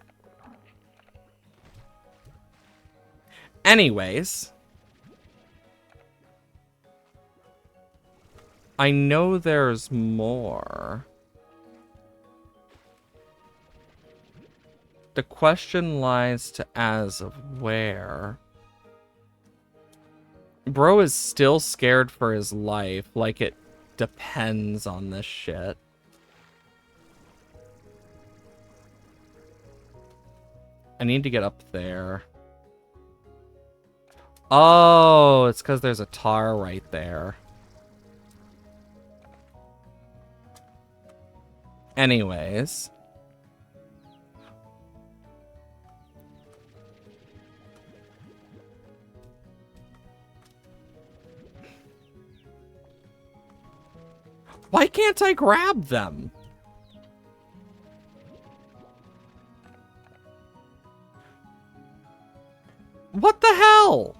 Anyways. I know there's more. The question lies to as of where. Bro is still scared for his life, like it depends on this shit. I need to get up there. Oh, it's because there's a tar right there. Anyways. Why can't I grab them? What the hell?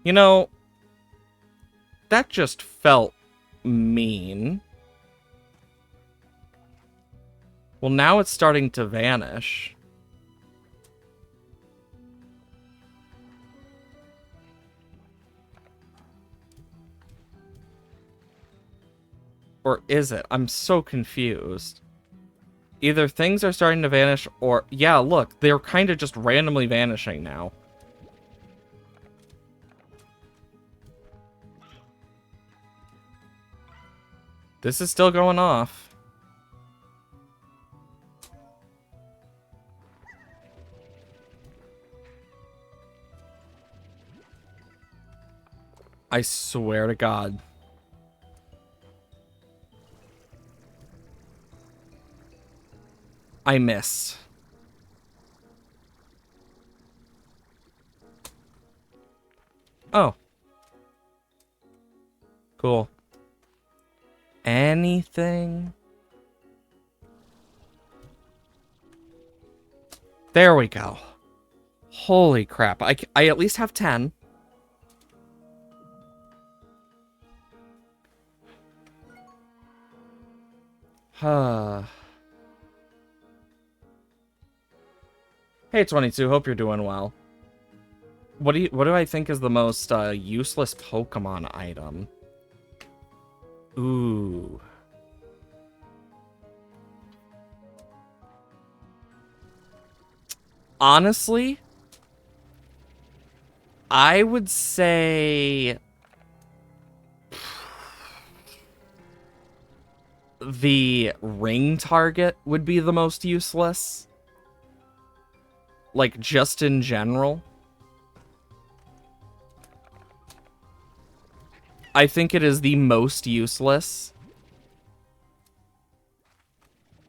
You know, that just felt mean. Well, now it's starting to vanish. Or is it? I'm so confused. Either things are starting to vanish or... Yeah, look, they're kind of just randomly vanishing now. This is still going off. I swear to God. I missed. Oh. Cool. Anything? There we go. Holy crap. I at least have 10. Huh. Hey, 22. Hope you're doing well. What do I think is the most useless Pokemon item? Ooh. Honestly, I would say the ring target would be the most useless. Like, just in general. I think it is the most useless.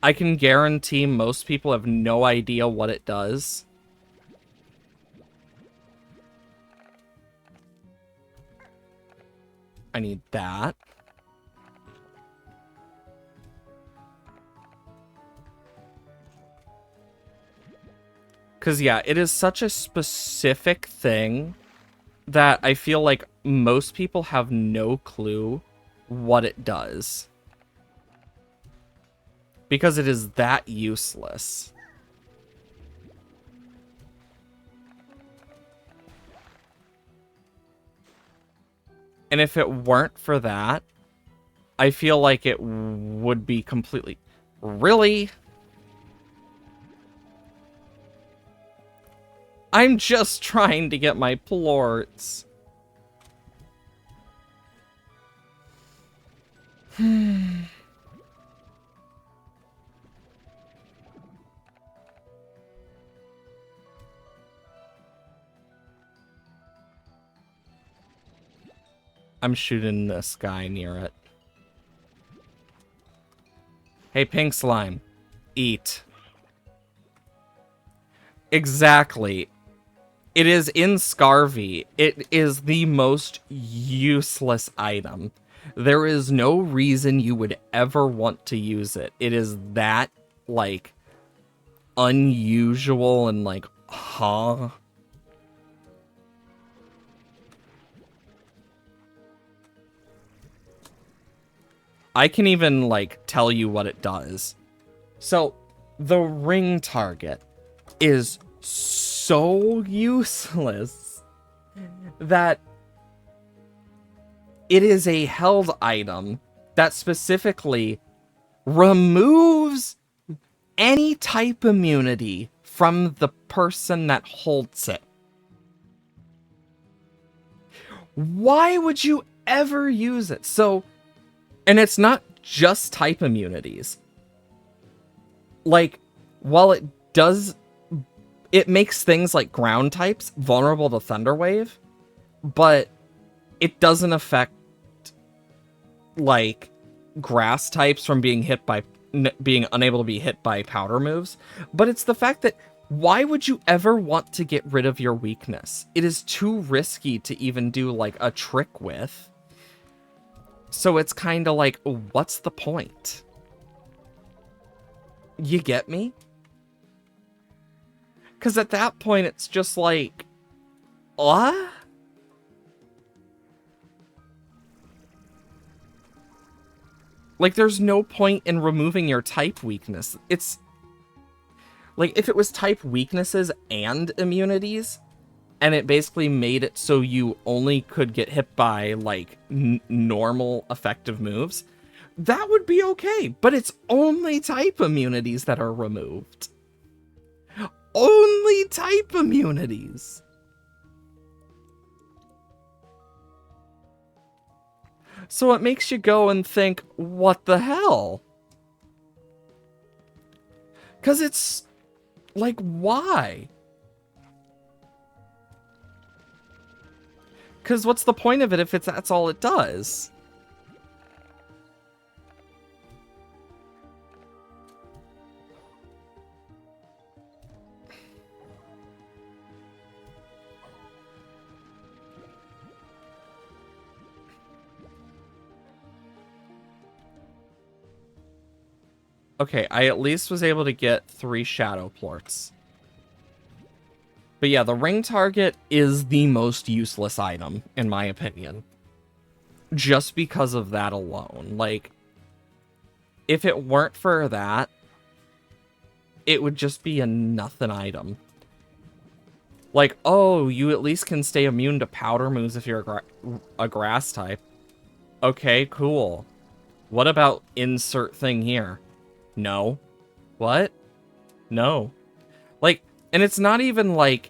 I can guarantee most people have no idea what it does. I need that. Because, yeah, it is such a specific thing that I feel like most people have no clue what it does. Because it is that useless. And if it weren't for that, I feel like it would be completely... Really? I'm just trying to get my plorts. I'm shooting this guy near it. Hey, pink slime. Eat. Exactly. It is in Scarvy. It is the most useless item. There is no reason you would ever want to use it. It is that, like, unusual and, like, huh? I can even, like, tell you what it does. So, the ring target is so useless that it is a held item that specifically removes any type immunity from the person that holds it. Why would you ever use it? So, and it's not just type immunities. Like, while it does, it makes things like ground types vulnerable to Thunder Wave, but it doesn't affect, like, grass types from being hit by, being unable to be hit by powder moves. But it's the fact that, why would you ever want to get rid of your weakness? It is too risky to even do, like, a trick with. So it's kind of like, what's the point? You get me? Because at that point, it's just like, what? Like, there's no point in removing your type weakness. It's, like, if it was type weaknesses and immunities, and it basically made it so you only could get hit by, like, normal effective moves, that would be okay, but it's only type immunities that are removed. Only type immunities. So it makes you go and think, what the hell? Because it's like, why? Because what's the point of it if that's all it does? Okay, I at least was able to get 3 shadow plorts. But yeah, the ring target is the most useless item, in my opinion. Just because of that alone. Like, if it weren't for that, it would just be a nothing item. Like, oh, you at least can stay immune to powder moves if you're a grass type. Okay, cool. What about insert thing here? No. What? No. Like, and it's not even like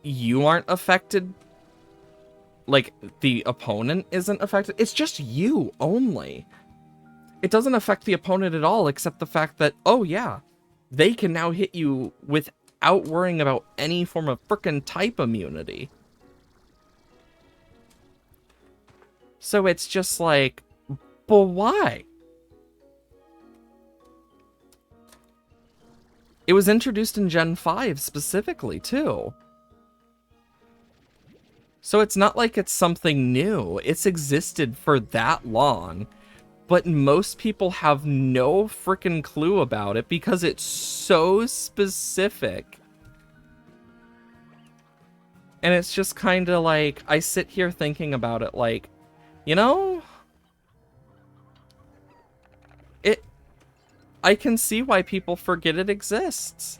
you aren't affected. Like, the opponent isn't affected. It's just you only. It doesn't affect the opponent at all, except the fact that, oh yeah, they can now hit you without worrying about any form of frickin' type immunity. So it's just like, but why? It was introduced in Gen 5 specifically, too. So it's not like it's something new. It's existed for that long. But most people have no freaking clue about it because it's so specific. And it's just kind of like, I sit here thinking about it like, you know, I can see why people forget it exists.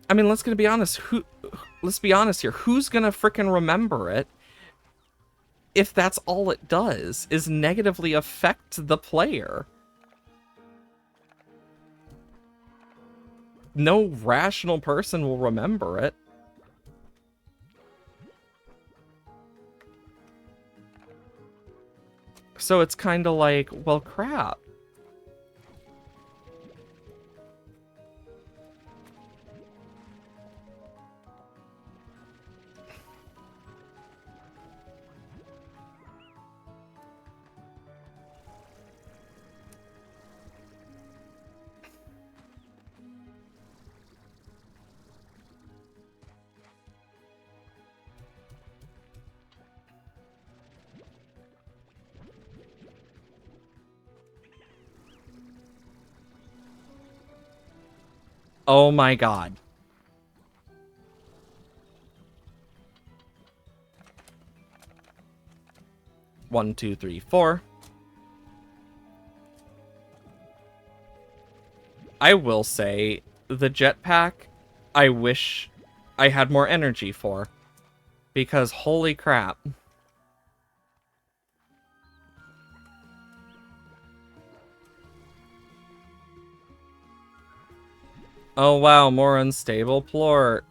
I mean, let's be honest. Let's be honest here. Who's gonna frickin' remember it if that's all it does, is negatively affect the player? No rational person will remember it. So it's kind of like, well, crap. Oh my god. One, two, three, four. I will say, the jetpack, I wish I had more energy for. Because holy crap. Oh wow, more unstable plort.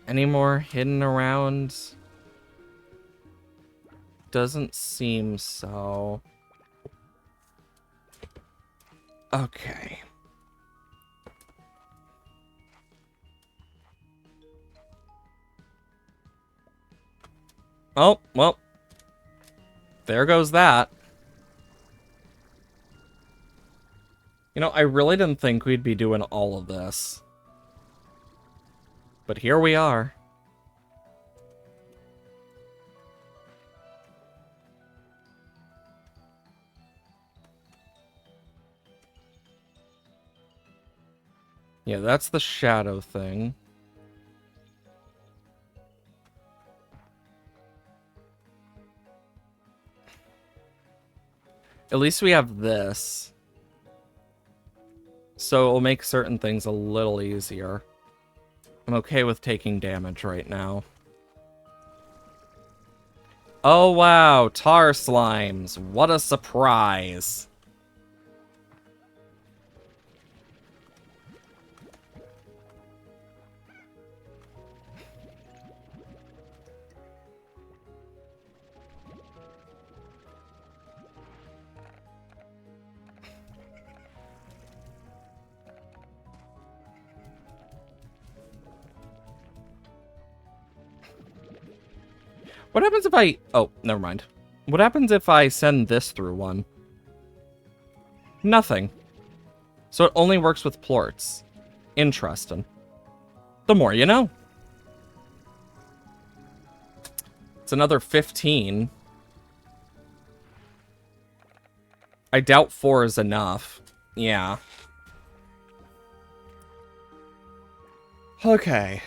Any more hidden around? Doesn't seem so. Okay. Oh, well. There goes that. You know, I really didn't think we'd be doing all of this. But here we are. Yeah, that's the shadow thing. At least we have this. so it'll make certain things a little easier. I'm okay with taking damage right now. Oh wow, tar slimes. What a surprise. What happens if I... Oh, never mind. What happens if I send this through one? Nothing. So it only works with plorts. Interesting. The more you know. It's another 15. I doubt 4 is enough. Yeah. Okay.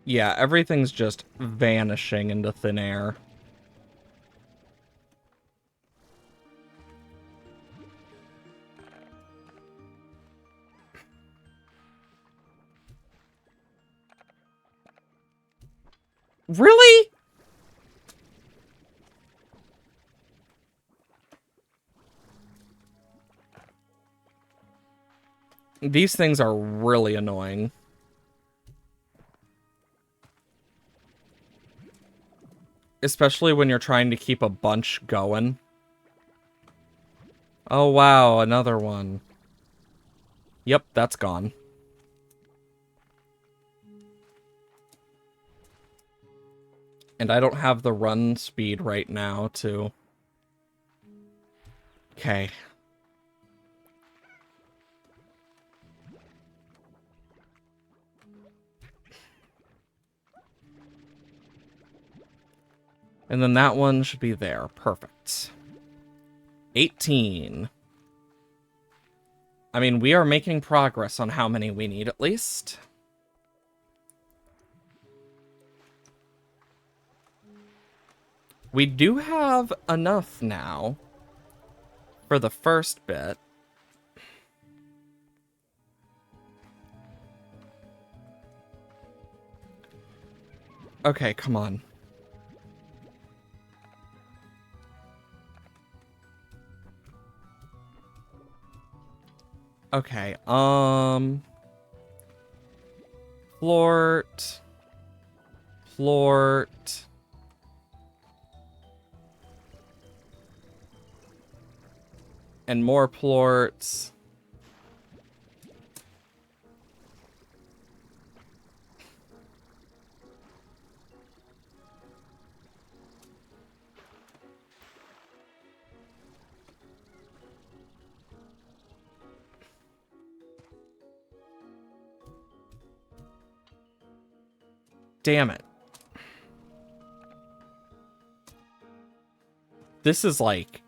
Yeah, everything's just vanishing into thin air. Really? These things are really annoying. Especially when you're trying to keep a bunch going. Oh wow, another one. Yep, that's gone. And I don't have the run speed right now to... Okay. And then that one should be there. Perfect. 18. I mean, we are making progress on how many we need, at least. We do have enough now for the first bit. Okay, come on. Okay, Plort. Plort. And more plorts. Damn it. This is, like,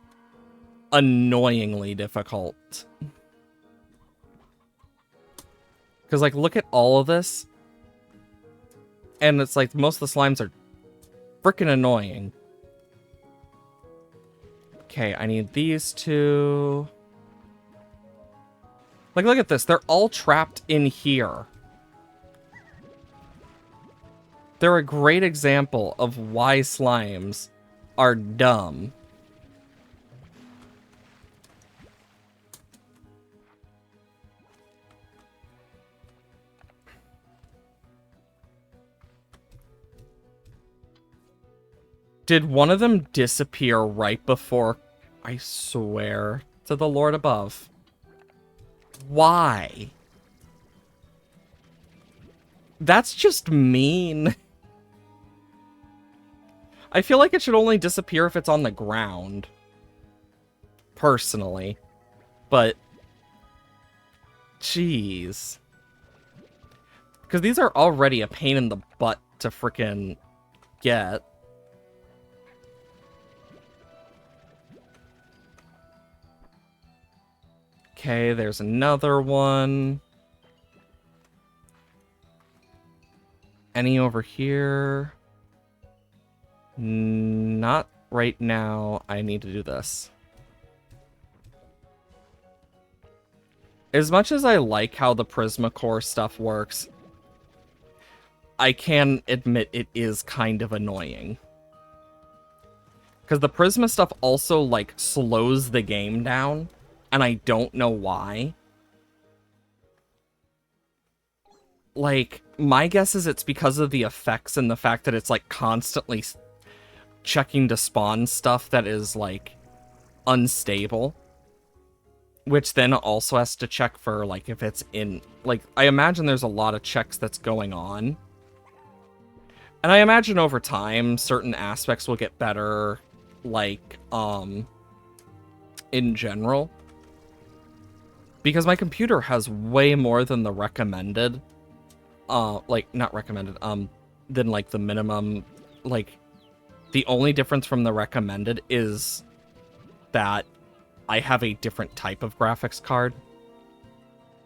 annoyingly difficult. Because, like, look at all of this. And it's like, most of the slimes are freaking annoying. Okay, I need these two. Like, look at this. They're all trapped in here. They're a great example of why slimes are dumb. Did one of them disappear right before? I swear to the Lord above. Why? That's just mean. I feel like it should only disappear if it's on the ground. Personally. But... jeez. Because these are already a pain in the butt to frickin' get. Okay, there's another one. Any over here? Not right now. I need to do this. As much as I like how the Prismacore stuff works, I can admit it is kind of annoying. Because the Prisma stuff also, like, slows the game down, and I don't know why. Like, my guess is it's because of the effects and the fact that it's, like, constantly checking to spawn stuff that is, like, unstable. Which then also has to check for, like, if it's in... like, I imagine there's a lot of checks that's going on. And I imagine over time, certain aspects will get better, like, in general. Because my computer has way more than the recommended. Like, not recommended, than, like, the minimum. Like, the only difference from the recommended is that I have a different type of graphics card.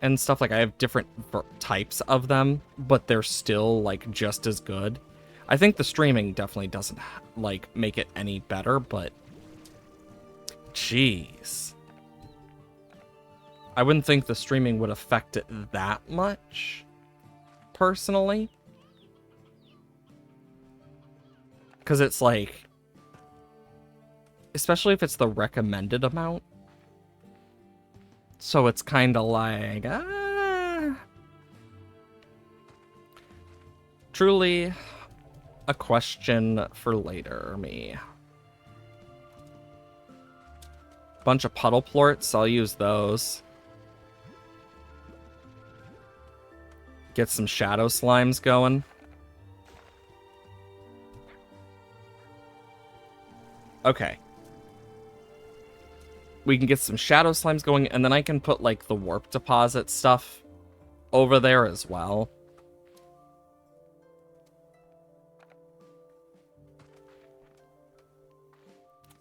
And stuff, like, I have different types of them, but they're still, like, just as good. I think the streaming definitely doesn't, like, make it any better, but... jeez. I wouldn't think the streaming would affect it that much, personally. Because it's, like... especially if it's the recommended amount. So it's kind of like... truly... a question for later, me. Bunch of puddle plorts, I'll use those. Get some shadow slimes going. Okay. We can get some shadow slimes going, and then I can put, like, the warp deposit stuff over there as well.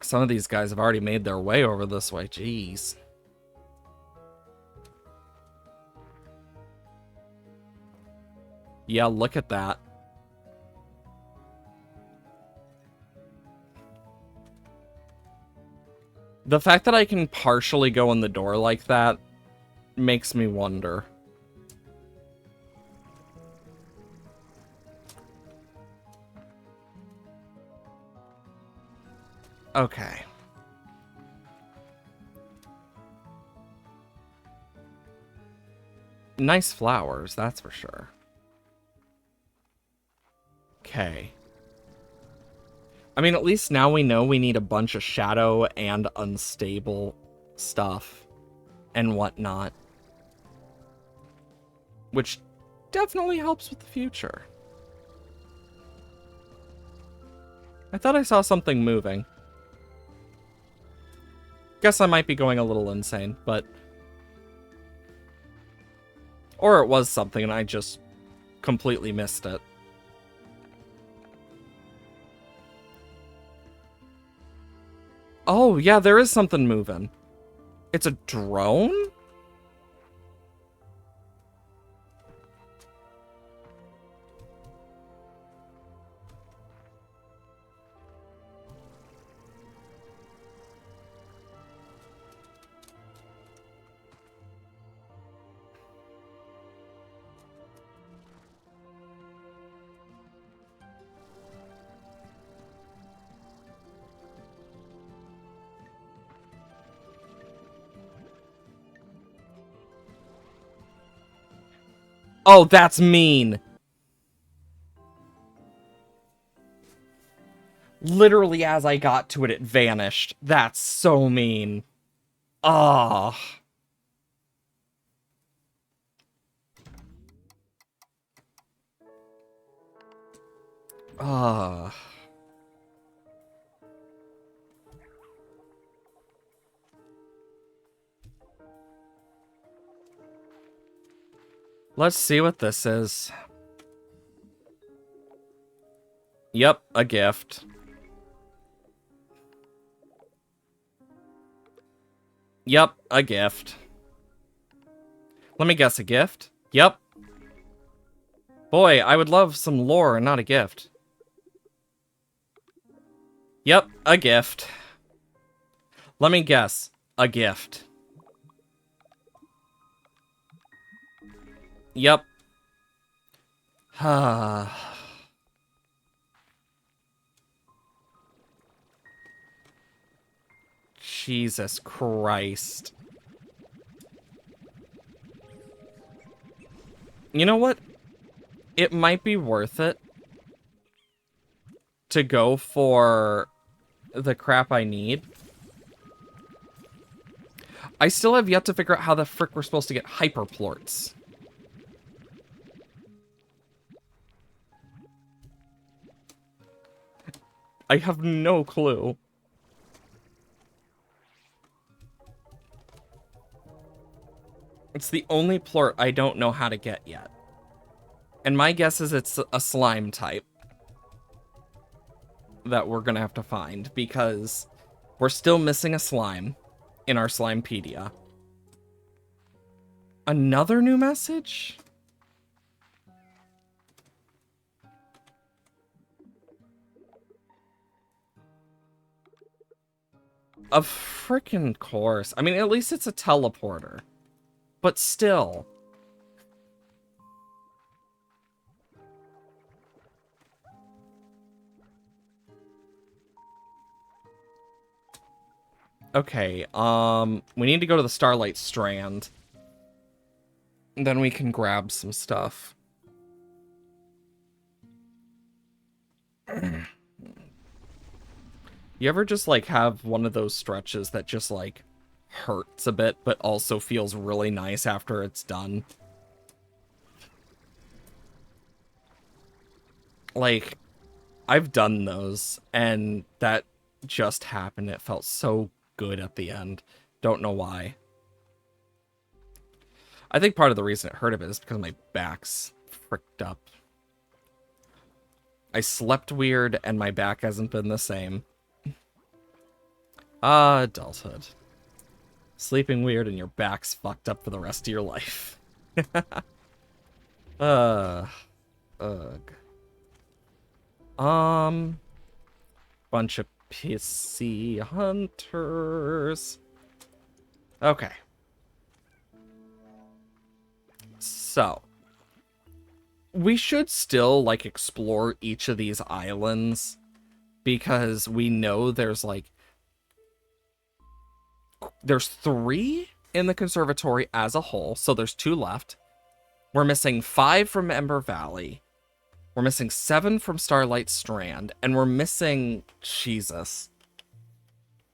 Some of these guys have already made their way over this way. Jeez. Yeah, look at that. The fact that I can partially go in the door like that makes me wonder. Okay. Nice flowers, that's for sure. Okay. I mean, at least now we know we need a bunch of shadow and unstable stuff and whatnot. Which definitely helps with the future. I thought I saw something moving. Guess I might be going a little insane, but... or it was something and I just completely missed it. Oh, yeah, there is something moving. It's a drone? Oh, that's mean. Literally as I got to it, it vanished. That's so mean. Ah. Ah. Let's see what this is. Yep, a gift. Yep, a gift. Let me guess, a gift? Yep. Boy, I would love some lore and not a gift. Yep, a gift. Let me guess, a gift. Yep. Jesus Christ. You know what? It might be worth it to go for the crap I need. I still have yet to figure out how the frick we're supposed to get hyperplorts. I have no clue. It's the only plort I don't know how to get yet. And my guess is it's a slime type that we're gonna have to find, because we're still missing a slime in our Slimepedia. Another new message? Of frickin' course. I mean, at least it's a teleporter. But still. Okay, we need to go to the Starlight Strand. Then we can grab some stuff. You ever just, like, have one of those stretches that just, like, hurts a bit, but also feels really nice after it's done? Like, I've done those, and that just happened. It felt so good at the end. Don't know why. I think part of the reason it hurt a bit is because my back's fricked up. I slept weird, and my back hasn't been the same. Adulthood. Sleeping weird and your back's fucked up for the rest of your life. Ugh. Bunch of pissy hunters. Okay. So. We should still, like, explore each of these islands, because we know there's, like, there's 3 in the conservatory as a whole, so there's 2 left. We're missing 5 from Ember Valley. We're missing 7 from Starlight Strand, and we're missing... Jesus.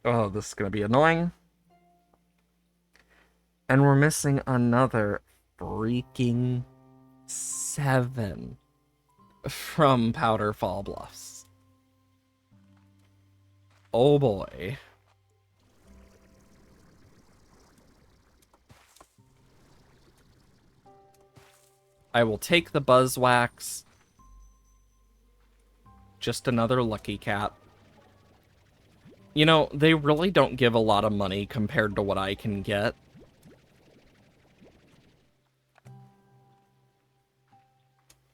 Oh, this is gonna be annoying. And we're missing another freaking 7 from Powderfall Bluffs. Oh boy. I will take the Buzzwax. Just another lucky cat. You know, they really don't give a lot of money compared to what I can get.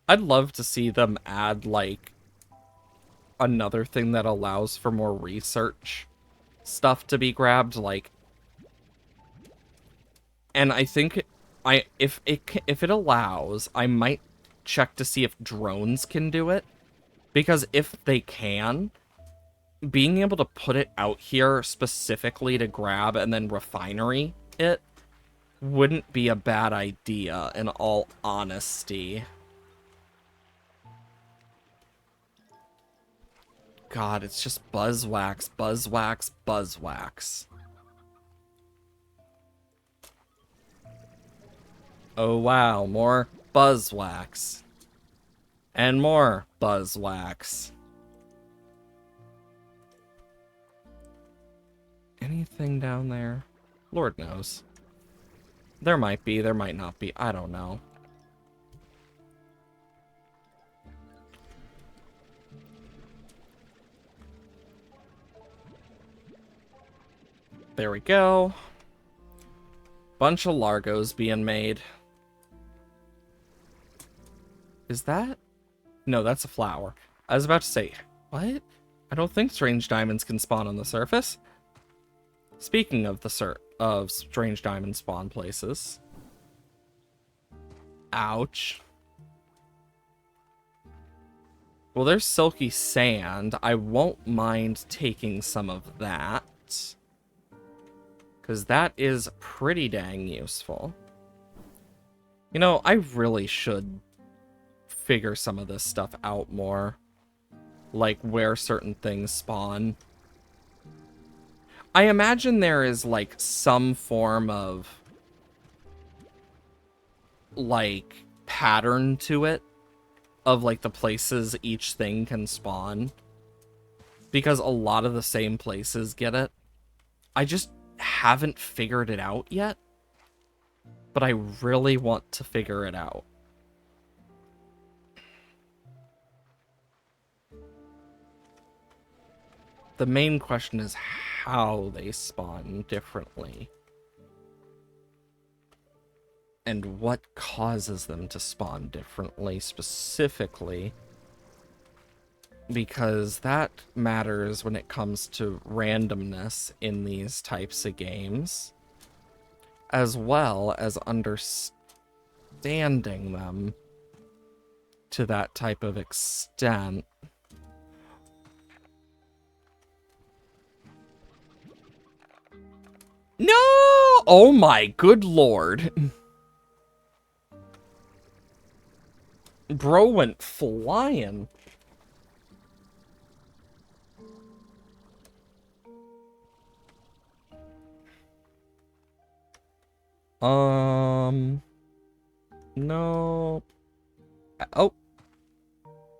I'd love to see them add, like, another thing that allows for more research stuff to be grabbed, like... And I think if it allows, I might check to see if drones can do it. Because if they can, being able to put it out here specifically to grab and then refinery it wouldn't be a bad idea, in all honesty. God, it's just Buzzwax, Buzzwax, Buzzwax. Oh wow, more Buzzwax. And more buzzwax. Anything down there? Lord knows. There might be, there might not be. I don't know. There we go. Bunch of Largos being made. Is that? No, that's a flower. I was about to say, what? I don't think strange diamonds can spawn on the surface. Speaking of of strange diamond spawn places. Ouch. Well, there's silky sand. I won't mind taking some of that. Because that is pretty dang useful. You know, I really should figure some of this stuff out more. Like, where certain things spawn. I imagine there is, like, some form of, like, pattern to it. Of, like, the places each thing can spawn. Because a lot of the same places get it. I just haven't figured it out yet. But I really want to figure it out. The main question is how they spawn differently. And what causes them to spawn differently specifically. Because that matters when it comes to randomness in these types of games. As well as understanding them to that type of extent. No! Oh my good lord. Bro went flying. No. Oh.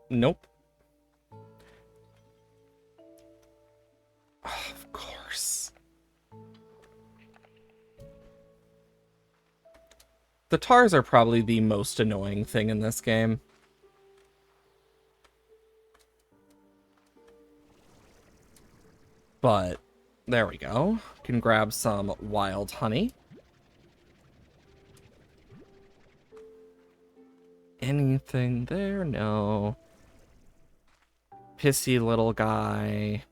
Nope. Oh, of course. The tars are probably the most annoying thing in this game. But there we go. Can grab some wild honey. Anything there? No. Pissy little guy.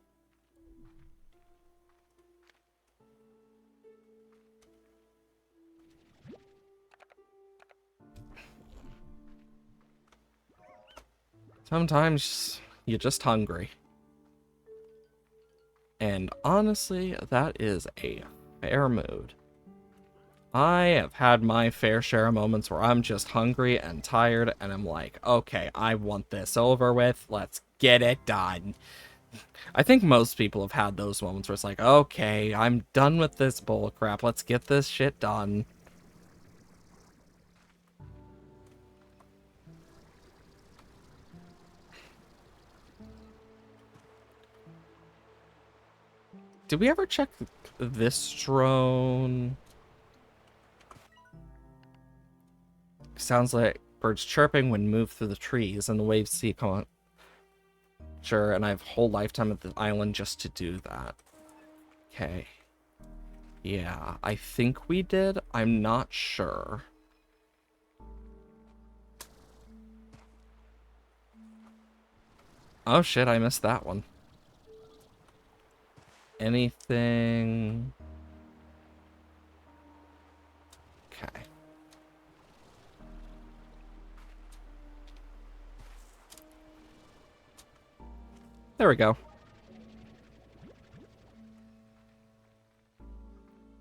Sometimes you're just hungry. And honestly, that is a fair mood. I have had my fair share of moments where I'm just hungry and tired, and I'm like, okay, I want this over with. Let's get it done. I think most people have had those moments where it's like, okay, I'm done with this bullcrap. Let's get this shit done. Did we ever check this drone? Sounds like birds chirping when moved through the trees, and the waves see come on. Sure, and I have a whole lifetime at the island just to do that. Okay. Yeah, I think we did. I'm not sure. Oh shit, I missed that one. Anything? Okay. There we go.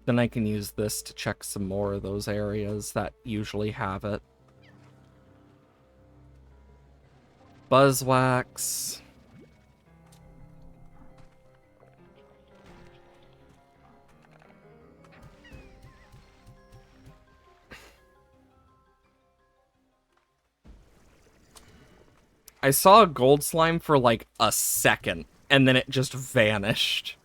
Then I can use this to check some more of those areas that usually have it. Buzzwax. I saw a gold slime for like a second, and then it just vanished.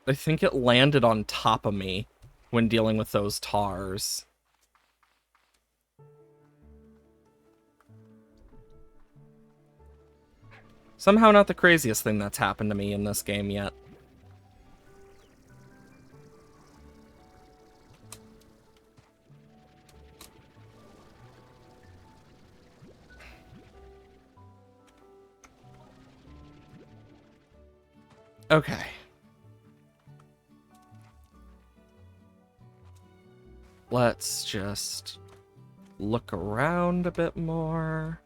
I think it landed on top of me when dealing with those tars. Somehow not the craziest thing that's happened to me in this game yet. Okay. Let's just look around a bit more.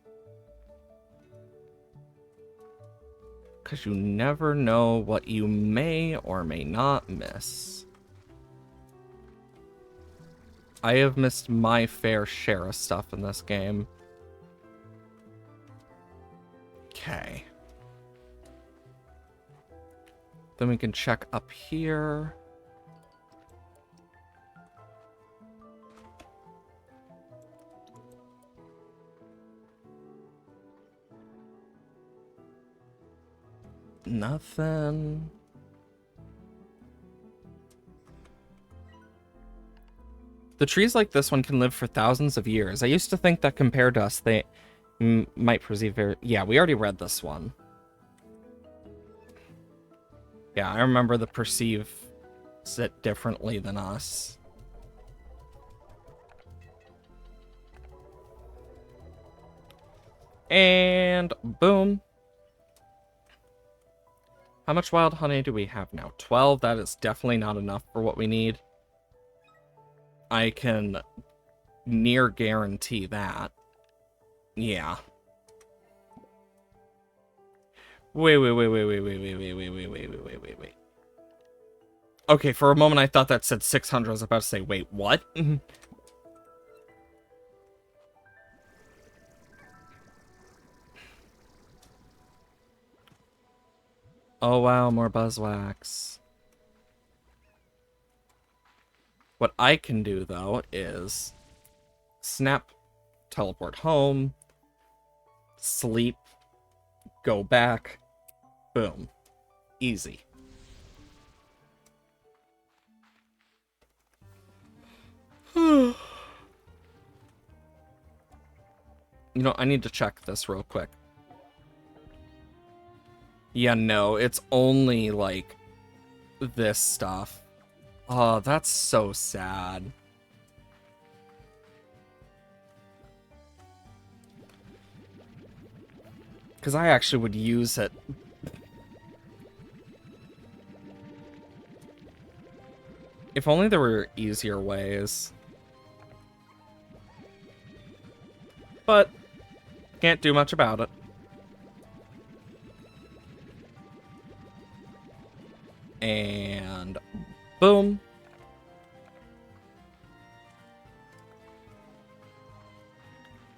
Because you never know what you may or may not miss. I have missed my fair share of stuff in this game. Okay. Then we can check up here. Nothing. The trees like this one can live for thousands of years. I used to think that compared to us, they might perceive very... Yeah, we already read this one. Yeah, I remember the perceive it differently than us. And boom. How much wild honey do we have now? 12. That is definitely not enough for what we need. I can near guarantee that. Yeah. Wait. Okay, for a moment I thought that said 600. I was about to say, wait, what? Oh wow, more buzzwax. What I can do, though, is snap, teleport home, sleep, go back, boom. Easy. You know, I need to check this real quick. Yeah, no, it's only, like, this stuff. Oh, that's so sad. Because I actually would use it. If only there were easier ways. But, can't do much about it. And boom.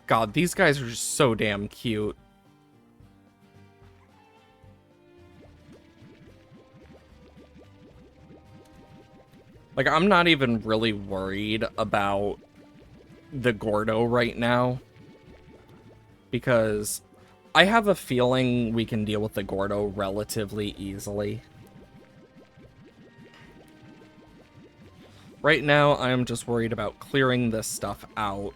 God, these guys are just so damn cute. Like, I'm not even really worried about the Gordo right now. Because I have a feeling we can deal with the Gordo relatively easily. Right now, I am just worried about clearing this stuff out.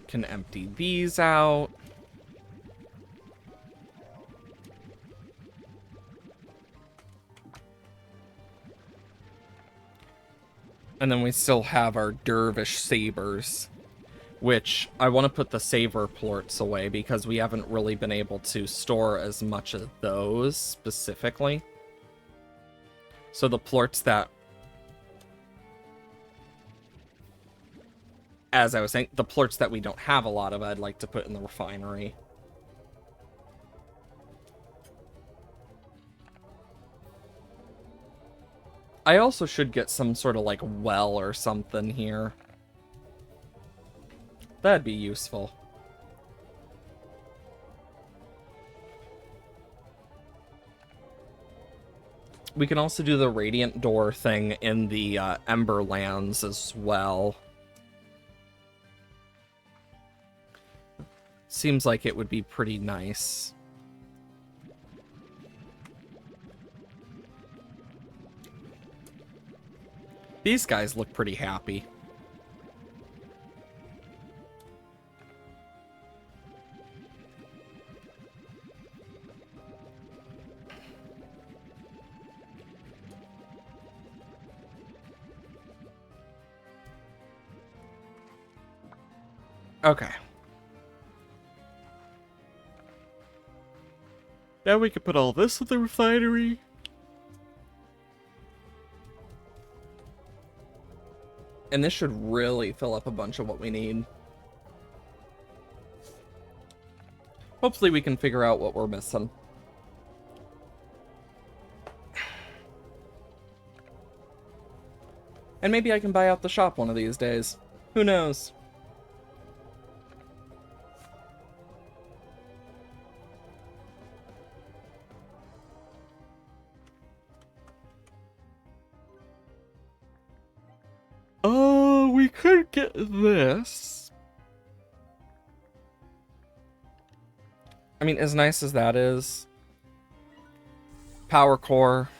Can empty these out. And then we still have our dervish sabers, which I want to put the saver plorts away because we haven't really been able to store as much of those specifically. So the plorts that, as I was saying, the plorts that we don't have a lot of, I'd like to put in the refinery. I also should get some sort of, like, well or something here. That'd be useful. We can also do the Radiant Door thing in the Emberlands as well. Seems like it would be pretty nice. These guys look pretty happy. Okay. Now we can put all this with the refinery. And this should really fill up a bunch of what we need. Hopefully we can figure out what we're missing. And maybe I can buy out the shop one of these days. Who knows? Oh, we could get this. I mean, as nice as that is. Power core.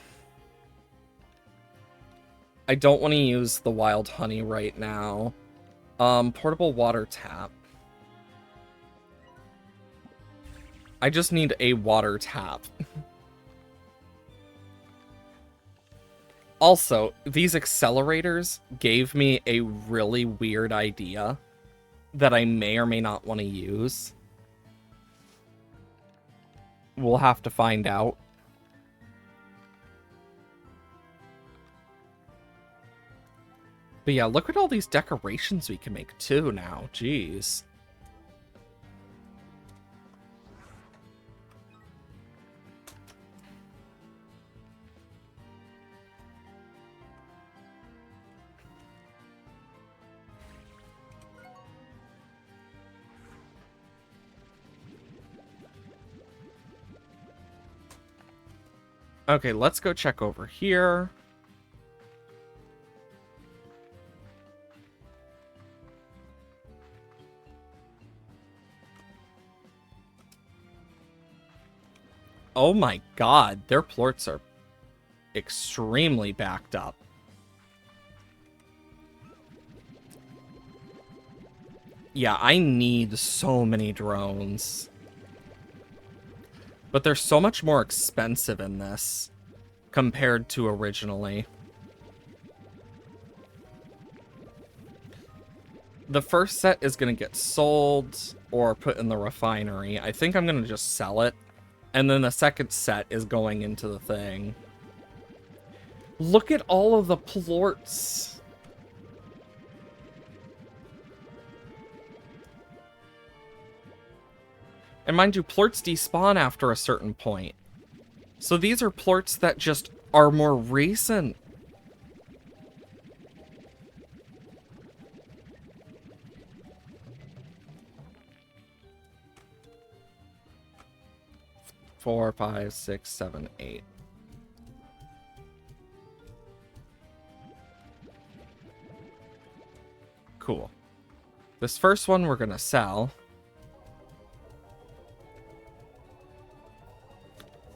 I don't want to use the wild honey right now. Portable water tap. I just need a water tap. Also, these accelerators gave me a really weird idea that I may or may not want to use. We'll have to find out. But yeah, look at all these decorations we can make too now. Jeez. Okay, let's go check over here. Oh my god, their plorts are extremely backed up. Yeah, I need so many drones. But they're so much more expensive in this compared to originally. The first set is going to get sold or put in the refinery. I think I'm going to just sell it. And then the second set is going into the thing. Look at all of the plorts. And mind you, plorts despawn after a certain point. So these are plorts that just are more recent. Four, 5, 6, 7, 8. Cool. This first one we're gonna sell.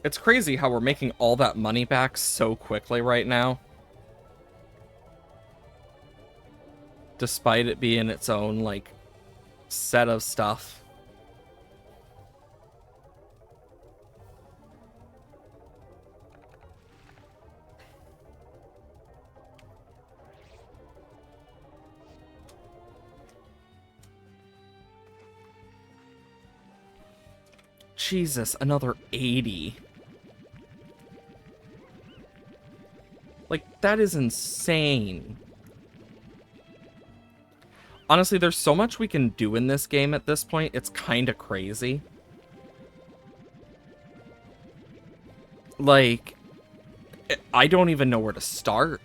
It's crazy how we're making all that money back so quickly right now. Despite it being its own, like, set of stuff. Jesus, another 80. Like, that is insane. Honestly, there's so much we can do in this game at this point, it's kind of crazy. Like, I don't even know where to start.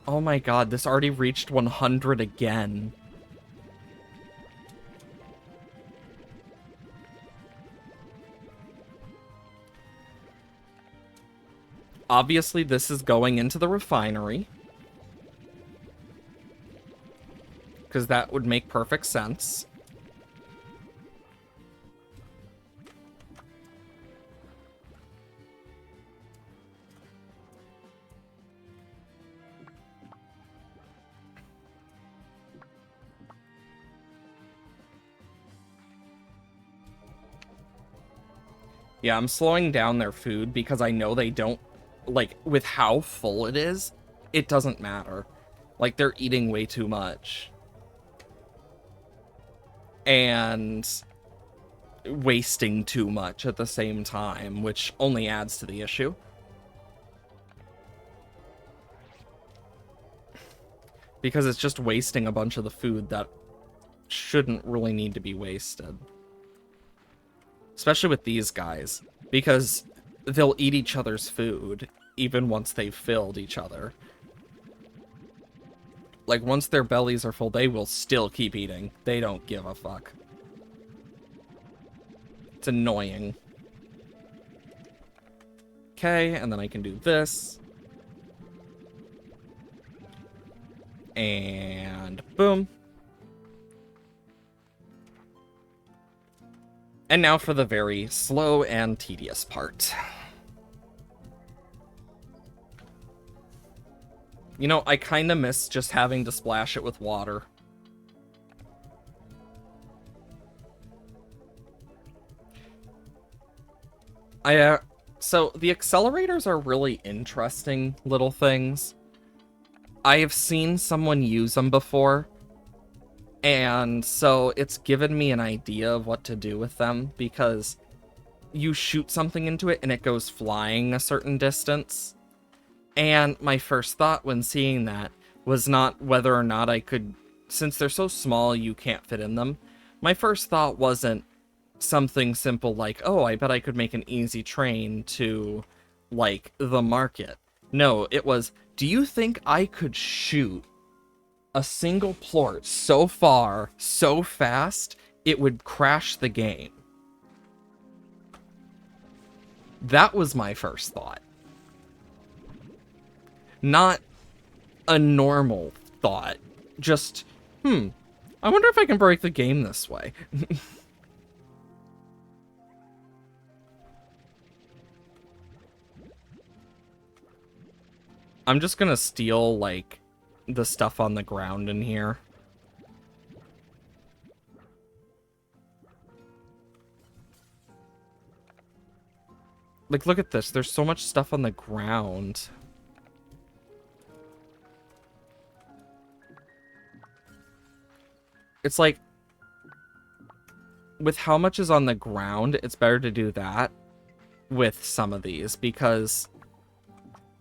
Oh my god, this already reached 100 again. Obviously, this is going into the refinery. Because that would make perfect sense. Yeah, I'm slowing down their food because I know they don't, like, with how full it is, it doesn't matter. Like, they're eating way too much. And wasting too much at the same time, which only adds to the issue. Because it's just wasting a bunch of the food that shouldn't really need to be wasted. Especially with these guys, because they'll eat each other's food, even once they've filled each other. Like, once their bellies are full, they will still keep eating. They don't give a fuck. It's annoying. Okay, and then I can do this. And boom. And now for the very slow and tedious part. You know, I kind of miss just having to splash it with water. So the accelerators are really interesting little things. I have seen someone use them before, and so it's given me an idea of what to do with them, because you shoot something into it and it goes flying a certain distance. And my first thought when seeing that was not whether or not I could, since they're so small you can't fit in them, my first thought wasn't something simple like, oh, I bet I could make an easy train to, like, the market. No, it was, do you think I could shoot a single plort so far, so fast, it would crash the game? That was my first thought. Not a normal thought. Just, I wonder if I can break the game this way. I'm just gonna steal, like, the stuff on the ground in here. Like, look at this. There's so much stuff on the ground. It's like, with how much is on the ground, it's better to do that with some of these, because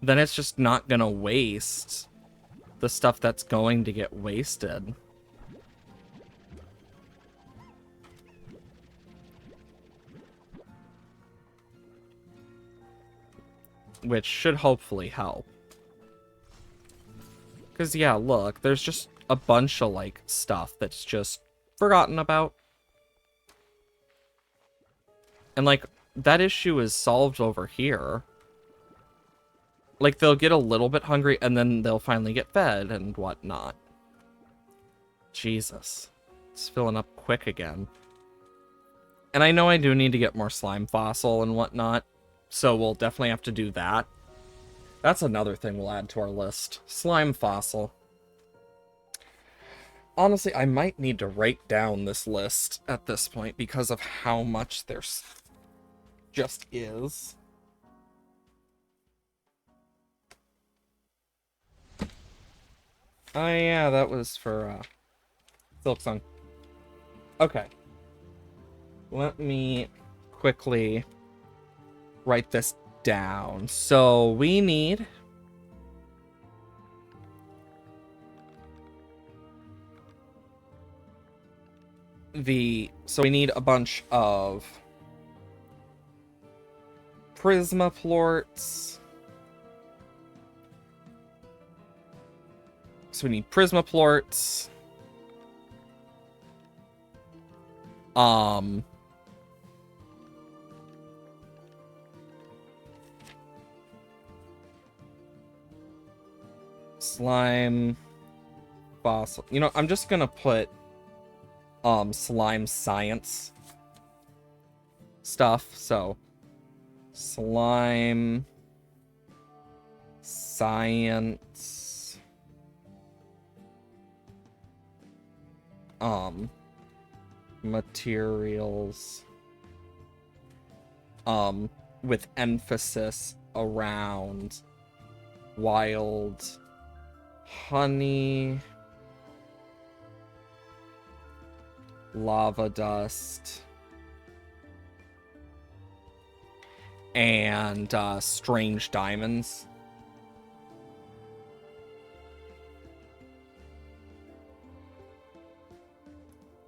then it's just not gonna waste the stuff that's going to get wasted. Which should hopefully help. Because, yeah, look, there's just a bunch of, like, stuff that's just forgotten about. And, like, that issue is solved over here. Like, they'll get a little bit hungry, and then they'll finally get fed and whatnot. Jesus. It's filling up quick again. And I know I do need to get more slime fossil and whatnot, so we'll definitely have to do that. That's another thing we'll add to our list. Slime fossil. Honestly, I might need to write down this list at this point because of how much there's just is. Oh yeah, that was for Silksong. Okay. Let me quickly write this down. So we need so we need a bunch of prisma plorts. So we need prisma plorts. Slime fossil. You know, I'm just gonna put slime science stuff. So slime science materials with emphasis around wild honey, lava dust, and strange diamonds.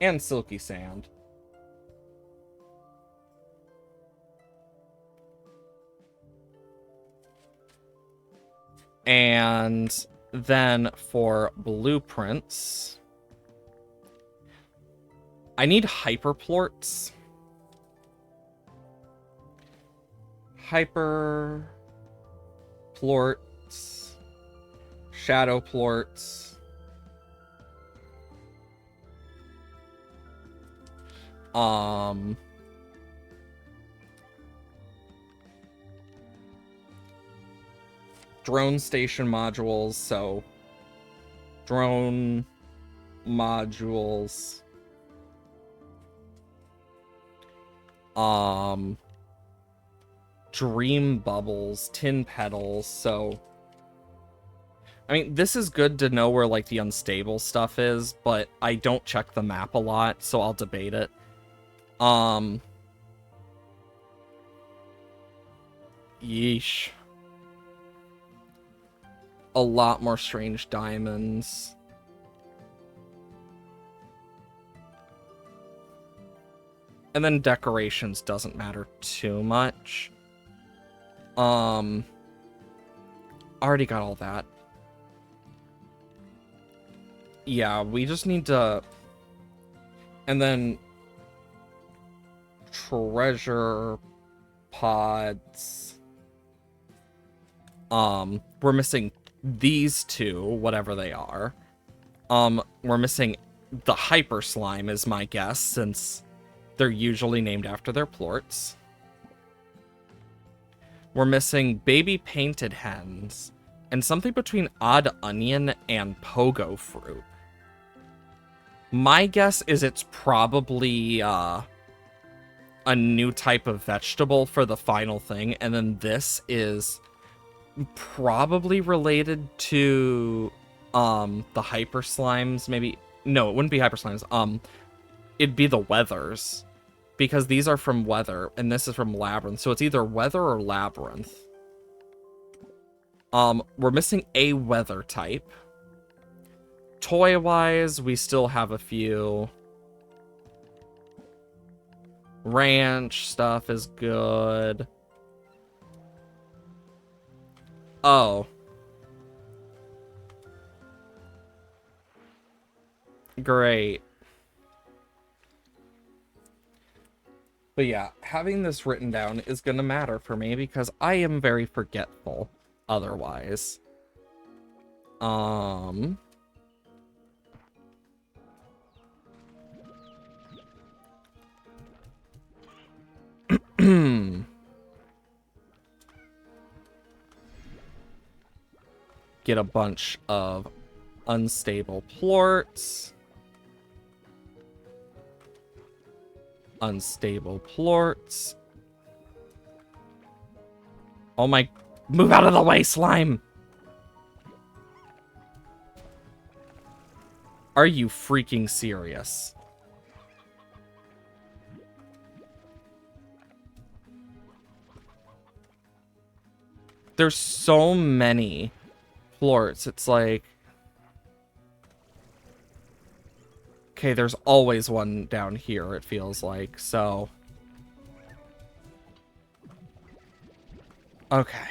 And silky sand. And then for blueprints, I need hyperplorts. Hyperplorts, shadow plorts. Drone station modules, so drone modules. Dream bubbles, tin petals, so I mean, this is good to know where like the unstable stuff is, but I don't check the map a lot, so I'll debate it. Yeesh. A lot more strange diamonds. And then decorations doesn't matter too much. Already got all that. Yeah, we just need to... And then... treasure pods. We're missing these two, whatever they are. We're missing the hyper slime is my guess, since they're usually named after their plorts. We're missing baby painted hens and something between odd onion and pogo fruit. My guess is it's probably a new type of vegetable for the final thing, and then this is probably related to the hyper slimes. Maybe no, it wouldn't be hyper slimes. It'd be the weathers, because these are from weather and this is from labyrinth, so it's either weather or labyrinth. We're missing a weather type. Toy wise, we still have a few. Ranch stuff is good. Oh. Great. But yeah, having this written down is going to matter for me because I am very forgetful otherwise. Get a bunch of unstable plorts. Unstable plorts. Oh my... Move out of the way, slime! Are you freaking serious? There's so many plorts. It's like... Okay, there's always one down here, it feels like, so... Okay.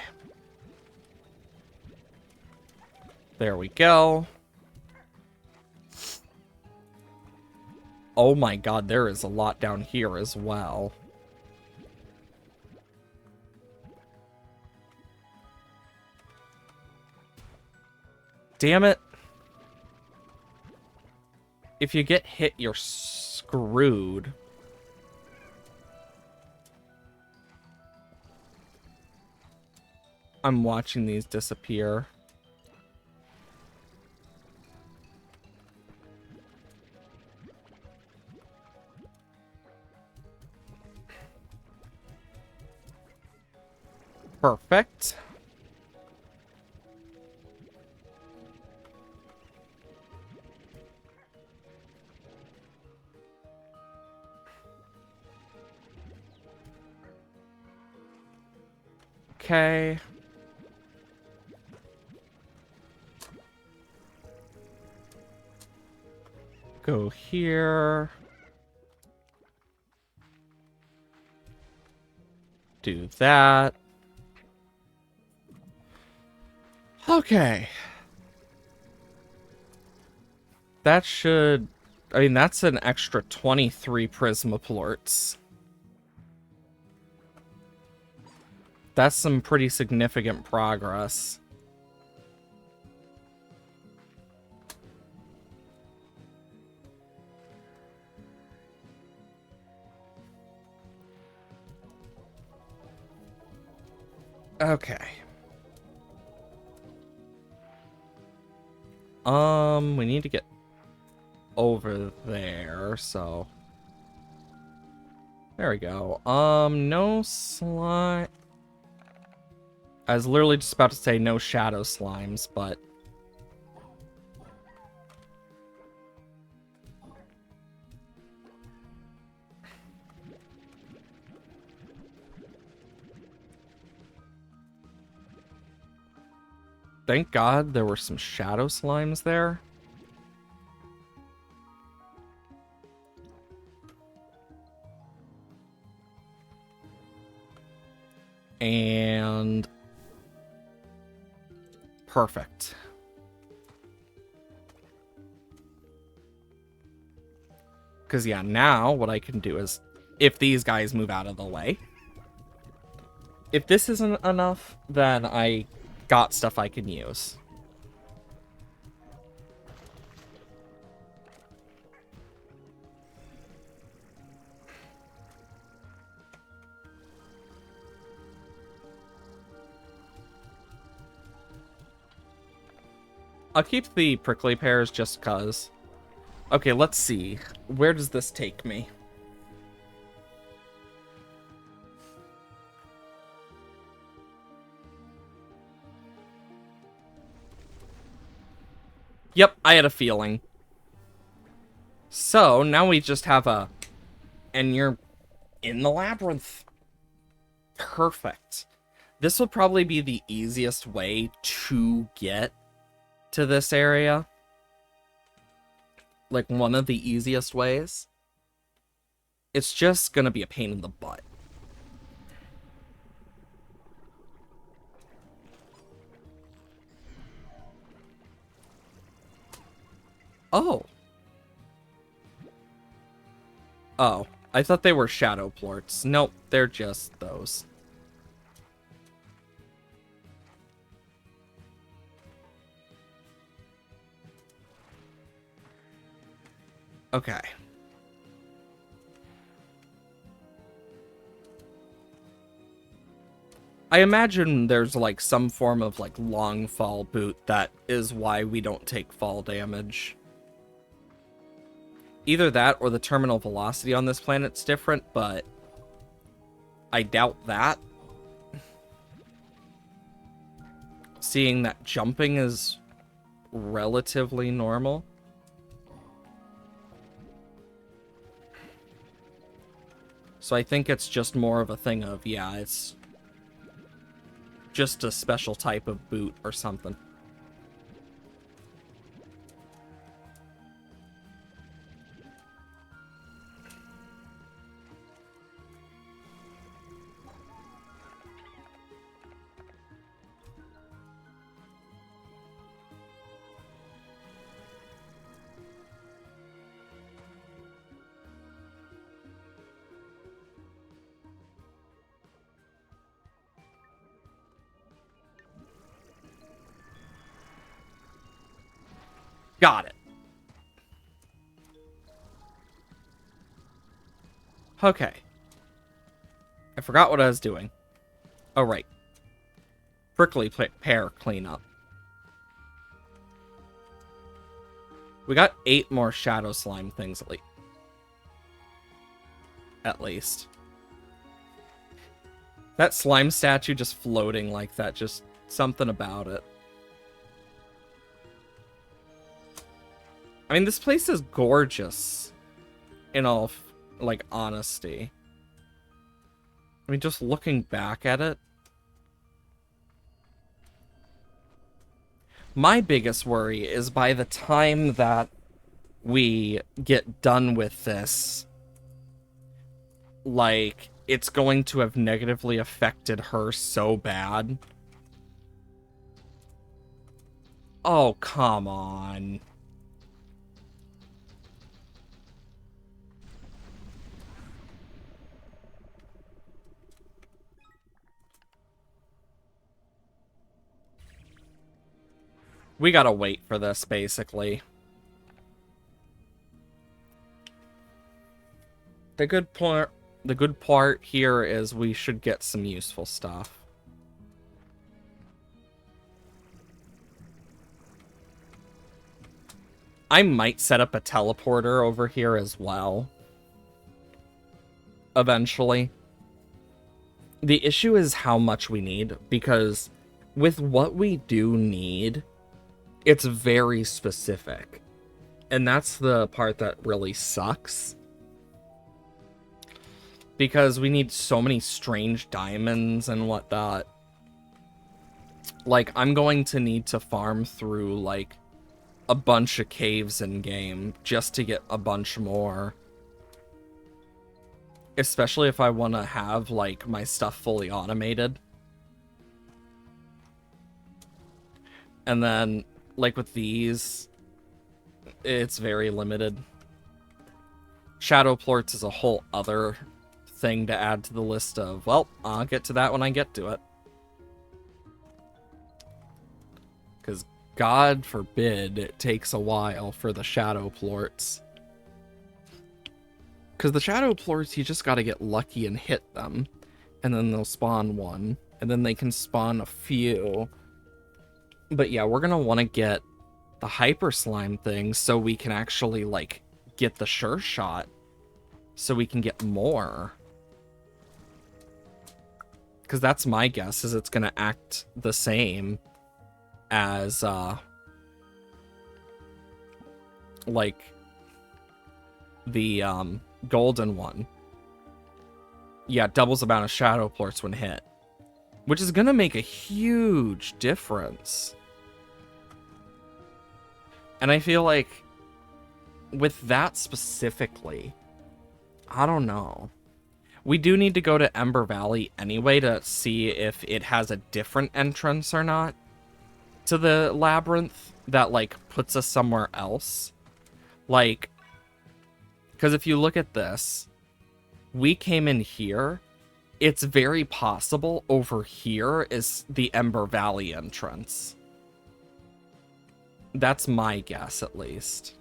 There we go. Oh my god, there is a lot down here as well. Damn it. If you get hit, you're screwed. I'm watching these disappear. Perfect. Okay. Go here. Do that. Okay. That should... I mean, that's an extra 23 Prismaplorts. That's some pretty significant progress. Okay. We need to get over there, so... There we go. No slime... I was literally just about to say no shadow slimes, but... Thank God there were some shadow slimes there. And... Perfect. Because, yeah, now what I can do is, if these guys move out of the way, if this isn't enough, then I got stuff I can use. I'll keep the prickly pears just cuz. Okay, let's see. Where does this take me? Yep, I had a feeling. So, now we just have a... And you're in the labyrinth. Perfect. This would probably be the easiest way to get to this area. Like, one of the easiest ways. It's just gonna be a pain in the butt. Oh. Oh. I thought they were shadow plorts. Nope, they're just those. Okay. I imagine there's like some form of like long fall boot that is why we don't take fall damage. Either that or the terminal velocity on this planet's different, but I doubt that. Seeing that jumping is relatively normal. So I think it's just more of a thing of, yeah, it's just a special type of boot or something. Got it. Okay. I forgot what I was doing. Oh, right. Prickly pear cleanup. We got 8 more shadow slime things at least. That slime statue just floating like that, just something about it. I mean, this place is gorgeous, in all, like, honesty. I mean, just looking back at it. My biggest worry is by the time that we get done with this, like, it's going to have negatively affected her so bad. Oh, come on. We gotta wait for this, basically. The good part here is we should get some useful stuff. I might set up a teleporter over here as well. Eventually. The issue is how much we need, because with what we do need, it's very specific. And that's the part that really sucks. Because we need so many strange diamonds and whatnot. Like, I'm going to need to farm through, like, a bunch of caves in-game just to get a bunch more. Especially if I want to have, like, my stuff fully automated. And then, like, with these, it's very limited. Shadow plorts is a whole other thing to add to the list of, well, I'll get to that when I get to it. Because, God forbid, it takes a while for the shadow plorts. Because the shadow plorts, you just gotta get lucky and hit them. And then they'll spawn one. And then they can spawn a few. But yeah, we're gonna want to get the hyper slime thing so we can actually, like, get the sure shot. So we can get more. Because that's my guess, is it's gonna act the same as, like, the, golden one. Yeah, doubles the amount of shadow plorts when hit. Which is gonna make a huge difference. And I feel like, with that specifically, I don't know. We do need to go to Ember Valley anyway to see if it has a different entrance or not to the Labyrinth that, like, puts us somewhere else. Like, because if you look at this, we came in here. It's very possible over here is the Ember Valley entrance. That's my guess, at least.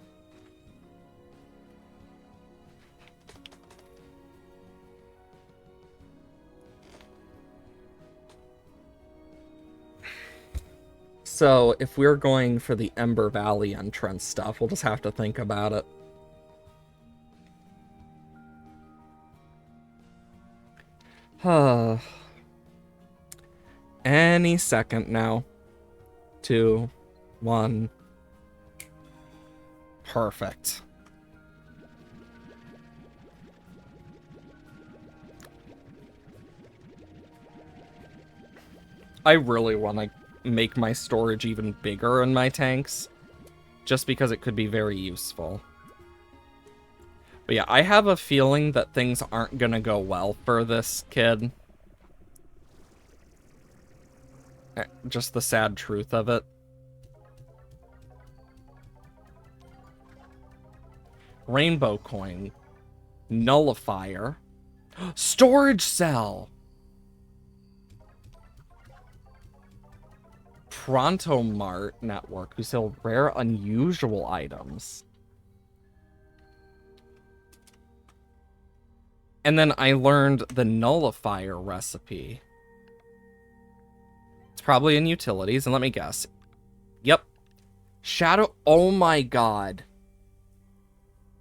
So, if we're going for the Ember Valley entrance stuff, we'll just have to think about it. Any second now. 2, 1. Perfect. I really want to make my storage even bigger in my tanks, just because it could be very useful. But yeah, I have a feeling that things aren't gonna go well for this kid. Just the sad truth of it. Rainbow coin. Nullifier. Storage cell! Pronto Mart network who sell rare, unusual items. And then I learned the nullifier recipe. It's probably in utilities, and let me guess. Yep. Shadow. Oh my god.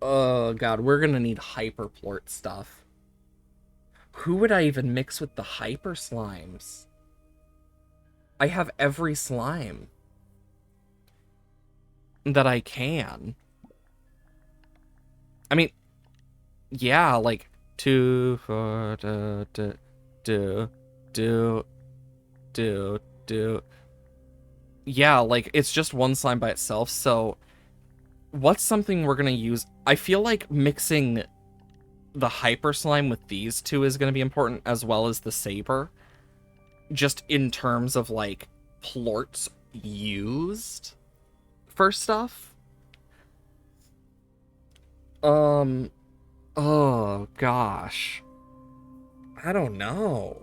Oh god, we're gonna need hyperplort stuff. Who would I even mix with the hyper slimes? I have every slime that I can. I mean, yeah, like 2, 4, do. Yeah, like it's just one slime by itself. So, what's something we're gonna use? I feel like mixing the hyper slime with these two is gonna be important, as well as the saber. Just in terms of like plorts used for stuff. Oh gosh. I don't know.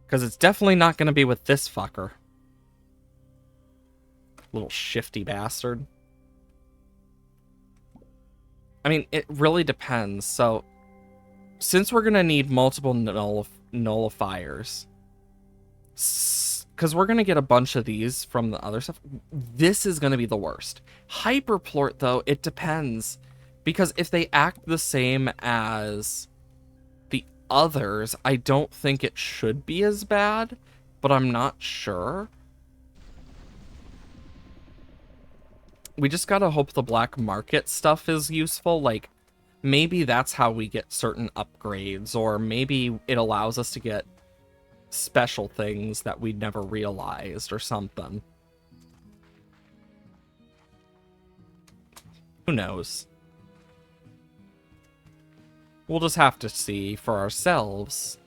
Because it's definitely not going to be with this fucker. Little shifty bastard. I mean, it really depends. So, since we're going to need multiple nullifiers, because we're going to get a bunch of these from the other stuff, this is going to be the worst. Hyperplort, though, it depends. Because if they act the same as the others, I don't think it should be as bad, but I'm not sure. We just gotta hope the black market stuff is useful. Like, maybe that's how we get certain upgrades, or maybe it allows us to get special things that we'd never realized or something. Who knows? We'll just have to see for ourselves.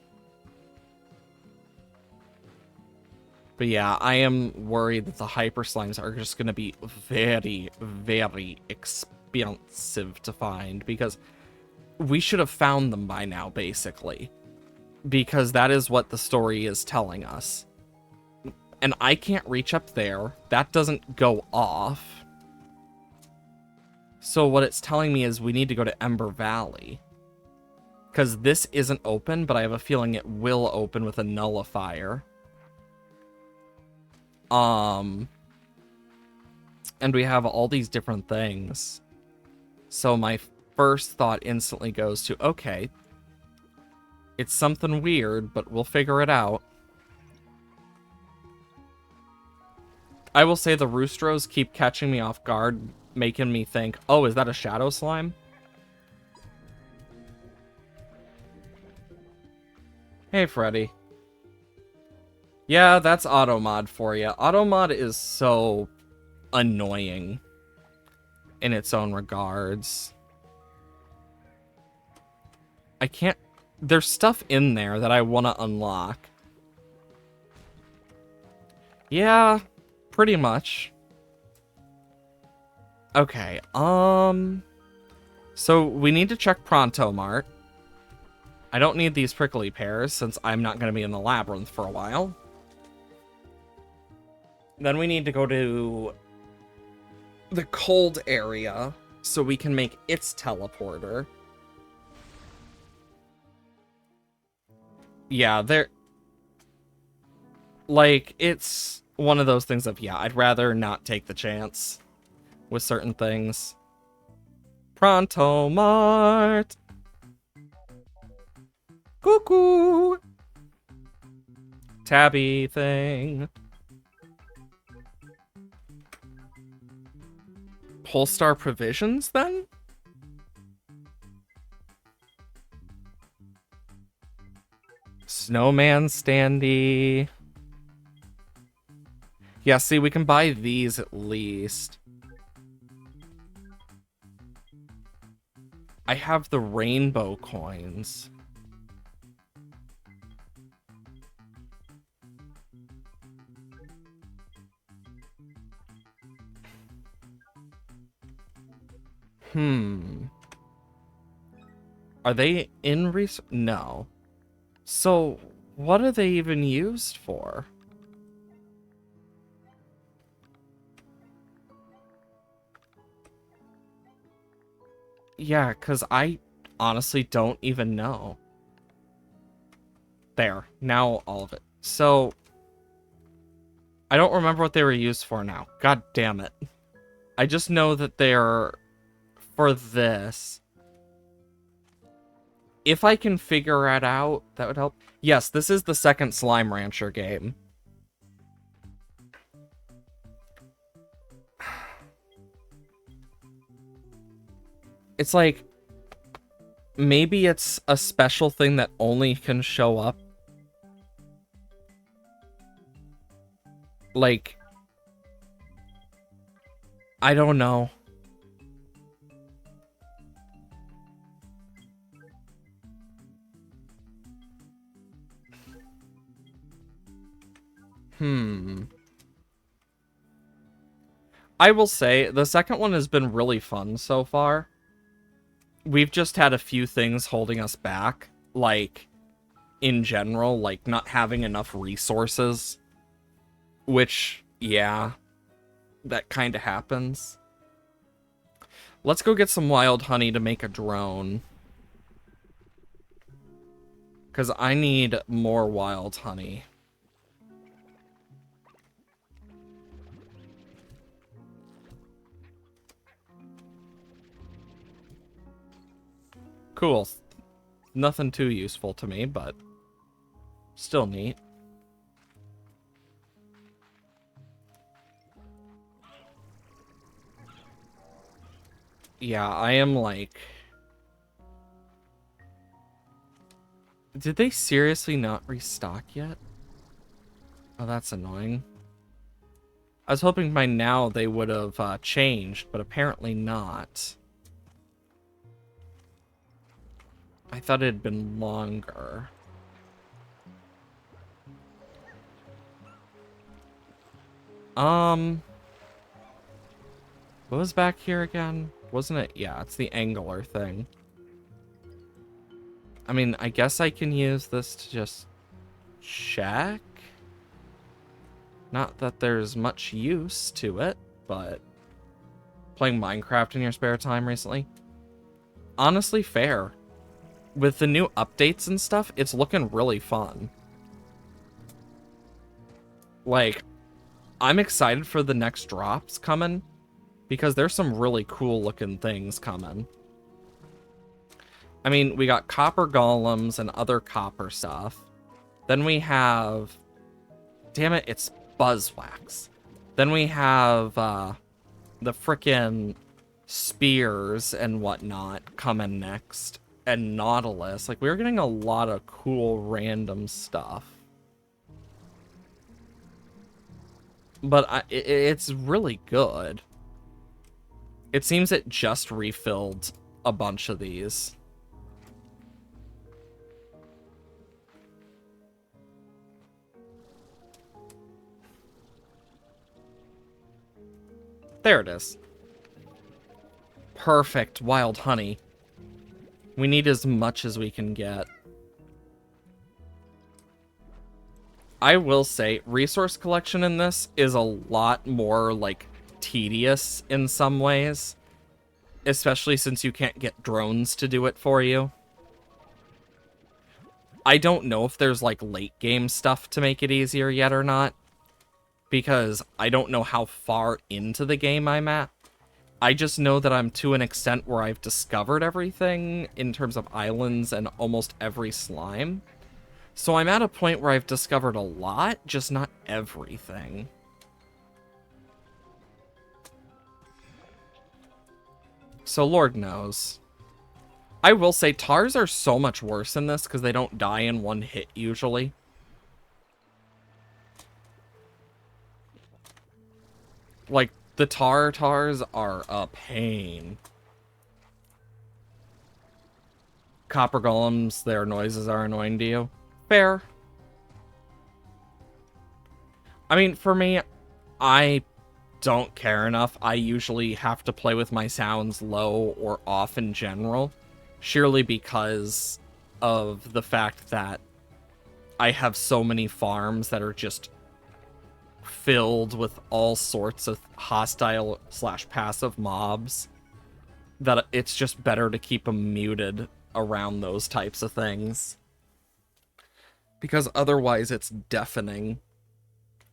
But yeah, I am worried that the hyper slimes are just going to be very, very expensive to find, because we should have found them by now, basically. Because that is what the story is telling us. And I can't reach up there. That doesn't go off. So what it's telling me is we need to go to Ember Valley. Because this isn't open, but I have a feeling it will open with a nullifier. And we have all these different things. So my first thought instantly goes to, okay, it's something weird, but we'll figure it out. I will say the Roostros keep catching me off guard, making me think, oh, is that a shadow slime? Hey, Freddy. Yeah, that's Automod for you. Automod is so annoying in its own regards. I can't... There's stuff in there that I want to unlock. Yeah, pretty much. Okay, so we need to check Pronto Mart. I don't need these prickly pears since I'm not going to be in the Labyrinth for a while. Then we need to go to the cold area so we can make its teleporter. Yeah, they're... Like, it's one of those things of, yeah, I'd rather not take the chance with certain things. Pronto Mart! Cuckoo! Tabby thing. Polestar Provisions, then? Snowman standee. Yeah, see, we can buy these at least. I have the rainbow coins. Are they in No. So, what are they even used for? Yeah, because I honestly don't even know. There. Now all of it. So, I don't remember what they were used for now. God damn it. I just know that they're for this. If I can figure it out, that would help. Yes, this is the second Slime Rancher game. It's like, maybe it's a special thing that only can show up. Like, I don't know. I will say, the second one has been really fun so far. We've just had a few things holding us back. Like, in general, like not having enough resources. Which, yeah, that kind of happens. Let's go get some wild honey to make a drone. Because I need more wild honey. Cool. Nothing too useful to me, but still neat. Yeah, I am like... Did they seriously not restock yet? Oh, that's annoying. I was hoping by now they would have changed, but apparently not. I thought it had been longer. What was back here again? Wasn't it? Yeah, it's the angular thing. I mean, I guess I can use this to just check. Not that there's much use to it, but playing Minecraft in your spare time recently? Honestly, fair. With the new updates and stuff, it's looking really fun. Like, I'm excited for the next drops coming, because there's some really cool looking things coming. I mean, we got copper golems and other copper stuff. Then we have... Damn it, it's buzzwax. Then we have the frickin' spears and whatnot coming next. And Nautilus. Like, we're getting a lot of cool random stuff. But it's really good. It seems it just refilled a bunch of these. There it is. Perfect wild honey. We need as much as we can get. I will say, resource collection in this is a lot more, like, tedious in some ways. Especially since you can't get drones to do it for you. I don't know if there's, like, late game stuff to make it easier yet or not. Because I don't know how far into the game I'm at. I just know that I'm to an extent where I've discovered everything in terms of islands and almost every slime. So I'm at a point where I've discovered a lot, just not everything. So Lord knows. I will say tars are so much worse in this because they don't die in one hit usually. Like, the tars are a pain. Copper golems, their noises are annoying to you. Fair. I mean, for me, I don't care enough. I usually have to play with my sounds low or off in general. sheerly because of the fact that I have so many farms that are just filled with all sorts of hostile / passive mobs, that it's just better to keep them muted around those types of things. Because otherwise it's deafening.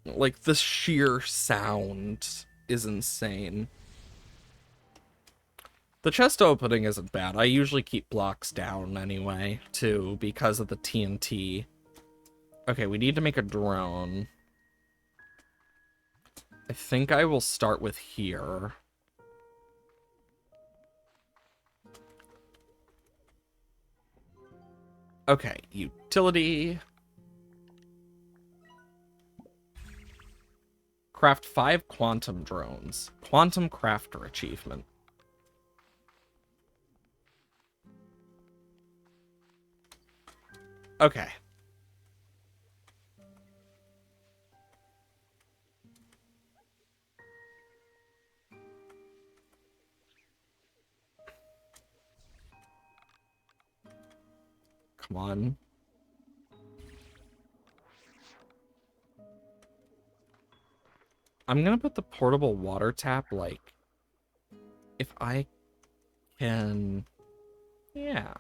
Like, the sheer sound is insane. The chest opening isn't bad. I usually keep blocks down anyway, too, because of the TNT. Okay, we need to make a drone. I think I will start with here. Okay, utility. Craft 5 quantum drones. Quantum crafter achievement. Okay. Come on. I'm gonna put the portable water tap, like, if I can... Yeah.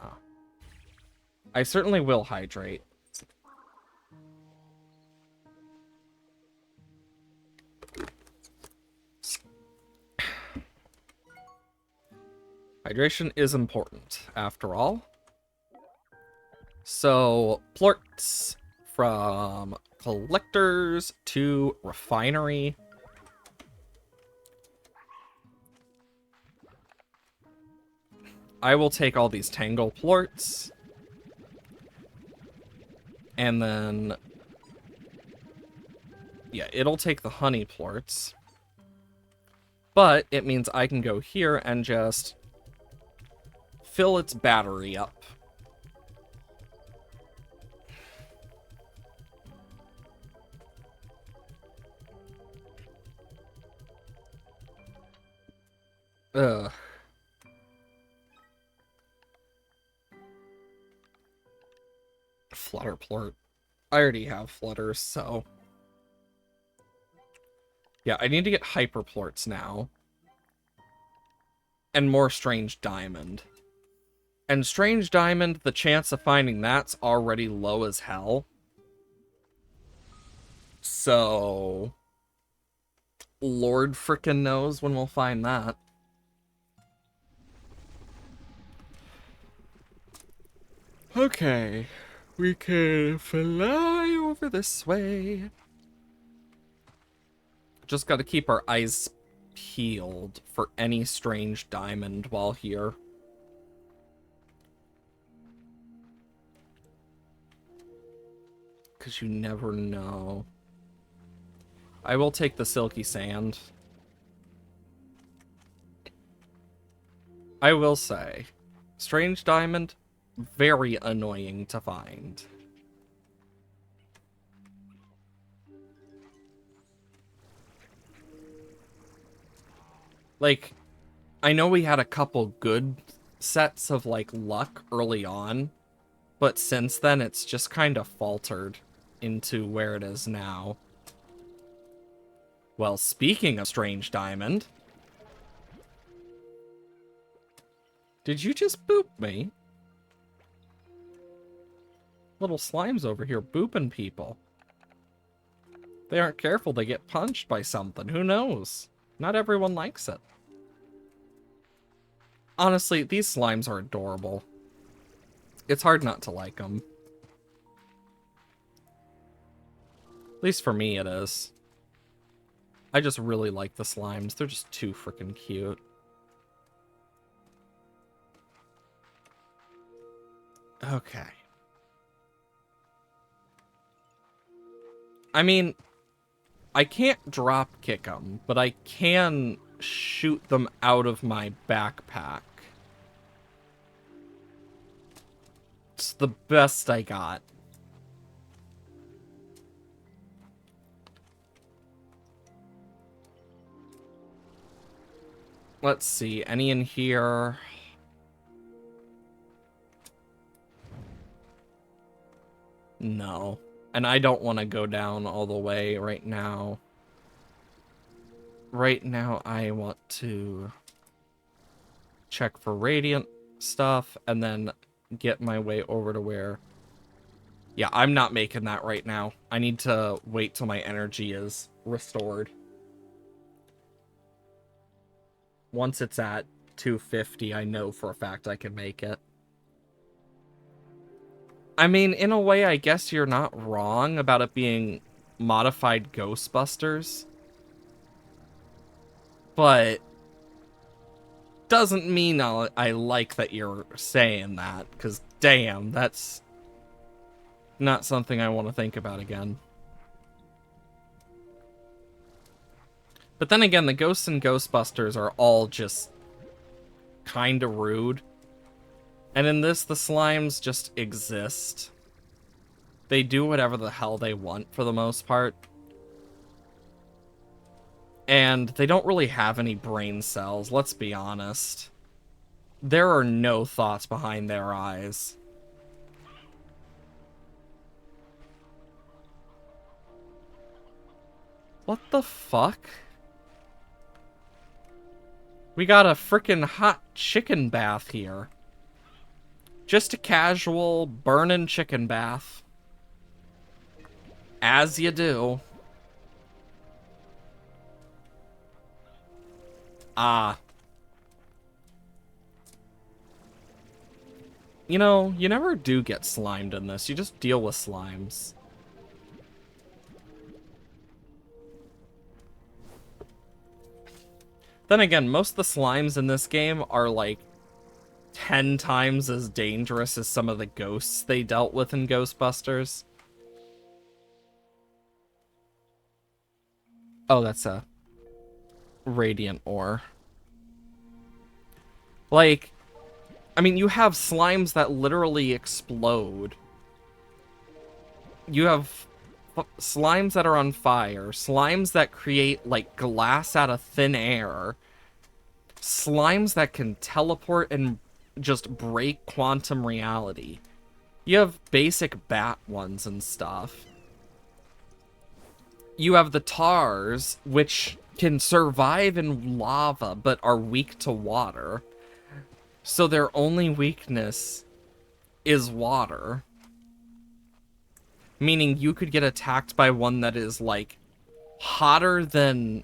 I certainly will hydrate. Hydration is important, after all. So, plorts from collectors to refinery. I will take all these tangle plorts. And then... yeah, it'll take the honey plorts. But it means I can go here and just fill its battery up. Ugh. Flutter plort. I already have flutters, so... yeah, I need to get hyper plorts now. And more strange diamond. And strange diamond, the chance of finding that's already low as hell. So... Lord frickin' knows when we'll find that. Okay. We can fly over this way. Just gotta keep our eyes peeled for any strange diamond while here. Because you never know. I will take the silky sand. I will say, strange diamond, very annoying to find. Like, I know we had a couple good sets of, like, luck early on, but since then it's just kind of faltered into where it is now. Well, speaking of strange diamond... did you just boop me? Little slimes over here booping people. They aren't careful, they get punched by something. Who knows? Not everyone likes it. Honestly, these slimes are adorable. It's hard not to like them. At least for me it is. I just really like the slimes. They're just too freaking cute. Okay. I mean, I can't drop kick them, but I can shoot them out of my backpack. It's the best I got. Let's see, any in here? No. And I don't want to go down all the way right now. Right now, I want to check for radiant stuff and then get my way over to where... Yeah, I'm not making that right now. I need to wait till my energy is restored. Once it's at 250, I know for a fact I can make it. I mean, in a way, I guess you're not wrong about it being modified Ghostbusters. But doesn't mean I like that you're saying that, because damn, that's not something I want to think about again. But then again, the ghosts in Ghostbusters are all just kind of rude. And in this, the slimes just exist. They do whatever the hell they want for the most part. And they don't really have any brain cells, let's be honest. There are no thoughts behind their eyes. What the fuck? We got a frickin' hot chicken bath here. Just a casual burning chicken bath. As you do. Ah. You know, you never do get slimed in this. You just deal with slimes. Then again, most of the slimes in this game are like 10 times as dangerous as some of the ghosts they dealt with in Ghostbusters. Oh, that's a radiant ore. Like, I mean, you have slimes that literally explode. You have slimes that are on fire, slimes that create, like, glass out of thin air, slimes that can teleport and just break quantum reality. You have basic bat ones and stuff. You have the tars, which can survive in lava, but are weak to water. So their only weakness is water. Meaning you could get attacked by one that is, like, hotter than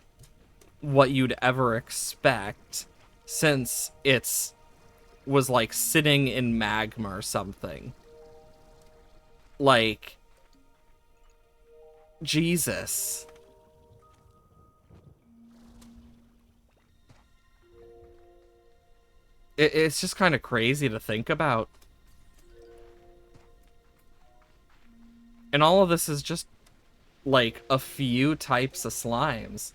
what you'd ever expect, since it's was, like, sitting in magma or something. Like, Jesus. It's just kind of crazy to think about. And all of this is just, like, a few types of slimes.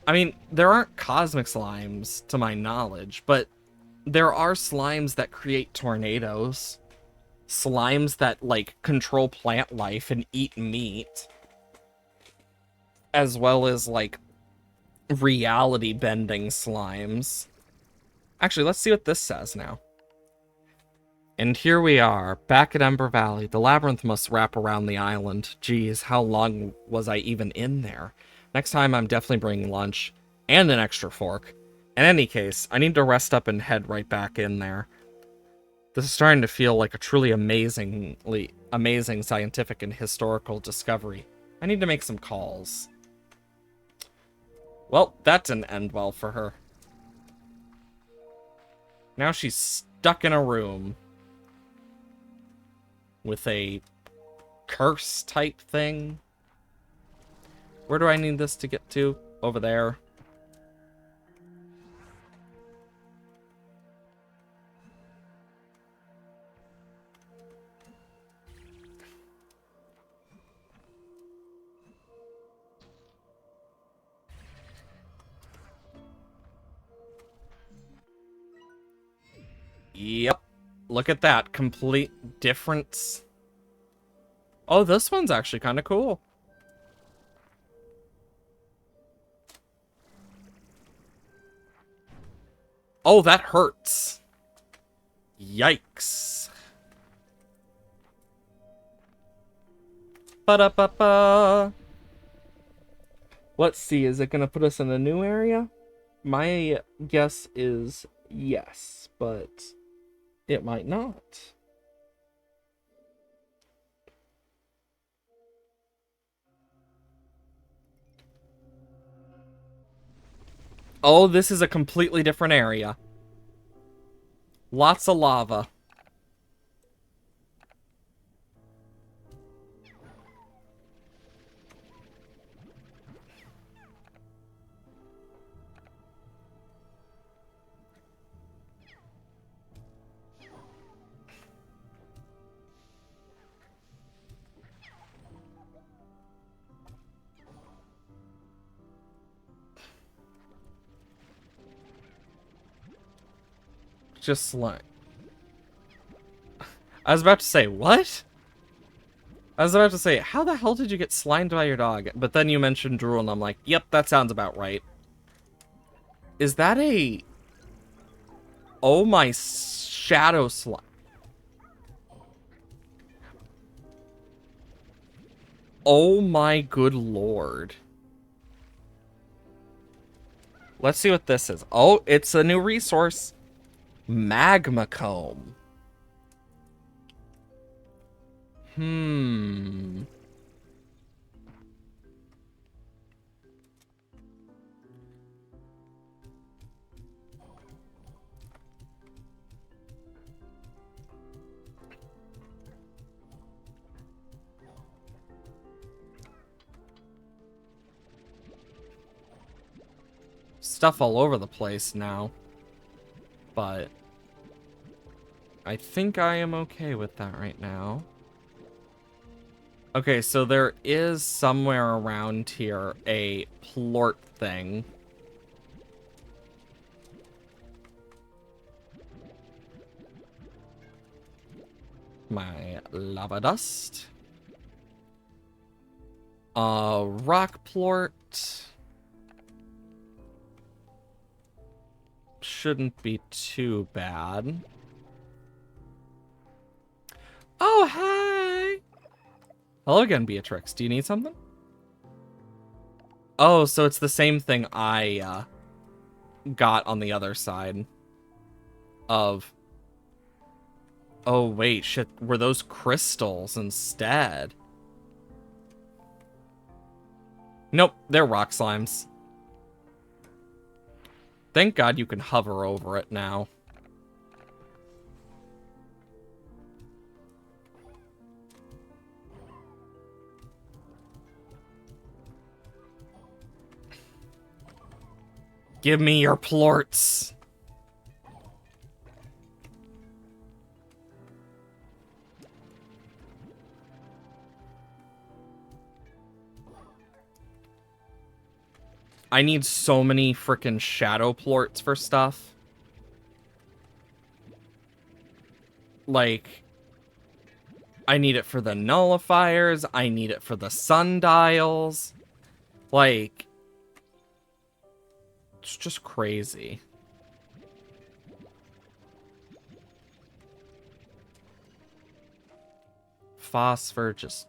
I mean, there aren't cosmic slimes, to my knowledge, but there are slimes that create tornadoes. Slimes that, like, control plant life and eat meat. As well as, like, reality-bending slimes. Actually, let's see what this says now. And here we are, back at Ember Valley. The labyrinth must wrap around the island. Geez, how long was I even in there? Next time, I'm definitely bringing lunch. And an extra fork. In any case, I need to rest up and head right back in there. This is starting to feel like a truly amazing scientific and historical discovery. I need to make some calls. Well, that didn't end well for her. Now she's stuck in a room with a curse type thing. Where do I need this to get to? Over there. Yep. Look at that. Complete difference. Oh, this one's actually kind of cool. Oh, that hurts. Yikes. Ba-da-ba-ba. Let's see, is it going to put us in a new area? My guess is yes, but it might not. Oh, this is a completely different area. Lots of lava. Just slime. I was about to say, what? I was about to say, how the hell did you get slimed by your dog? But then you mentioned drool, and I'm like, yep, that sounds about right. Is that a... Oh my shadow slime. Oh my good lord. Let's see what this is. Oh, it's a new resource. Magma comb. Stuff all over the place now. But I think I am okay with that right now. Okay, so there is somewhere around here a plort thing. My lava dust. Rock plort. Shouldn't be too bad. Oh, hi! Hello again, Beatrix. Do you need something? Oh, so it's the same thing I got on the other side of... Oh, wait, shit. Were those crystals instead? Nope, they're rock slimes. Thank God you can hover over it now. Give me your plorts. I need so many frickin' shadow plorts for stuff. Like, I need it for the nullifiers. I need it for the sundials. Like, it's just crazy. Phosphor just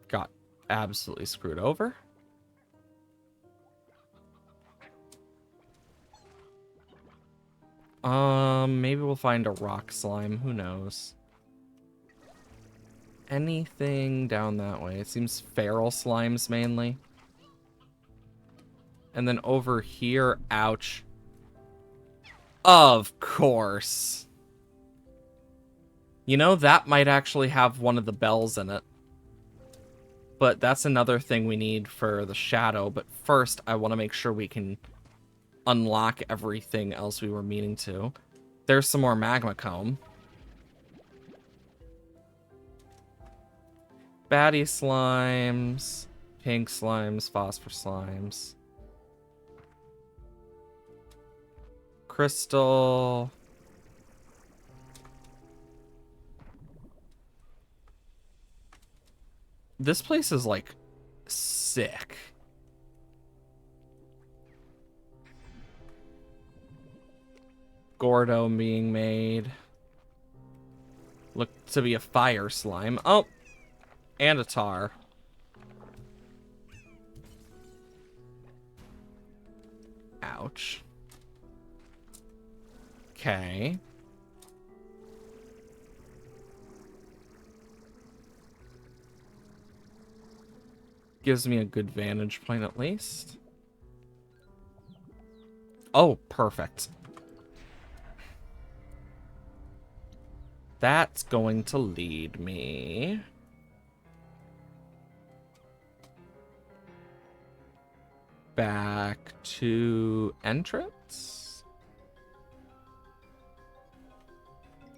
got absolutely screwed over. Maybe we'll find a rock slime. Who knows? Anything down that way? It seems feral slimes mainly. And then over here, ouch. Of course. You know, that might actually have one of the bells in it. But that's another thing we need for the shadow. But first, I want to make sure we can unlock everything else we were meaning to. There's some more magma comb. Baddie slimes, pink slimes, phosphor slimes. Crystal. This place is like sick. Gordo being made. Look to be a fire slime. Oh, and a tar. pouch. Okay. Gives me a good vantage point at least. Oh, perfect. That's going to lead me back to entrance.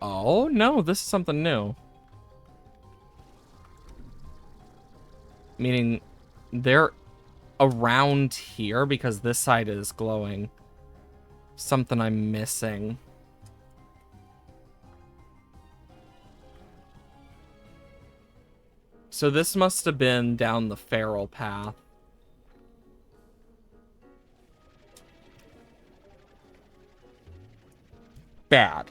Oh, no, this is something new. Meaning they're around here because this side is glowing. Something I'm missing. So this must have been down the feral path. Bad.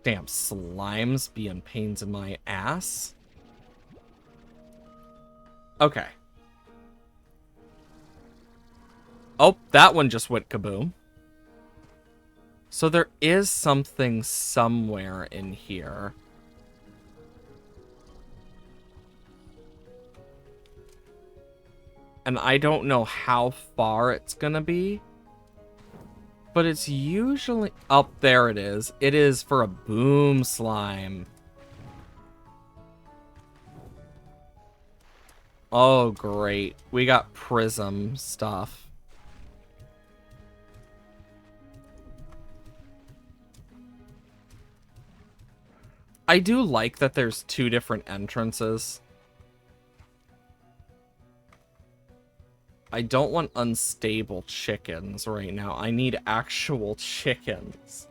Damn slimes being pains in my ass. Okay. Oh, that one just went kaboom. So there is something somewhere in here. And I don't know how far it's gonna be. But it's usually... Oh, there it is. It is for a boom slime. Oh, great. We got prism stuff. I do like that there's two different entrances. I don't want unstable chickens right now. I need actual chickens.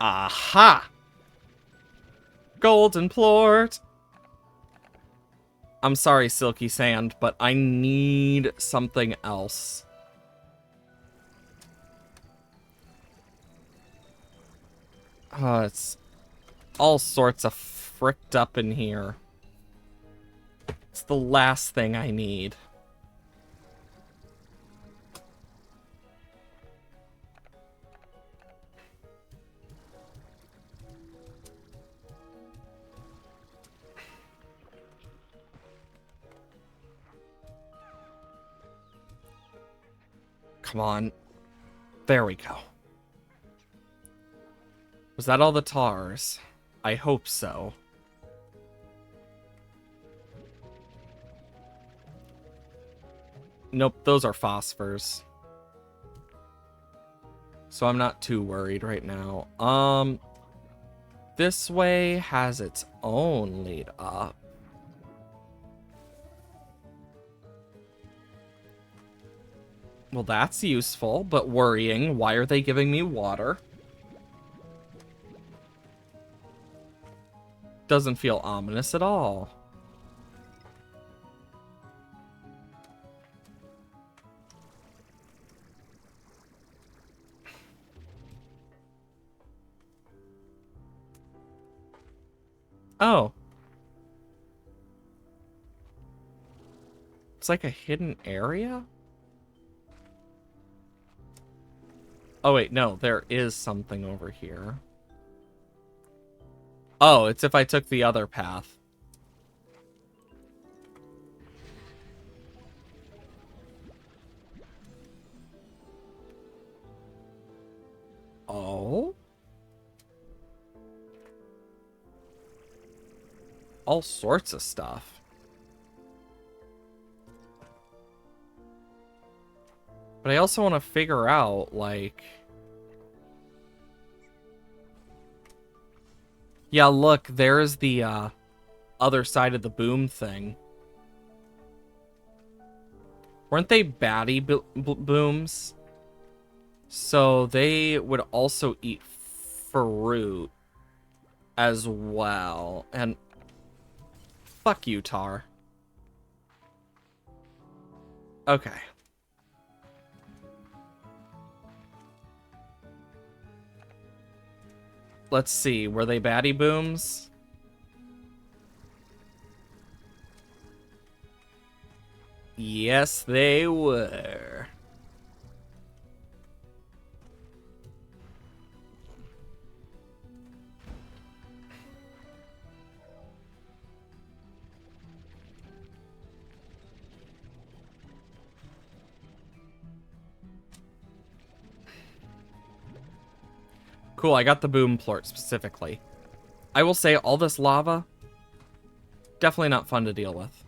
Aha! Golden plort! I'm sorry, Silky Sand, but I need something else. It's all sorts of fricked up in here. It's the last thing I need. Come on. There we go. Was that all the tars? I hope so. Nope, those are phosphors. So I'm not too worried right now. This way has its own lead up. Well, that's useful, but worrying. Why are they giving me water? Doesn't feel ominous at all. Oh. It's like a hidden area? Oh, wait, no, there is something over here. Oh, it's if I took the other path. Oh? All sorts of stuff. But I also want to figure out, like... Yeah, look, there's the, other side of the boom thing. Weren't they baddie booms? So they would also eat fruit as well. And fuck you, Tar. Okay. Let's see. Were they baddie booms? Yes, they were. Cool, I got the boom plort specifically. I will say all this lava, definitely not fun to deal with.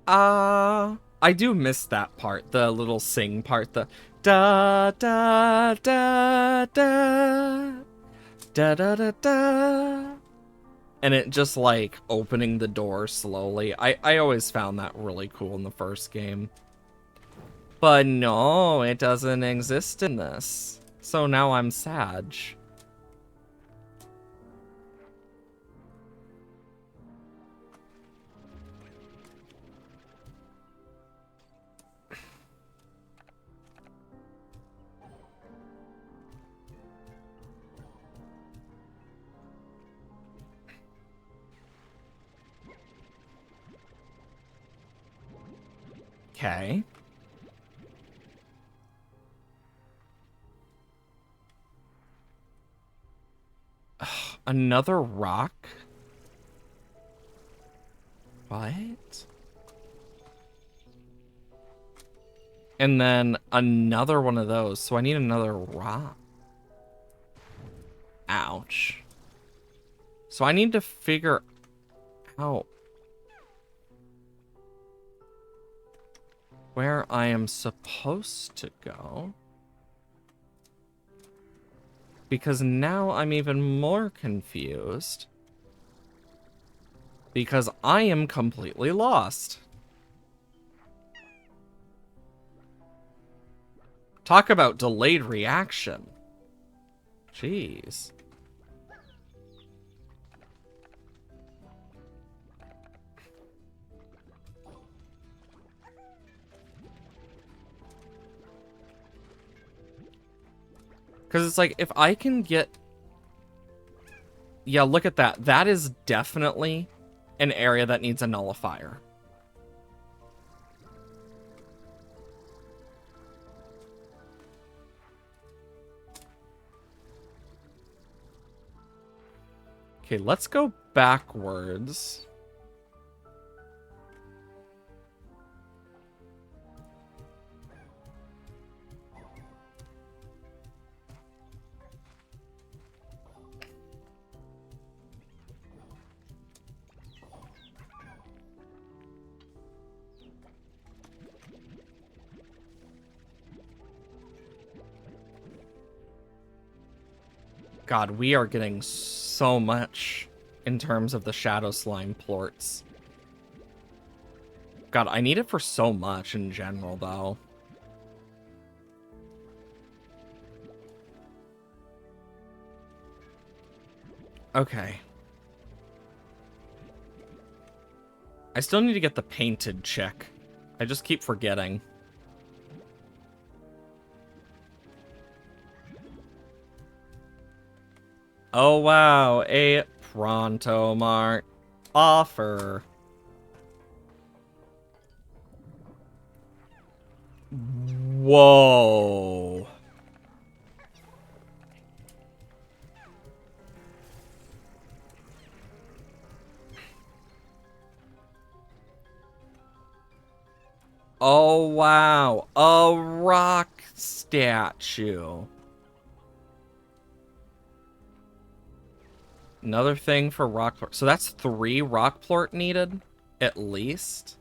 I do miss that part, the little sing part, the da da da da da da da da. And it just like opening the door slowly. I always found that really cool in the first game. But no, it doesn't exist in this. So now I'm sad. Okay. Another rock? What? And then another one of those. So I need another rock. Ouch. So I need to figure out where I am supposed to go. Because now I'm even more confused. Because I am completely lost. Talk about delayed reaction. Jeez. Because it's like, if I can get... Yeah, look at that. That is definitely an area that needs a nullifier. Okay, let's go backwards. God, we are getting so much in terms of the Shadow Slime plorts. God, I need it for so much in general, though. Okay. I still need to get the painted check. I just keep forgetting. Oh, wow. A Pronto Mart offer. Whoa. Oh, wow. A rock statue. Another thing for rock plort. So that's 3 rock plort needed, at least.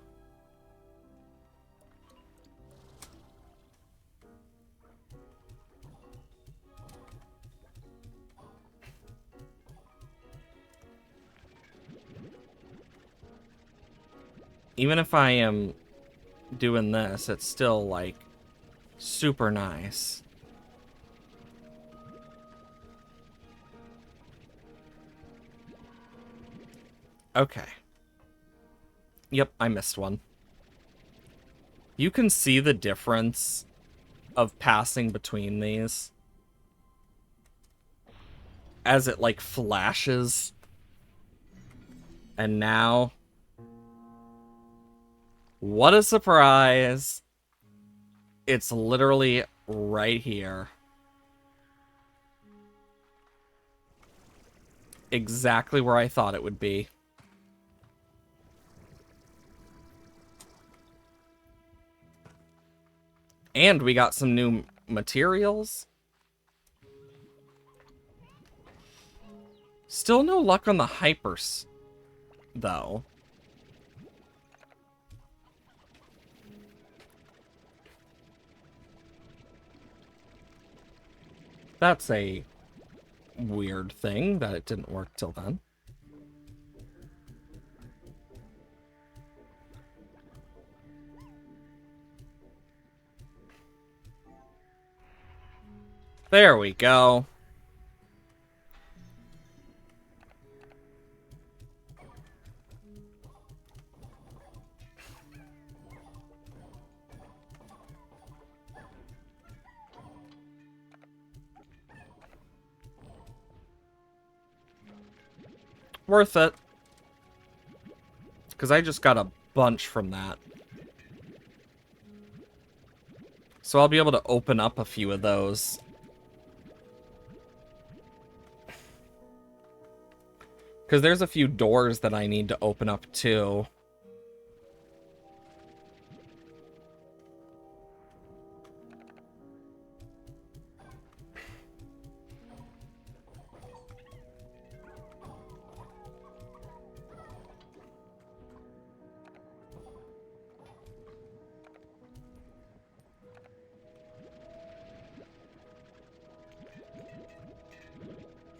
Even if I am doing this, it's still, like, super nice. Okay. Yep, I missed one. You can see the difference of passing between these as it, like, flashes. And now... What a surprise! It's literally right here. Exactly where I thought it would be. And we got some new materials. Still no luck on the hypers, though. That's a weird thing that it didn't work till then. There we go. Worth it. Because I just got a bunch from that. So I'll be able to open up a few of those. Because there's a few doors that I need to open up too.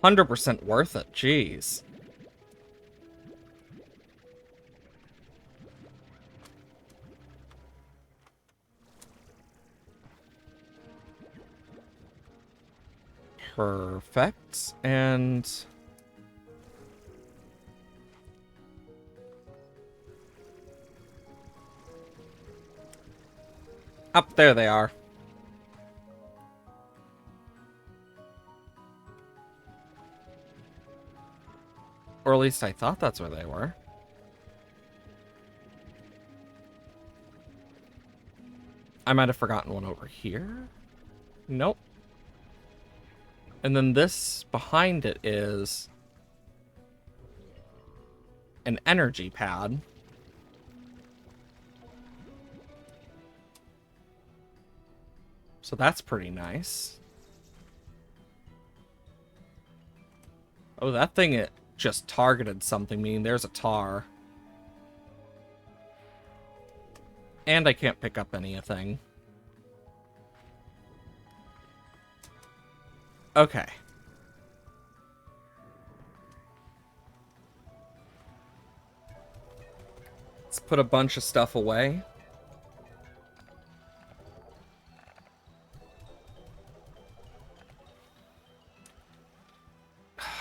$100% worth it, jeez. Perfect. And up there they are. Or at least I thought that's where they were. I might have forgotten one over here. Nope. And then this behind it is an energy pad. So that's pretty nice. Oh, that thing, it just targeted something, meaning there's a tar. And I can't pick up anything. Okay. Let's put a bunch of stuff away.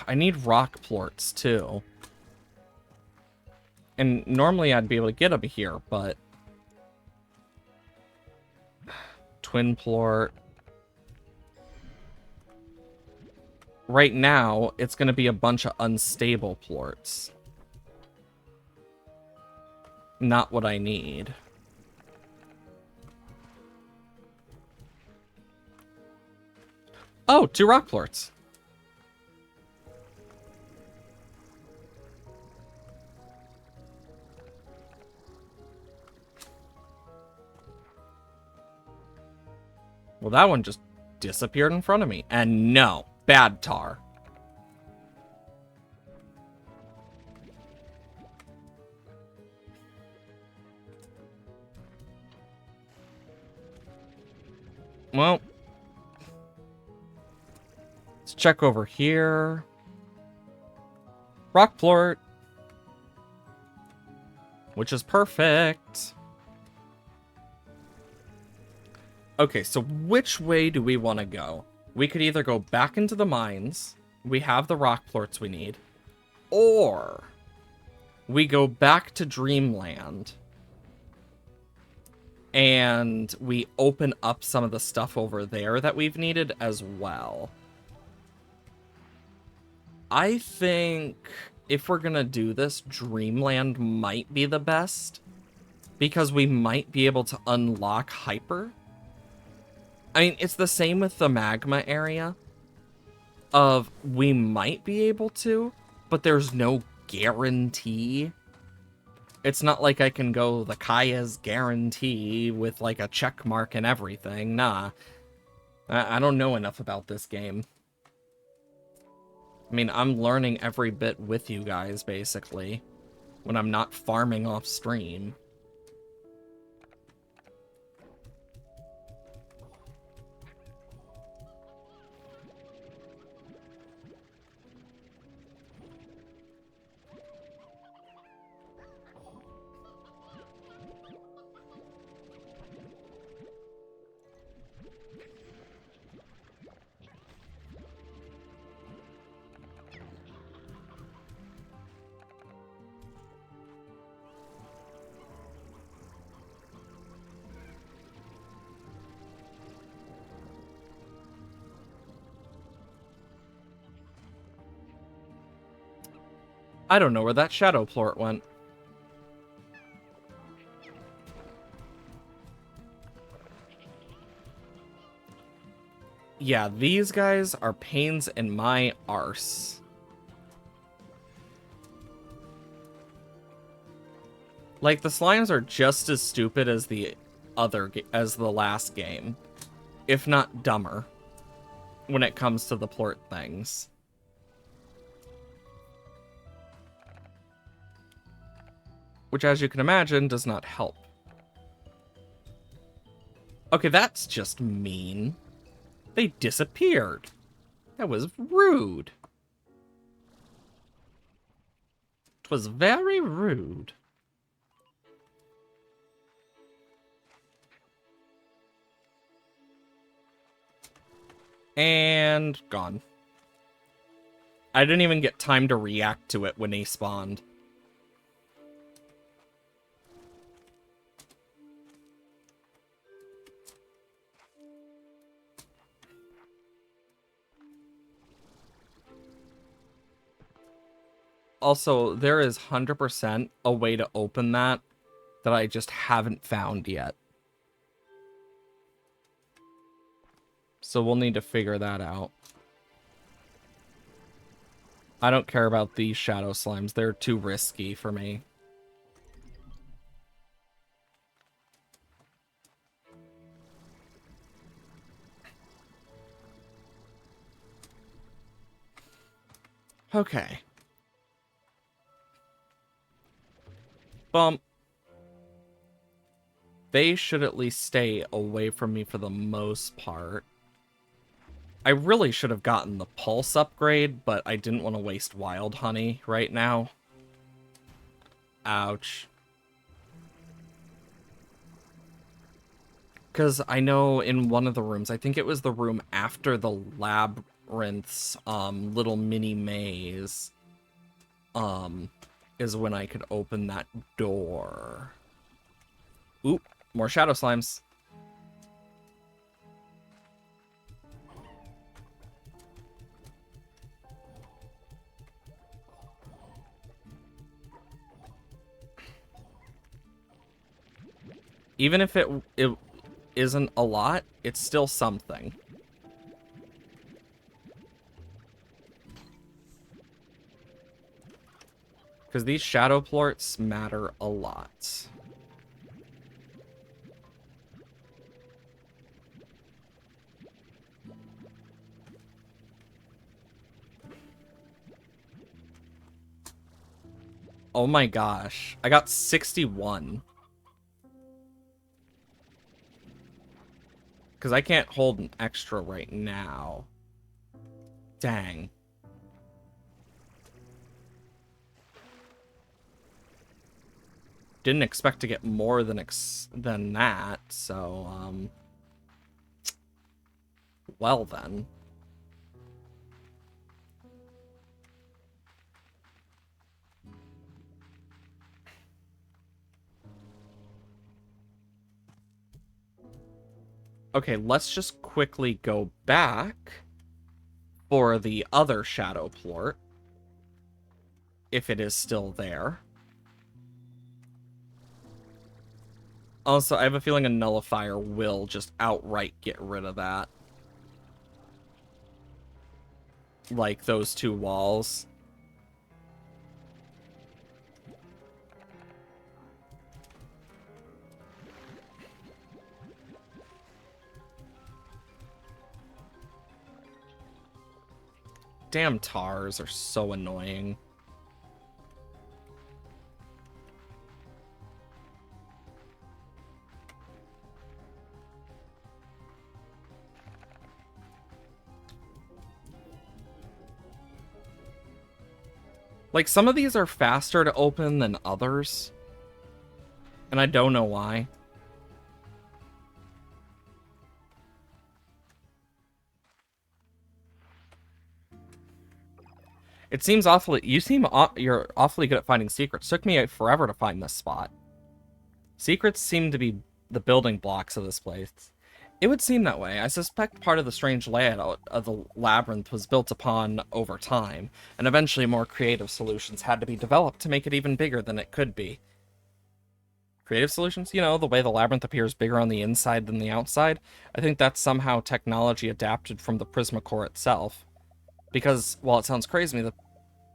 I need rock plorts, too. And normally I'd be able to get them here, but... Twin plort. Right now, it's going to be a bunch of unstable plorts. Not what I need. Oh, 2 rock plorts. Well, that one just disappeared in front of me. And no, bad tar. Well, let's check over here. Rock plort. Which is perfect. Okay, so which way do we want to go? We could either go back into the mines. We have the rock plorts we need. Or we go back to Dreamland and we open up some of the stuff over there that we've needed as well. I think if we're gonna do this, Dreamland might be the best, because we might be able to unlock Hyper. I mean, it's the same with the magma area of we might be able to, but there's no guarantee. It's not like I can go the Kaya's guarantee with like a check mark and everything. Nah. I don't know enough about this game. I mean, I'm learning every bit with you guys, basically, when I'm not farming off stream. I don't know where that shadow plort went. Yeah, these guys are pains in my arse. Like, the slimes are just as stupid as the last game, if not dumber, when it comes to the plort things. Which, as you can imagine, does not help. Okay, that's just mean. They disappeared. That was rude. It was very rude. And gone. I didn't even get time to react to it when he spawned. Also, there is 100% a way to open that I just haven't found yet. So we'll need to figure that out. I don't care about these shadow slimes. They're too risky for me. Okay. Bump. They should at least stay away from me for the most part. I really should have gotten the pulse upgrade, but I didn't want to waste wild honey right now. Ouch. Because I know in one of the rooms, I think it was the room after the Labyrinth's little mini maze, is when I could open that door. Oop, more shadow slimes. Even if it isn't a lot, it's still something. Because these shadow plorts matter a lot. Oh my gosh. I got 61. Because I can't hold an extra right now. Dang. Didn't expect to get more than that, so, well then. Okay, let's just quickly go back for the other shadow plort, if it is still there. Also, I have a feeling a nullifier will just outright get rid of that. Like those two walls. Damn tars are so annoying. Like, some of these are faster to open than others. And I don't know why. It seems awfully... You're awfully good at finding secrets. Took me forever to find this spot. Secrets seem to be the building blocks of this place. It would seem that way. I suspect part of the strange layout of the labyrinth was built upon over time, and eventually more creative solutions had to be developed to make it even bigger than it could be. Creative solutions? You know, the way the labyrinth appears bigger on the inside than the outside? I think that's somehow technology adapted from the Prismacore itself. Because, while it sounds crazy to me, the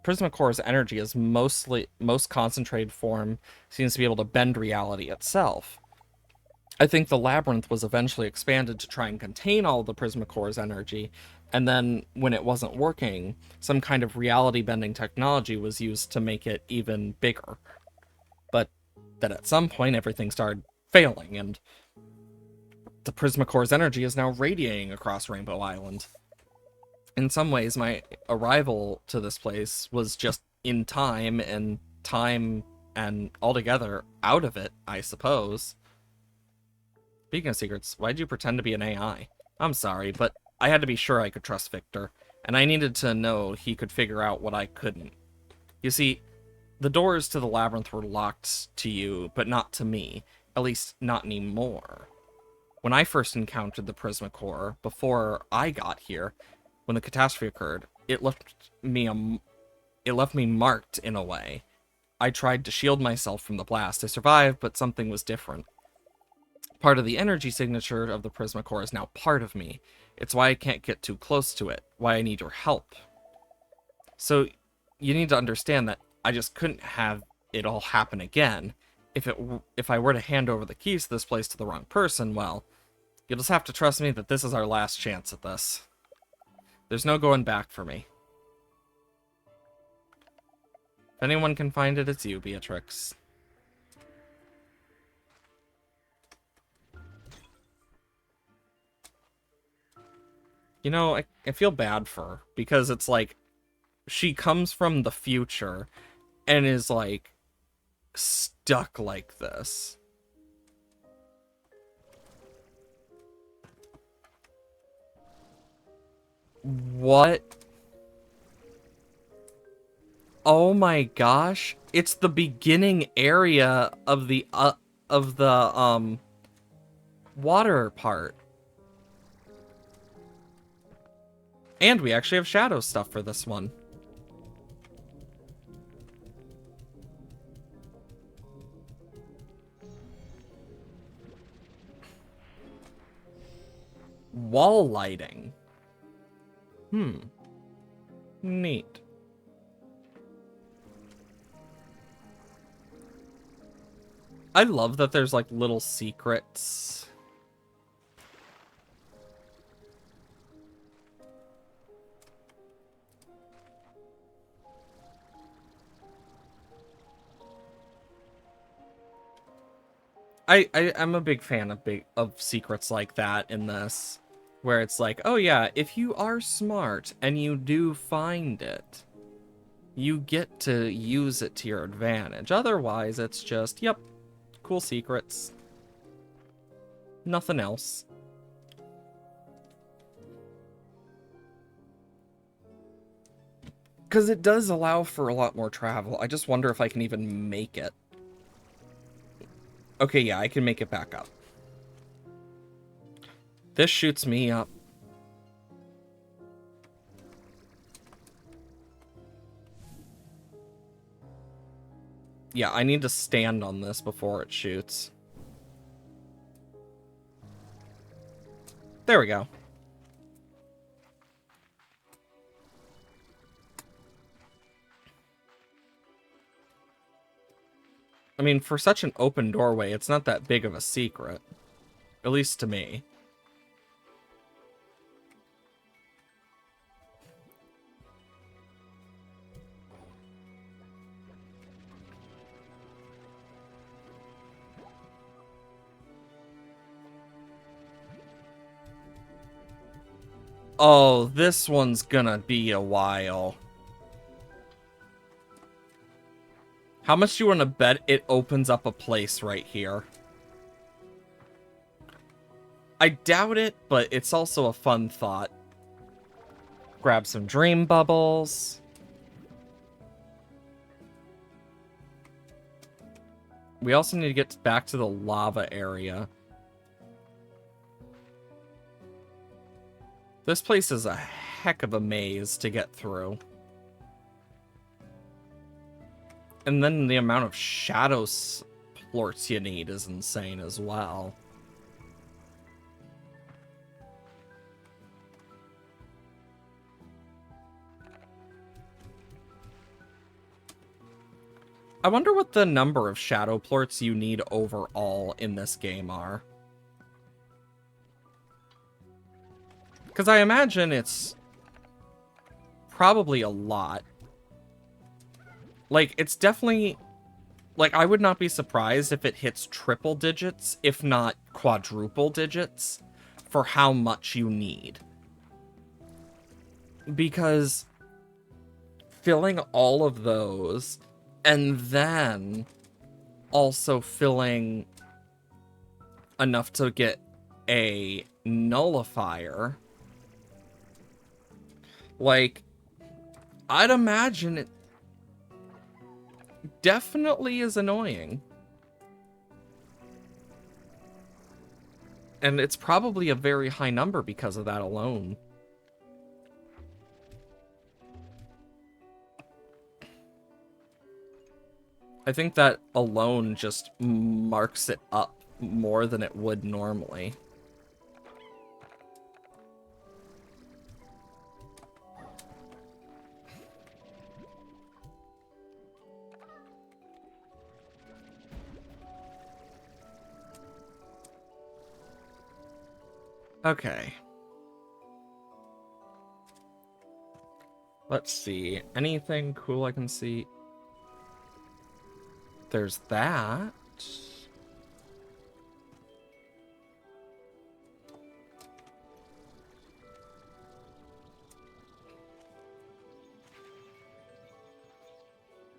Prismacore's energy is most concentrated form seems to be able to bend reality itself. I think the labyrinth was eventually expanded to try and contain all of the Prismacore's energy, and then when it wasn't working, some kind of reality-bending technology was used to make it even bigger. But then at some point everything started failing, and the Prismacore's energy is now radiating across Rainbow Island. In some ways, my arrival to this place was just in time and altogether out of it, I suppose. Speaking of secrets, why'd you pretend to be an AI? I'm sorry, but I had to be sure I could trust Victor, and I needed to know he could figure out what I couldn't. You see, the doors to the labyrinth were locked to you, but not to me. At least, not anymore. When I first encountered the Prismacore, before I got here, when the catastrophe occurred, it left me marked in a way. I tried to shield myself from the blast. I survived, but something was different. Part of the energy signature of the Prismacore is now part of me. It's why I can't get too close to it, why I need your help. So, you need to understand that I just couldn't have it all happen again. If I were to hand over the keys to this place to the wrong person, well, you'll just have to trust me that this is our last chance at this. There's no going back for me. If anyone can find it, it's you, Beatrix. You know, I feel bad for her, because it's like, she comes from the future, and is like, stuck like this. What? Oh my gosh. It's the beginning area of the water part. And we actually have shadow stuff for this one. Wall lighting. Neat. I love that there's like little secrets. I'm a big fan of secrets like that in this, where it's like, oh yeah, if you are smart and you do find it, you get to use it to your advantage. Otherwise, it's just, yep, cool secrets. Nothing else. Because it does allow for a lot more travel. I just wonder if I can even make it. Okay, yeah, I can make it back up. This shoots me up. Yeah, I need to stand on this before it shoots. There we go. I mean, for such an open doorway, it's not that big of a secret. At least to me. Oh, this one's gonna be a while. How much do you want to bet it opens up a place right here? I doubt it, but it's also a fun thought. Grab some dream bubbles. We also need to get back to the lava area. This place is a heck of a maze to get through. And then the amount of shadow plorts you need is insane as well. I wonder what the number of shadow plorts you need overall in this game are. Because I imagine it's probably a lot. Like, it's definitely... Like, I would not be surprised if it hits triple digits, if not quadruple digits, for how much you need. Because filling all of those, and then also filling enough to get a nullifier... Like, I'd imagine it definitely is annoying. And it's probably a very high number because of that alone. I think that alone just marks it up more than it would normally. Okay. Let's see. Anything cool I can see? There's that.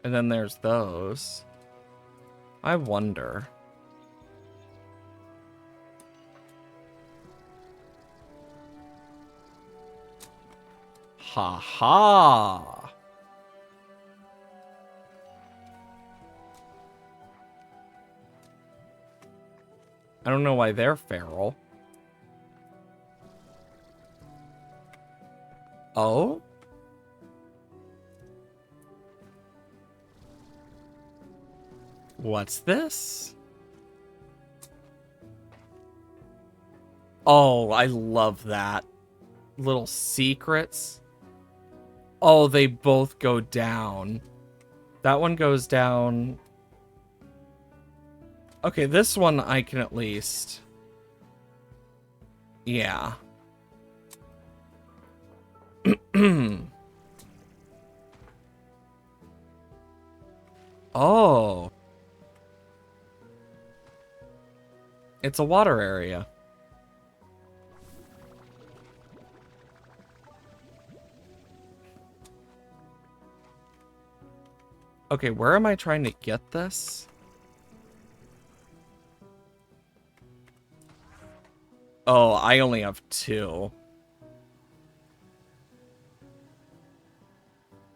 And then there's those. I wonder. Ha ha! I don't know why they're feral. Oh? What's this? Oh, I love that. Little secrets. Oh, they both go down. That one goes down. Okay, this one I can at least... Yeah. Oh. It's a water area. Okay, where am I trying to get this? Oh, I only have 2.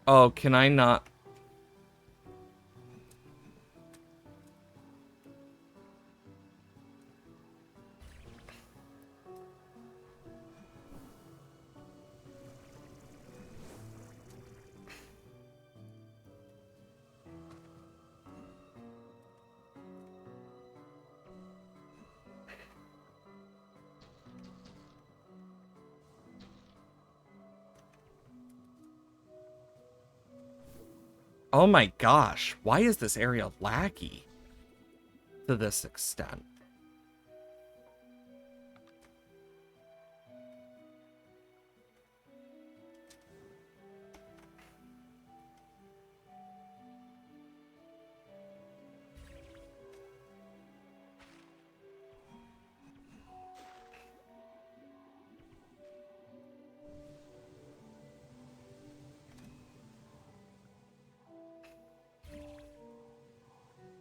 Oh, can I not? Oh my gosh, why is this area laggy to this extent?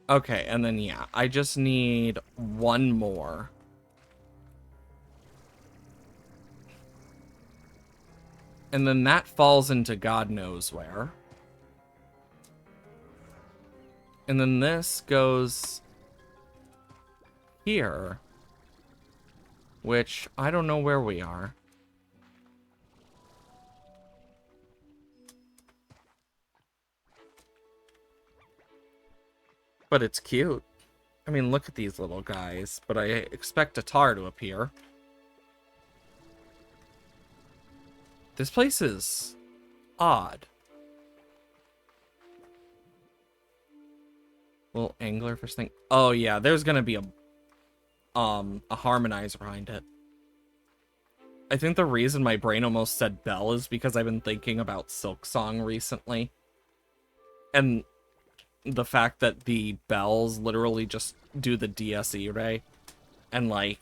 Okay, and then yeah, I just need one more. And then that falls into God knows where. And then this goes here, which I don't know where we are. But it's cute. I mean, look at these little guys, but I expect a tar to appear. This place is odd. Little anglerfish thing. Oh yeah, there's gonna be a harmonizer behind it. I think the reason my brain almost said bell is because I've been thinking about Silk Song recently. And the fact that the bells literally just do the DSE ray. And like,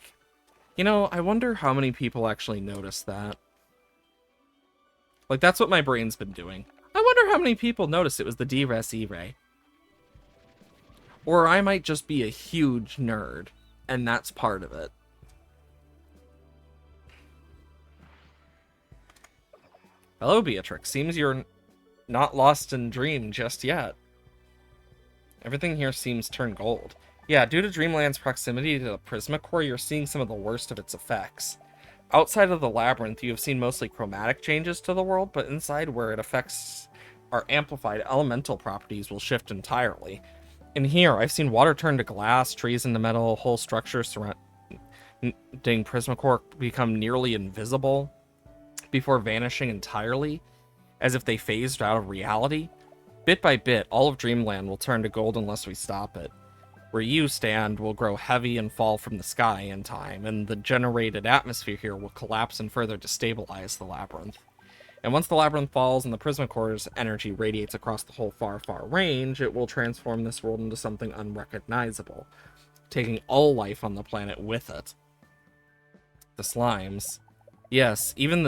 you know, I wonder how many people actually notice that. Like, that's what my brain's been doing. I wonder how many people noticed it was the DRES E-ray. Or I might just be a huge nerd, and that's part of it. Hello, Beatrix. Seems you're not lost in dream just yet. Everything here seems turned gold. Yeah, due to Dreamland's proximity to the Prisma Core, you're seeing some of the worst of its effects. Outside of the Labyrinth, you have seen mostly chromatic changes to the world, but inside where it affects are amplified, elemental properties will shift entirely. In here, I've seen water turn to glass, trees into metal, whole structures surrounding Prisma Core become nearly invisible before vanishing entirely, as if they phased out of reality. Bit by bit, all of Dreamland will turn to gold unless we stop it. Where you stand will grow heavy and fall from the sky in time, and the generated atmosphere here will collapse and further destabilize the Labyrinth. And once the Labyrinth falls and the Prisma Core's energy radiates across the whole far, far range, it will transform this world into something unrecognizable, taking all life on the planet with it. The slimes. Yes, even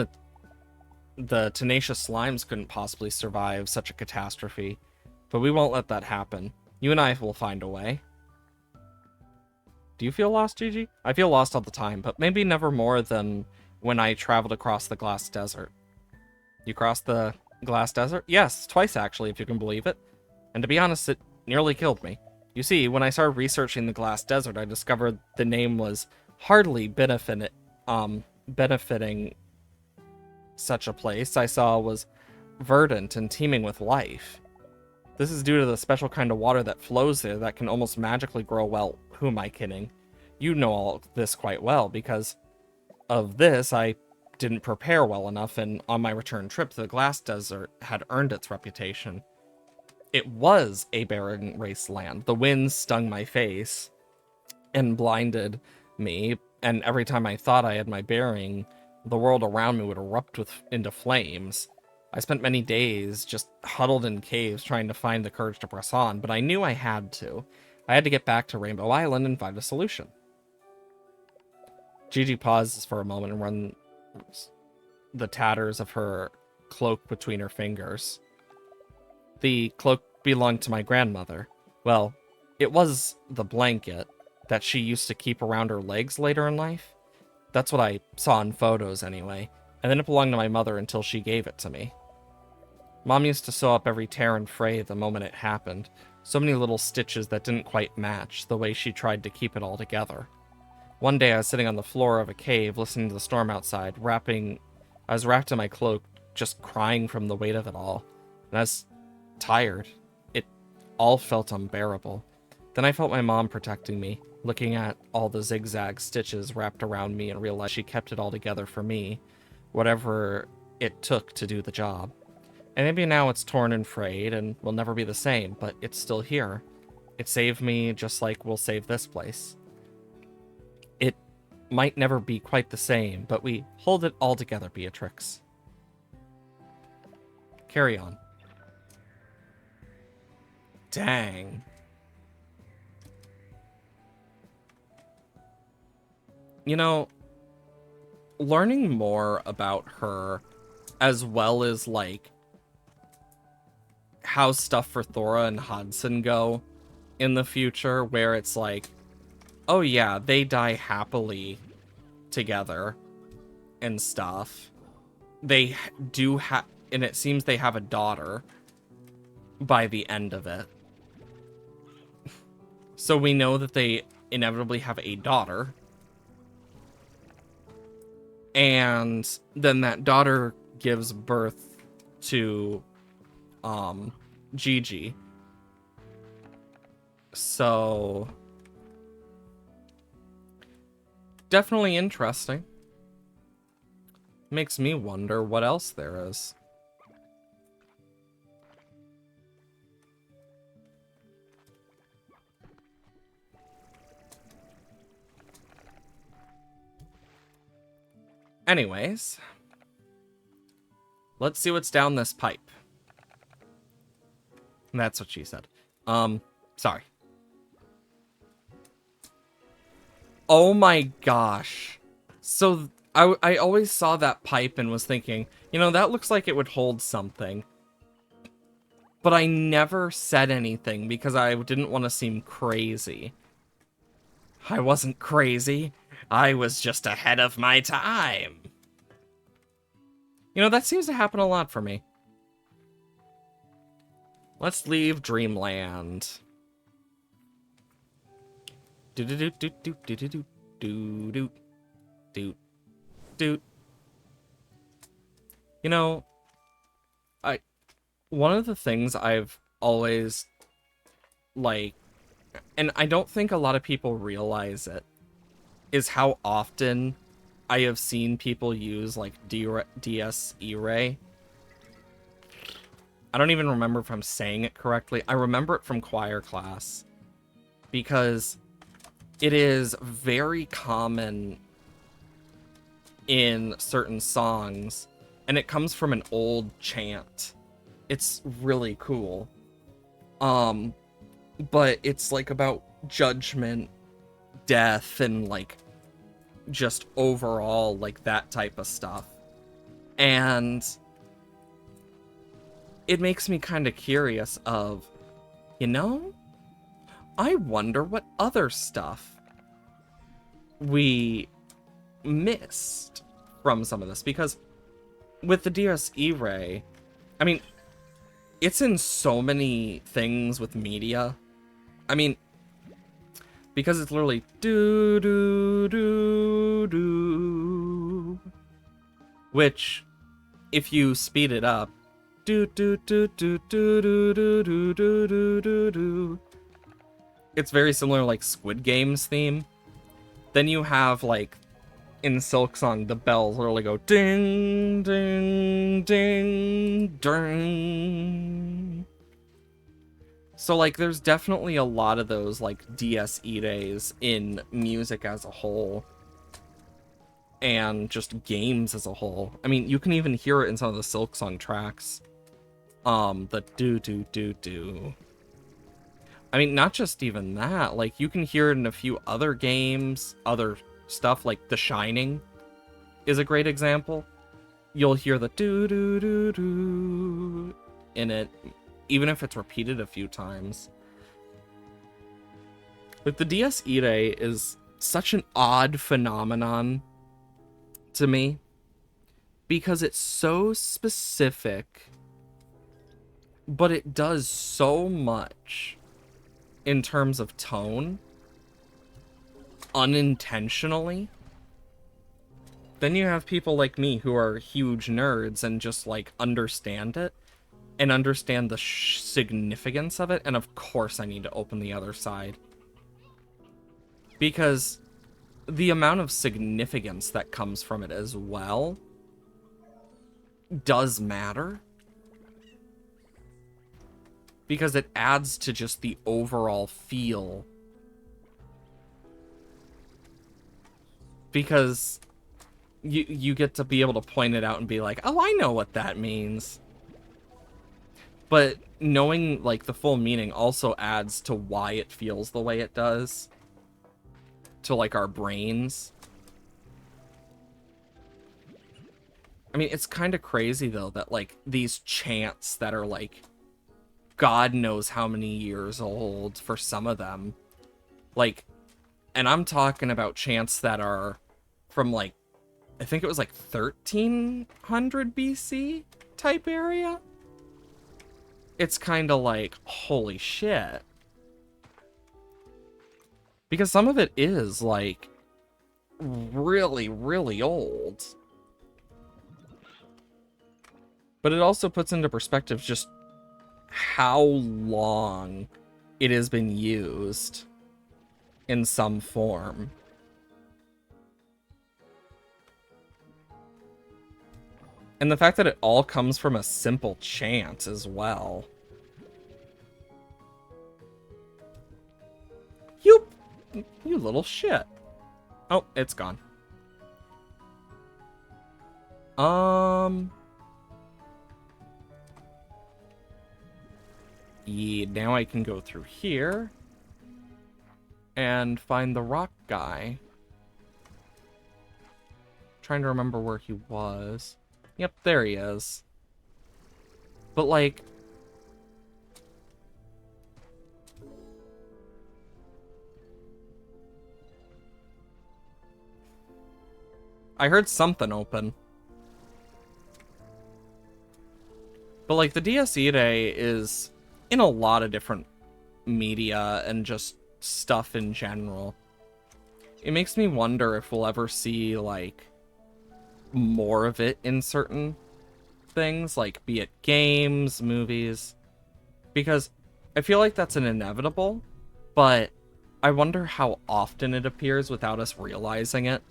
the tenacious slimes couldn't possibly survive such a catastrophe, but we won't let that happen. You and I will find a way. Do you feel lost, Gigi? I feel lost all the time, but maybe never more than when I traveled across the glass desert. You crossed the glass desert? Yes, twice actually, if you can believe it. And to be honest, it nearly killed me. You see, when I started researching the glass desert, I discovered the name was hardly benefiting such a place I saw was verdant and teeming with life. This is due to the special kind of water that flows there that can almost magically grow, well, who am I kidding? You know all this quite well, because of this, I didn't prepare well enough, and on my return trip to the glass desert had earned its reputation. It was a barren wasteland. The winds stung my face and blinded me, and every time I thought I had my bearing, the world around me would erupt into flames. I spent many days just huddled in caves trying to find the courage to press on, but I knew I had to. I had to get back to Rainbow Island and find a solution. Gigi pauses for a moment and runs the tatters of her cloak between her fingers. The cloak belonged to my grandmother. Well, it was the blanket that she used to keep around her legs later in life. That's what I saw in photos anyway, and then it belonged to my mother until she gave it to me. Mom used to sew up every tear and fray the moment it happened. So many little stitches that didn't quite match the way she tried to keep it all together. One day I was sitting on the floor of a cave listening to the storm outside, I was wrapped in my cloak, just crying from the weight of it all. And I was tired. It all felt unbearable. Then I felt my mom protecting me, looking at all the zigzag stitches wrapped around me and realized she kept it all together for me, whatever it took to do the job. And maybe now it's torn and frayed and will never be the same, but it's still here. It saved me just like we'll save this place. It might never be quite the same, but we hold it all together, Beatrix. Carry on. Dang. You know, learning more about her, as well as, like, how stuff for Thora and Hudson go in the future, where it's like, oh yeah, they die happily together and stuff. They do have, and it seems they have a daughter by the end of it. So we know that they inevitably have a daughter. And then that daughter gives birth to Gigi. So definitely interesting. Makes me wonder what else there is. Anyways, let's see what's down this pipe. That's what she said. Sorry. Oh my gosh. So I always saw that pipe and was thinking, you know, that looks like it would hold something. But I never said anything because I didn't want to seem crazy. I wasn't crazy. I was just ahead of my time. You know, that seems to happen a lot for me. Let's leave Dreamland. Do do do do do do do do do do do. You know, one of the things I've always, like, and I don't think a lot of people realize it, is how often I have seen people use, like, DS E-Ray. I don't even remember if I'm saying it correctly. I remember it from choir class, because it is very common in certain songs, and it comes from an old chant. It's really cool. But it's, like, about judgment, death, and, like, just overall, like, that type of stuff. And it makes me kind of curious of, you know, I wonder what other stuff we missed from some of this, because with the DS E-Ray, I mean, it's in so many things with media. I mean, because it's literally do do do do, which, if you speed it up, do do do do do do do do do do do do, it's very similar, like, Squid Game's theme. Then you have, like, in Silksong, the bells literally go ding ding ding ding. So, like, there's definitely a lot of those, like, DS E-Rays in music as a whole. And just games as a whole. I mean, you can even hear it in some of the Silksong tracks. The do-do-do-do. I mean, not just even that. Like, you can hear it in a few other games, other stuff, like The Shining is a great example. You'll hear the do-do-do-do in it, even if it's repeated a few times. But the DS E-Ray is such an odd phenomenon to me, because it's so specific, but it does so much in terms of tone, unintentionally. Then you have people like me who are huge nerds and just, like, understand it, and understand the significance of it, and of course I need to open the other side. Because the amount of significance that comes from it as well does matter. because it adds to just the overall feel. Because you get to be able to point it out and be like, oh, I know what that means. But knowing, like, the full meaning also adds to why it feels the way it does. To, like, our brains. I mean, it's kind of crazy, though, that, like, these chants that are, like, God knows how many years old for some of them. Like, and I'm talking about chants that are from, like, I think it was, like, 1300 BC type area. It's kind of like, holy shit. Because some of it is, like, really, really old. But it also puts into perspective just how long it has been used in some form. And the fact that it all comes from a simple chant as well. You little shit. Oh, it's gone. Yeah, now I can go through here and find the rock guy. Trying to remember where he was. Yep, there he is. But, like, I heard something open. But, like, the DSE Day is in a lot of different media and just stuff in general. It makes me wonder if we'll ever see, like, more of it in certain things, like, be it games, movies. Because I feel like that's an inevitable, but I wonder how often it appears without us realizing it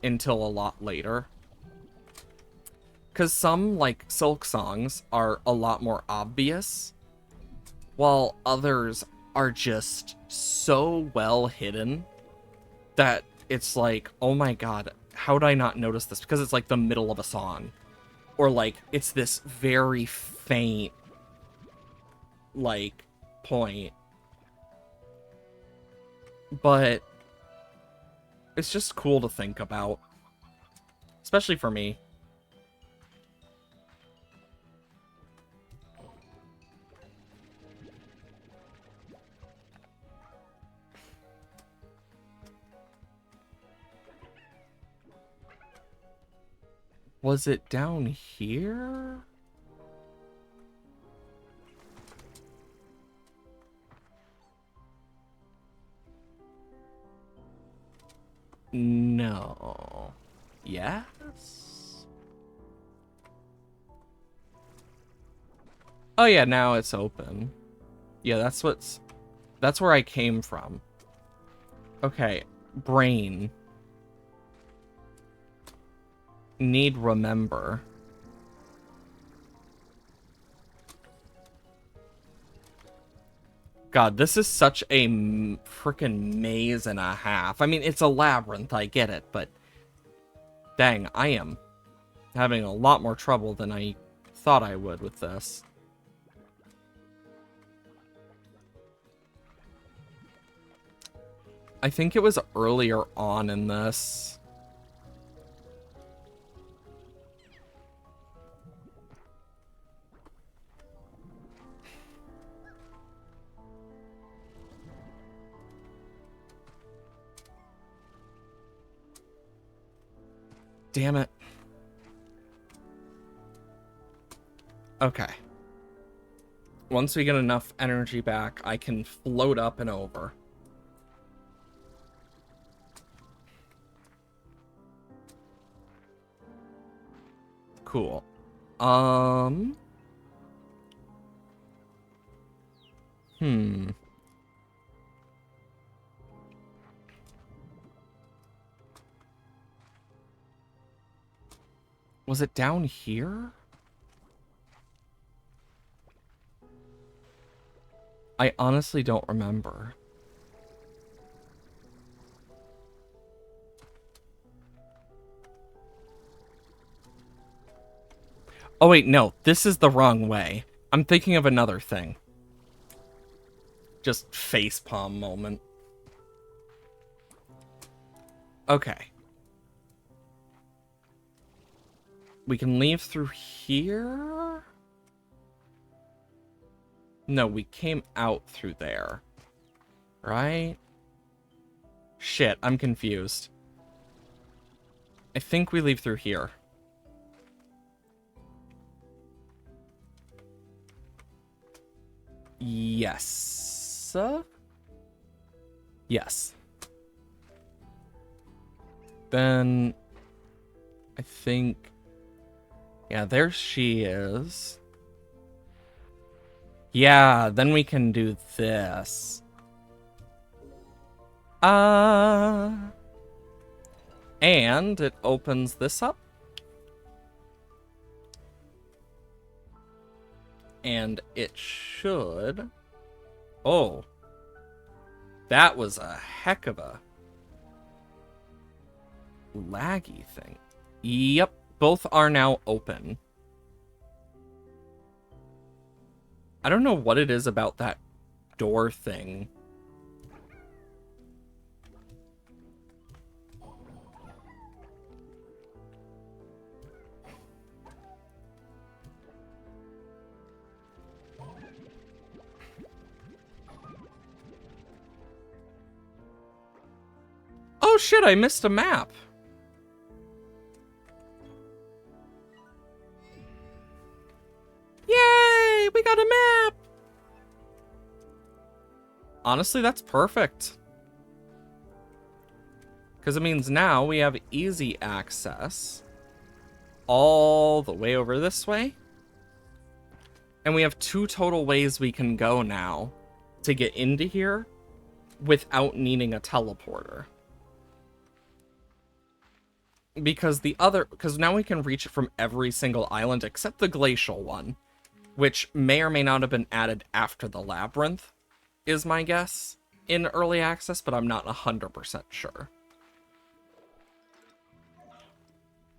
until a lot later. Because some, like, Silk songs are a lot more obvious, while others are just so well hidden that it's like, oh my god, how did I not notice this? Because it's like the middle of a song. Or like, it's this very faint, like, point. But it's just cool to think about. Especially for me. Was it down here? No. Yes? Oh yeah, now it's open. Yeah, that's where I came from. Okay, brain. Need remember. God, this is such a freaking maze and a half. I mean, it's a labyrinth, I get it, but dang, I am having a lot more trouble than I thought I would with this. I think it was earlier on in this. Damn it. Okay. Once we get enough energy back, I can float up and over. Cool. Was it down here? I honestly don't remember. Oh wait, no, this is the wrong way. I'm thinking of another thing. Just facepalm moment. Okay. We can leave through here? No, we came out through there. Right? Shit, I'm confused. I think we leave through here. Yes. Yes. Then I think... Yeah, there she is. Yeah, then we can do this. And it opens this up. And it should... Oh. That was a heck of a laggy thing. Yep, both are now open. I don't know what it is about that door thing. Oh shit, I missed a map. Yay, we got a map. Honestly, that's perfect. Because it means now we have easy access all the way over this way. And we have 2 total ways we can go now to get into here without needing a teleporter. Because now we can reach it from every single island except the glacial one, which may or may not have been added after the Labyrinth, is my guess, in early access, but I'm not 100% sure.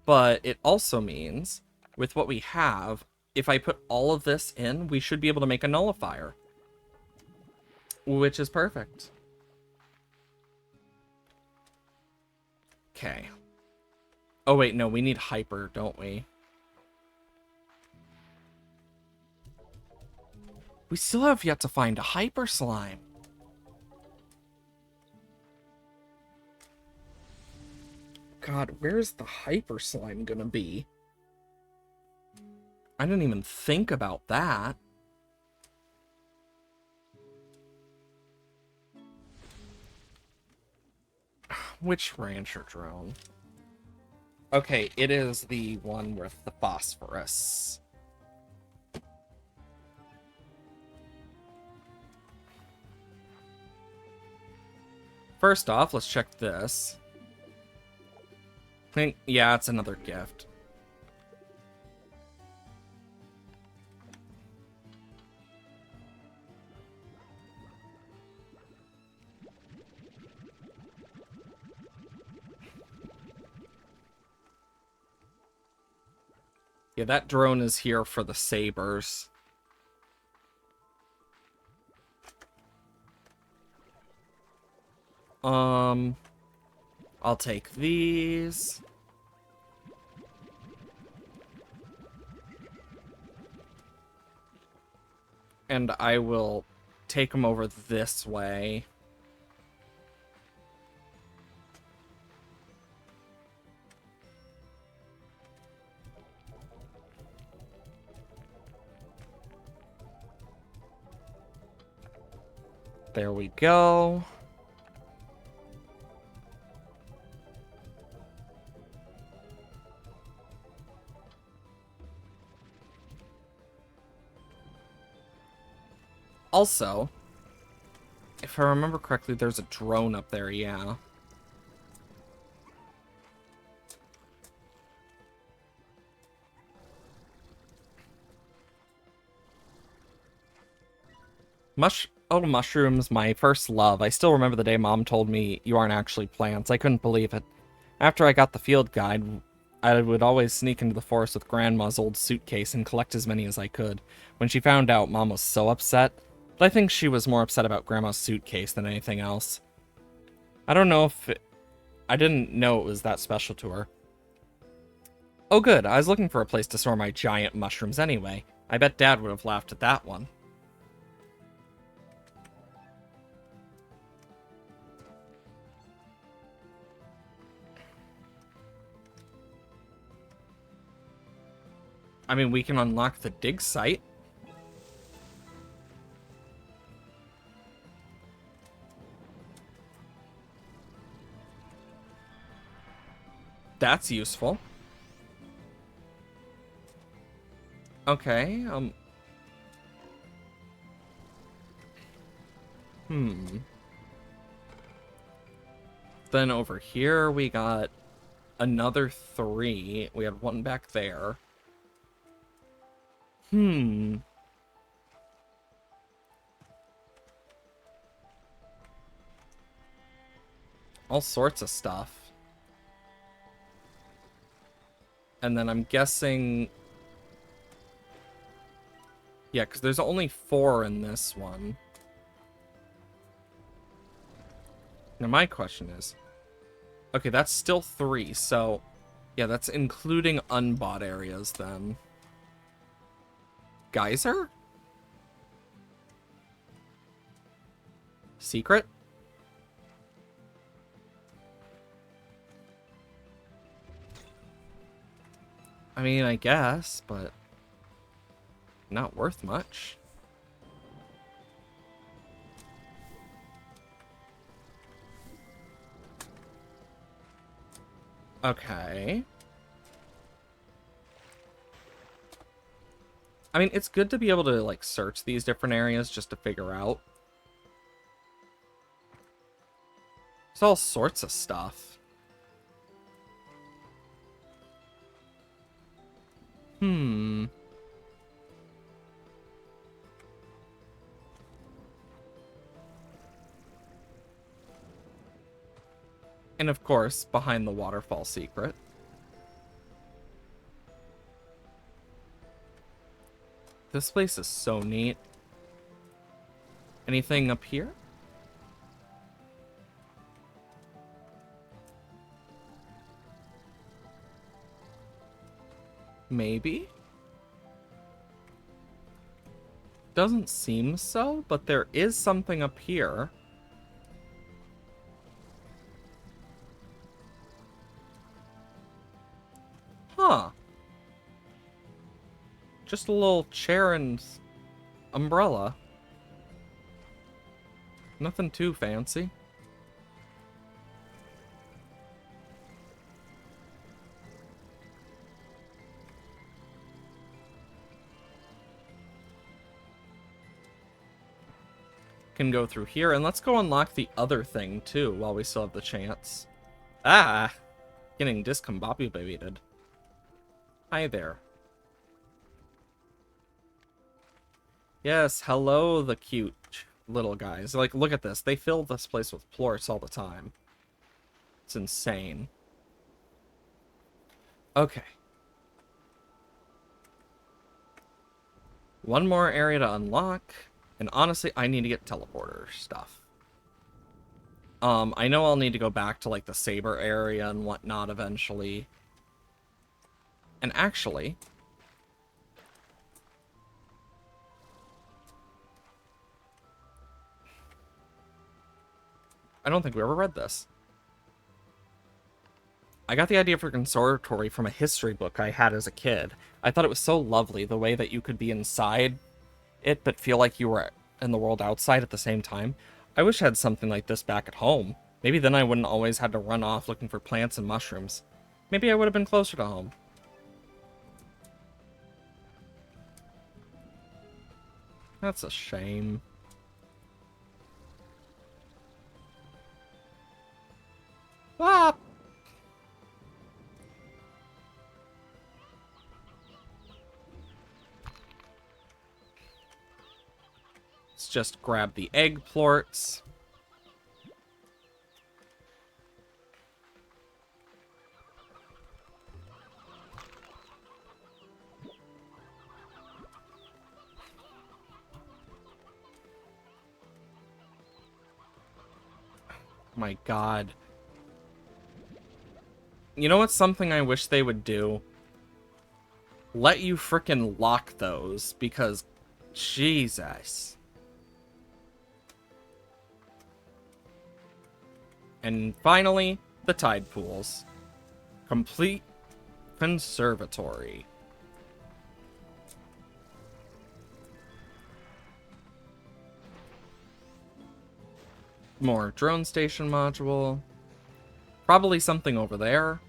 But it also means, with what we have, if I put all of this in, we should be able to make a nullifier. Which is perfect. Okay. Oh wait, no, we need hyper, don't we? We still have yet to find a hyper slime. God, where's the hyper slime gonna be? I didn't even think about that. Which rancher drone? Okay, it is the one with the phosphorus. First off, let's check this. Yeah, it's another gift. Yeah, that drone is here for the sabers. I'll take these. And I will take them over this way. There we go. Also, if I remember correctly, there's a drone up there, yeah. Oh, mushrooms, my first love. I still remember the day Mom told me you aren't actually plants. I couldn't believe it. After I got the field guide, I would always sneak into the forest with Grandma's old suitcase and collect as many as I could. When she found out, Mom was so upset, but I think she was more upset about Grandma's suitcase than anything else. I don't know if I didn't know it was that special to her. Oh good, I was looking for a place to store my giant mushrooms anyway. I bet Dad would have laughed at that one. I mean, we can unlock the dig site. That's useful. Okay, Then over here we got another 3. We had one back there. All sorts of stuff. And then I'm guessing... Yeah, because there's only 4 in this one. Now my question is... Okay, that's still 3, so... Yeah, that's including unbought areas, then. Geyser? Secret? I mean, I guess, but... Not worth much. Okay. I mean, it's good to be able to, like, search these different areas just to figure out. There's all sorts of stuff. And of course, behind the waterfall secret. This place is so neat. Anything up here? Maybe? Doesn't seem so, but there is something up here. Huh. Just a little chair and umbrella. Nothing too fancy. Can go through here, and let's go unlock the other thing too while we still have the chance. Ah! Getting discombobulated. Hi there. Yes, hello, the cute little guys. Like, look at this. They fill this place with plorts all the time. It's insane. Okay. One more area to unlock. And honestly, I need to get teleporter stuff. I know I'll need to go back to, like, the saber area and whatnot eventually. And actually... I don't think we ever read this. I got the idea for conservatory from a history book I had as a kid. I thought it was so lovely, the way that you could be inside it, but feel like you were in the world outside at the same time. I wish I had something like this back at home. Maybe then I wouldn't always have to run off looking for plants and mushrooms. Maybe I would have been closer to home. That's a shame. Ah! Let's just grab the egg plorts. My God. You know what's something I wish they would do? Let you frickin' lock those, because Jesus. And finally, the tide pools. Complete conservatory. More drone station module. Probably something over there.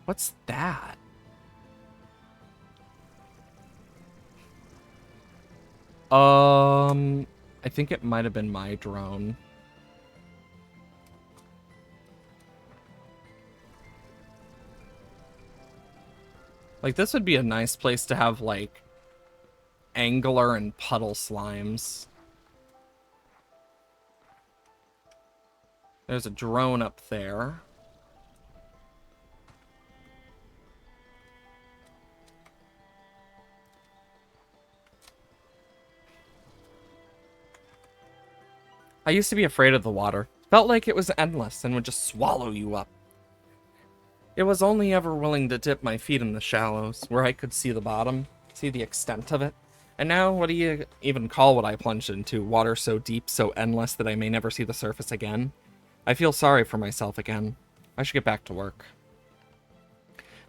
What's that? I think it might have been my drone. Like, this would be a nice place to have, like, angler and puddle slimes. There's a drone up there. I used to be afraid of the water. Felt like it was endless and would just swallow you up. It was only ever willing to dip my feet in the shallows, where I could see the bottom, see the extent of it. And now, what do you even call what I plunged into? Water so deep, so endless that I may never see the surface again? I feel sorry for myself again. I should get back to work.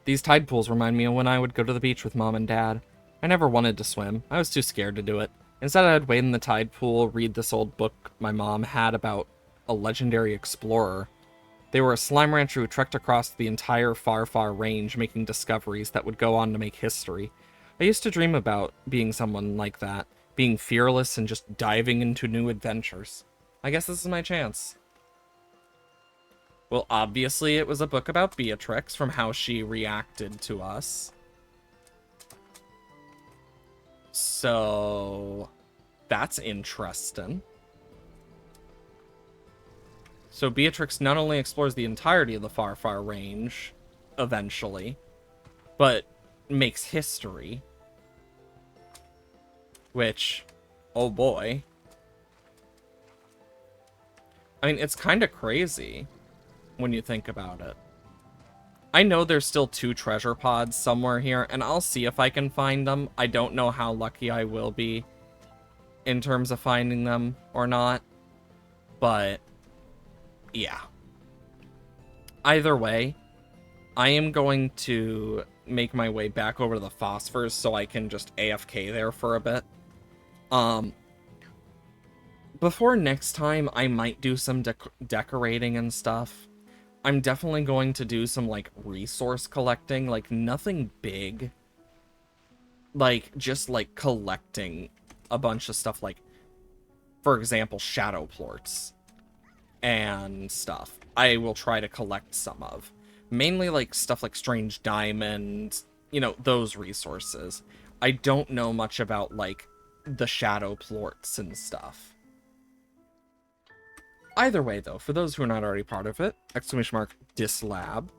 These tide pools remind me of when I would go to the beach with Mom and Dad. I never wanted to swim. I was too scared to do it. Instead, I'd wade in the tide pool, read this old book my mom had about a legendary explorer. They were a slime rancher who trekked across the entire far, far range, making discoveries that would go on to make history. I used to dream about being someone like that, being fearless and just diving into new adventures. I guess this is my chance. Well, obviously it was a book about Beatrix from how she reacted to us. So, that's interesting. So Beatrix not only explores the entirety of the far, far range, eventually, but makes history. Which, oh boy. I mean, it's kind of crazy when you think about it. I know there's still 2 treasure pods somewhere here, and I'll see if I can find them. I don't know how lucky I will be in terms of finding them or not, but yeah. Either way, I am going to make my way back over to the phosphors so I can just AFK there for a bit. Before next time, I might do some decorating and stuff. I'm definitely going to do some, like, resource collecting, like, nothing big. Like, just, like, collecting a bunch of stuff, like, for example, shadow plorts and stuff. I will try to collect some of. Mainly, like, stuff like strange diamond, you know, those resources. I don't know much about, like, the shadow plorts and stuff. Either way, though, for those who are not already part of it, !dislab,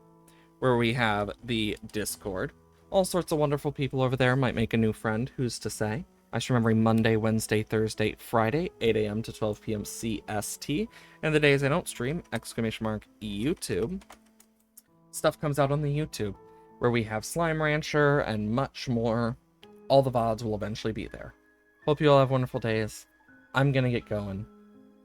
where we have the Discord. All sorts of wonderful people over there. Might make a new friend, who's to say. I should remember Monday, Wednesday, Thursday, Friday, 8 a.m. to 12 p.m. CST. And the days I don't stream, !YouTube. Stuff comes out on the YouTube, where we have Slime Rancher and much more. All the VODs will eventually be there. Hope you all have wonderful days. I'm gonna get going.